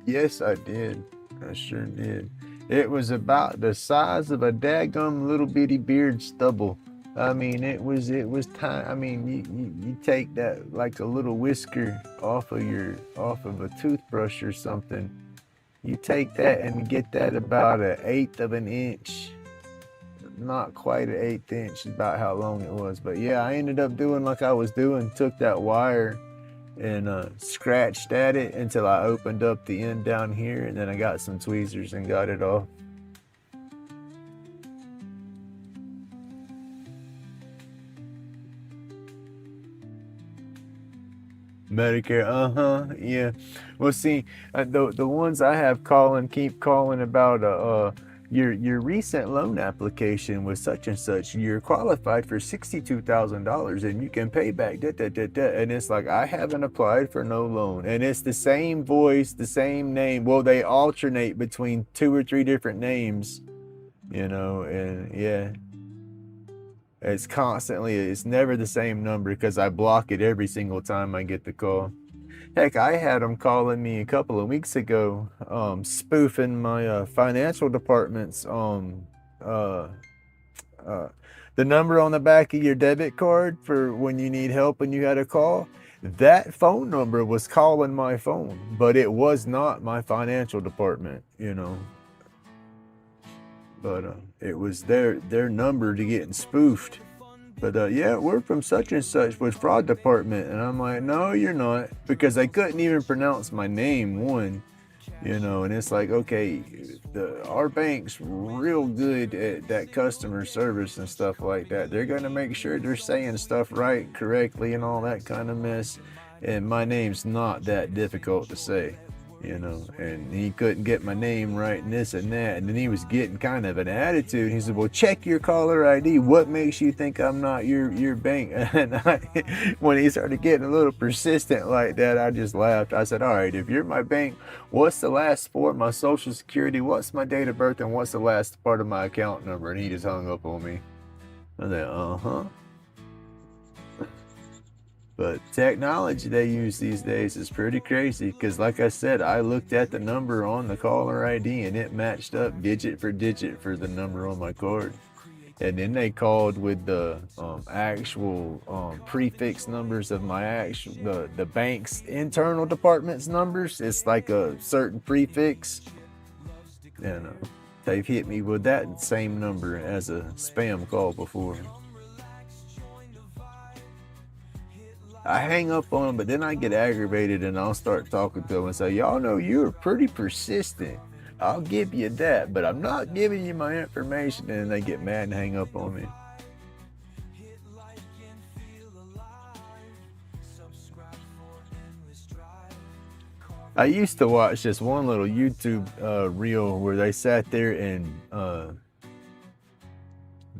Yes, I did. I sure did. It was about the size of a daggum little bitty beard stubble. I mean, it was tiny. I mean, you take that like a little whisker off of a toothbrush or something. You take that and get that about 1/8 of an inch. Not quite 1/8 inch, about how long it was. But yeah, I ended up doing like I was doing. Took that wire and scratched at it until I opened up the end down here, and then I got some tweezers and got it off. Medicare, yeah. Well, see, the ones I have keep calling about your recent loan application was such and such. You're qualified for $62,000 and you can pay back And it's like, I haven't applied for no loan. And it's the same voice, the same name. Well, they alternate between 2 or 3 different names, and yeah. It's never the same number because I block it every single time I get the call. Heck, I had them calling me a couple of weeks ago, spoofing my financial department's uh, uh, the number on the back of your debit card for when you need help and you had a call. That phone number was calling my phone, but it was not my financial department, you know. But it was their number to getting spoofed. But yeah, we're from such and such with fraud department, and I'm like, no, you're not, because they couldn't even pronounce my name. One, you know, and it's like, okay, our bank's real good at that customer service and stuff like that. They're gonna make sure they're saying stuff right, correctly, and all that kind of mess. And my name's not that difficult to say, you know. And he couldn't get my name right and this and that. And then he was getting kind of an attitude. He said, well, check your caller ID. What makes you think I'm not your bank? And when he started getting a little persistent like that, I just laughed. I said, all right, if you're my bank, what's the last four of my social security? What's my date of birth? And what's the last part of my account number? And he just hung up on me. I said, uh-huh. But technology they use these days is pretty crazy, because like I said, I looked at the number on the caller ID and it matched up digit for the number on my card. And then they called with the actual prefix numbers of my the bank's internal department's numbers. It's like a certain prefix, and they've hit me with that same number as a spam call before. I hang up on them, but then I get aggravated and I'll start talking to them and say, y'all know you're pretty persistent. I'll give you that, but I'm not giving you my information. And they get mad and hang up on me. I used to watch this one little YouTube reel where they sat there and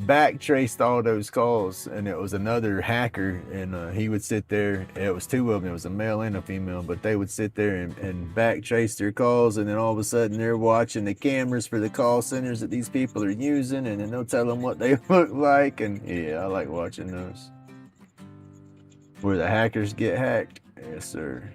backtraced all those calls, and it was another hacker, and he would sit there. It was two of them. It was a male and a female, but they would sit there and backtrace their calls, and then all of a sudden they're watching the cameras for the call centers that these people are using, and then they'll tell them what they look like. And yeah, I like watching those where the hackers get hacked. Yes, sir.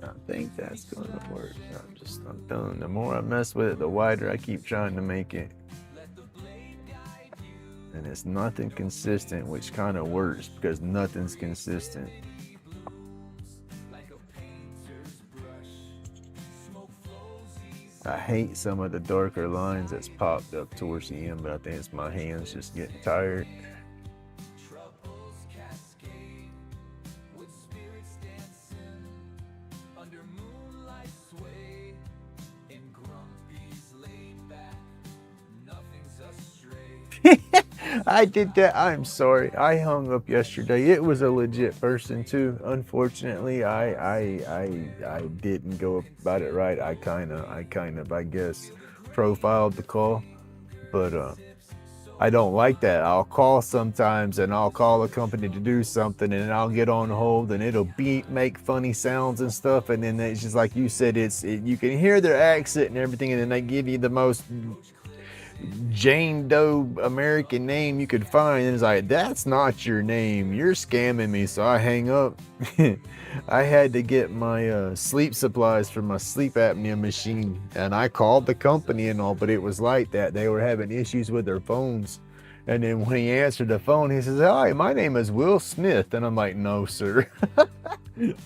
I think that's gonna work. I'm done. The more I mess with it, the wider I keep trying to make it. And it's nothing consistent, which kind of works because nothing's consistent. I hate some of the darker lines that's popped up towards the end, but I think it's my hands just getting tired. I did that. I'm sorry. I hung up yesterday. It was a legit person too. Unfortunately, I didn't go about it right. I kind of I guess profiled the call, but I don't like that. I'll call sometimes and I'll call a company to do something and I'll get on hold and it'll make funny sounds and stuff, and then it's just like you said, you can hear their accent and everything, and then they give you the most Jane Doe American name you could find, and it's like, that's not your name, you're scamming me. So I hang up. I had to get my sleep supplies for my sleep apnea machine, and I called the company and all, but it was like that. They were having issues with their phones, and then when he answered the phone, he says, hi, my name is Will Smith, and I'm like, no sir.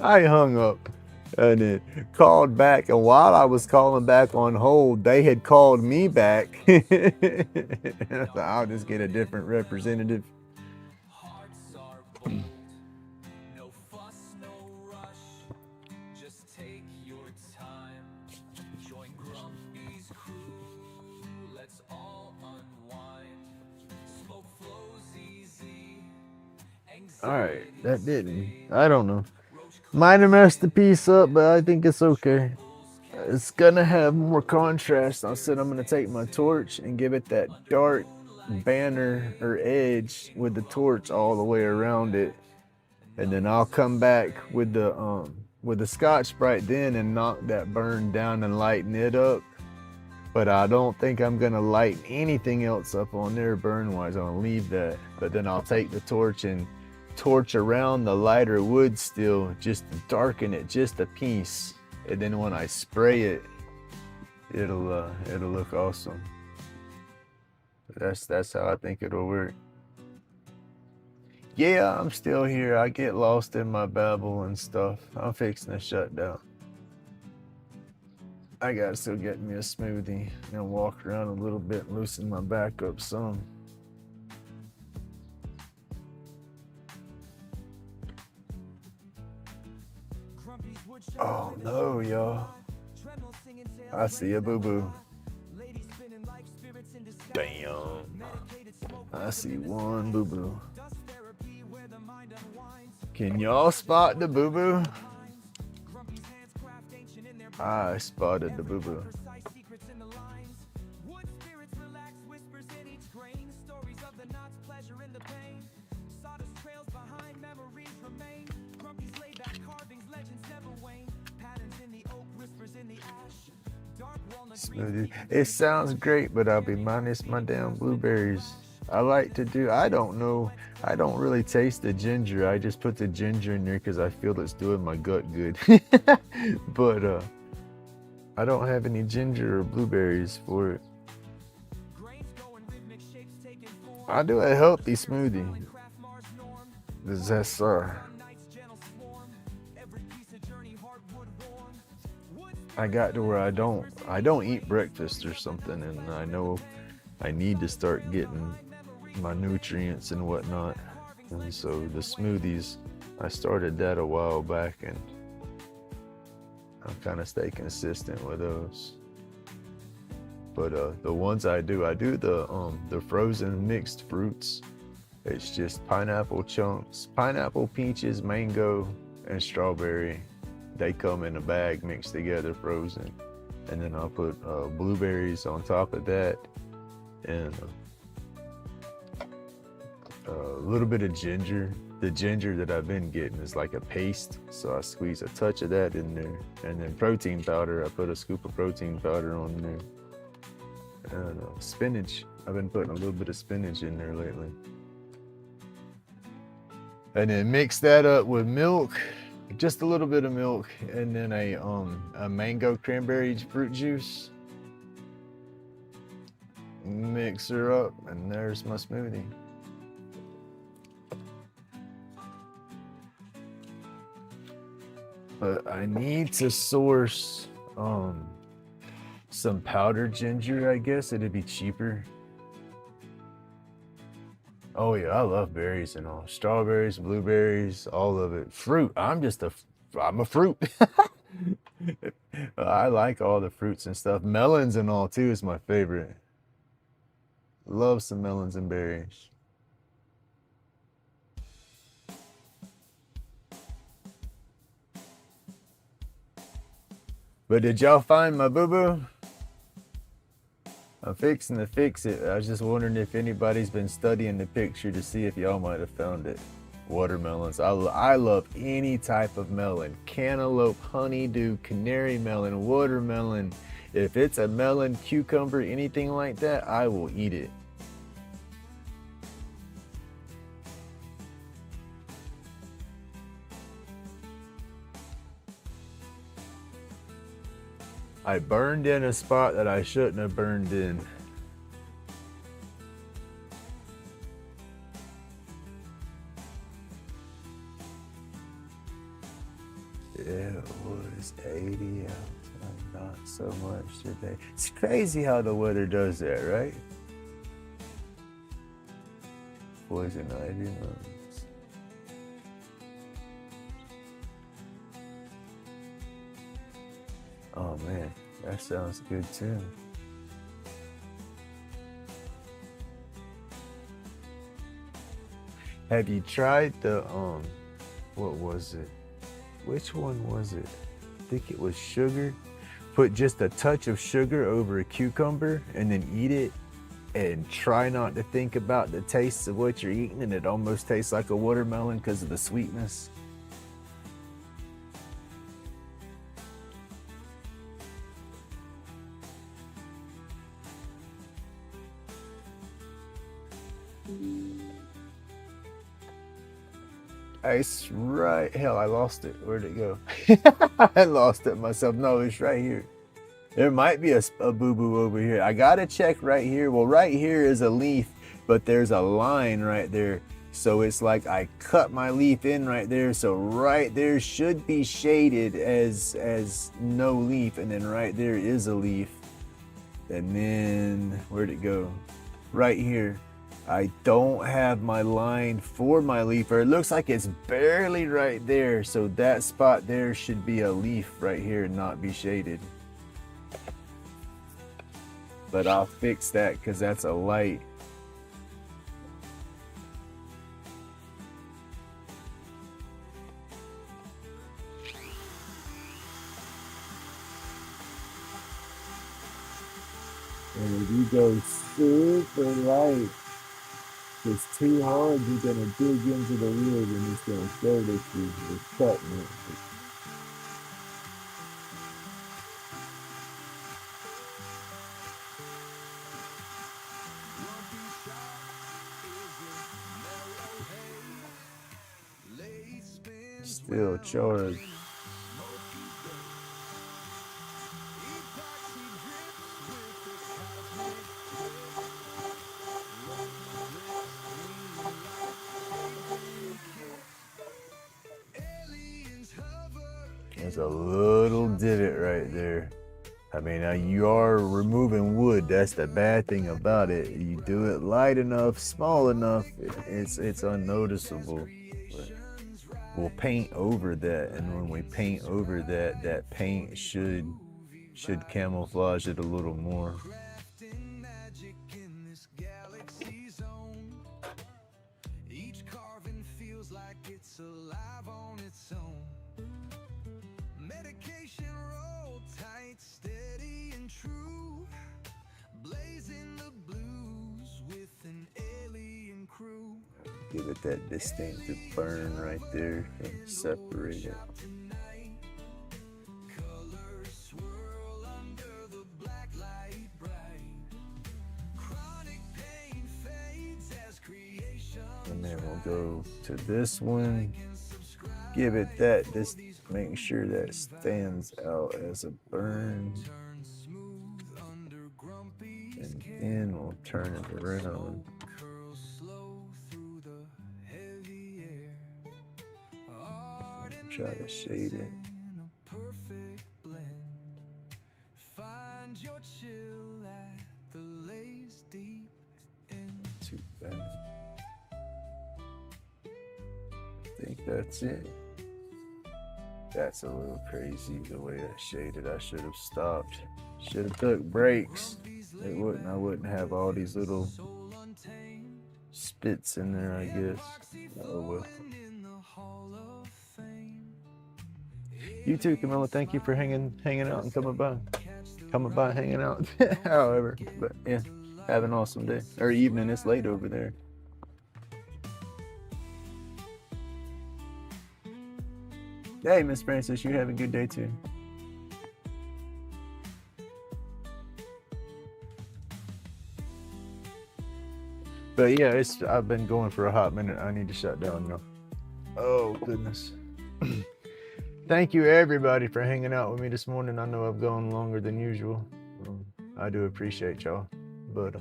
I hung up and then called back, and while I was calling back on hold, they had called me back. So I'll just get a different representative. All right, that didn't, I don't know. Might have messed the piece up, but I think it's okay. It's gonna have more contrast. I said I'm gonna take my torch and give it that dark banner or edge with the torch all the way around it, and then I'll come back with the with the Scotch Brite then and knock that burn down and lighten it up. But I don't think I'm gonna lighten anything else up on there burn-wise. I'm gonna leave that. But then I'll take the torch and torch around the lighter wood still, just to darken it just a piece. And then when I spray it, it'll look awesome. That's how I think it'll work. Yeah, I'm still here. I get lost in my babble and stuff. I'm fixing to shut down. I gotta still get me a smoothie and walk around a little bit and loosen my back up some. Oh no, y'all. I see a boo-boo. Damn. I see one boo-boo. Can y'all spot the boo-boo? I spotted the boo-boo. Smoothie. It sounds great, but I'll be minus my damn blueberries. I like to do, I don't know, I don't really taste the ginger. I just put the ginger in there because I feel it's doing my gut good. But I don't have any ginger or blueberries for it. I do a healthy smoothie. That's I got to where I don't eat breakfast or something, and I know I need to start getting my nutrients and whatnot. And so the smoothies, I started that a while back, and I'm kind of stay consistent with those. But the ones I do the frozen mixed fruits. It's just pineapple chunks, pineapple, peaches, mango, and strawberry. They come in a bag mixed together, frozen. And then I'll put blueberries on top of that, and a little bit of ginger. The ginger that I've been getting is like a paste, so I squeeze a touch of that in there. And then protein powder, I put a scoop of protein powder on there. And spinach, I've been putting a little bit of spinach in there lately. And then mix that up with milk, just a little bit of milk, and then a mango cranberry fruit juice. Mix her up, and there's my smoothie. But I need to source some powdered ginger, I guess. It'd be cheaper. Oh yeah, I love berries and all. Strawberries, blueberries, all of it. Fruit, I'm a fruit. I like all the fruits and stuff. Melons and all too is my favorite. Love some melons and berries. But did y'all find my boo-boo? I'm fixing to fix it. I was just wondering if anybody's been studying the picture to see if y'all might have found it. Watermelons. I love any type of melon. Cantaloupe, honeydew, canary melon, watermelon. If it's a melon, cucumber, anything like that, I will eat it. I burned in a spot that I shouldn't have burned in. It was 80 out, not so much today. It's crazy how the weather does that, right? Poison ivy months. Oh man, that sounds good too. Have you tried the what was it? Which one was it? I think it was sugar. Put just a touch of sugar over a cucumber and then eat it, and try not to think about the taste of what you're eating, and it almost tastes like a watermelon because of the sweetness. It's right. Hell, I lost it. Where'd it go? I lost it myself. No, it's right here. There might be a boo-boo over here. I gotta check right here. Well, right here is a leaf, but there's a line right there. So it's like I cut my leaf in right there. So right there should be shaded as no leaf. And then right there is a leaf. And then where'd it go? Right here. I don't have my line for my leaf, or it looks like it's barely right there. So that spot there should be a leaf right here and not be shaded. But I'll fix that because that's a light. And if you go super light, if it's too hard, you're gonna dig into the wood and it's gonna show that you're cutting it. Still charged. There's a little divot right there. I mean, now you are removing wood. That's the bad thing about it. You do it light enough, small enough, it's unnoticeable. But we'll paint over that, and when we paint over that, that paint should camouflage it a little more. Each carving feels like it's alive on its own. Medication roll tight, steady and true, blazing the blues with an alien crew. Give it that distinctive burn right there and separate it. Colors swirl under the black light bright. Chronic pain fades as creation. And then we'll go to this one. Give it that, just make sure that stands out as a burn. And then we'll turn it around. Try to shade it. Too bad. I think that's it. That's a little crazy the way that's shaded. I should have stopped. Should have took breaks. I wouldn't have all these little spits in there, I guess. Oh well. You too, Camilla. Thank you for hanging out and coming by, hanging out. However, but yeah, have an awesome day or evening. It's late over there. Hey, Miss Francis, you have a good day too. But yeah, I've been going for a hot minute. I need to shut down now. Oh goodness. Thank you everybody for hanging out with me this morning. I know I've gone longer than usual. I do appreciate y'all, but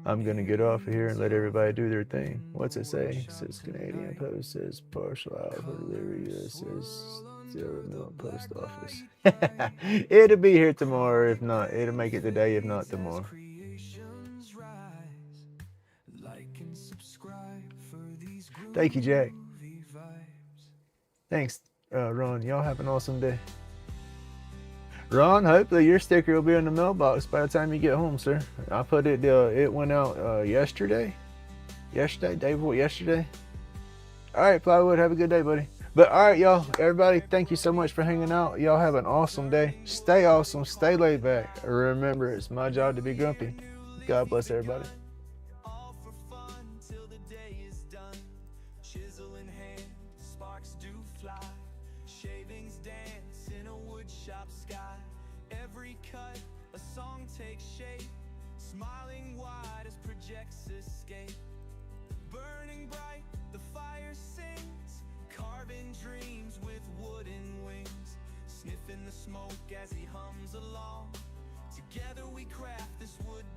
I'm gonna get off of here and let everybody do their thing. What's it say? It says Canadian Post, says partial hour delivery, says 0 mil post office. It'll be here tomorrow. If not, it'll make it today. If not, tomorrow. Thank you, Jack. Thanks, Ron. Y'all have an awesome day. Ron, hopefully your sticker will be in the mailbox by the time you get home, sir. I put it, it went out yesterday. Day before yesterday. All right, Plywood, have a good day, buddy. But all right, y'all, everybody, thank you so much for hanging out. Y'all have an awesome day. Stay awesome, stay laid back. Remember, it's my job to be grumpy. God bless everybody. Take shape, smiling wide as projects escape. burning bright, the fire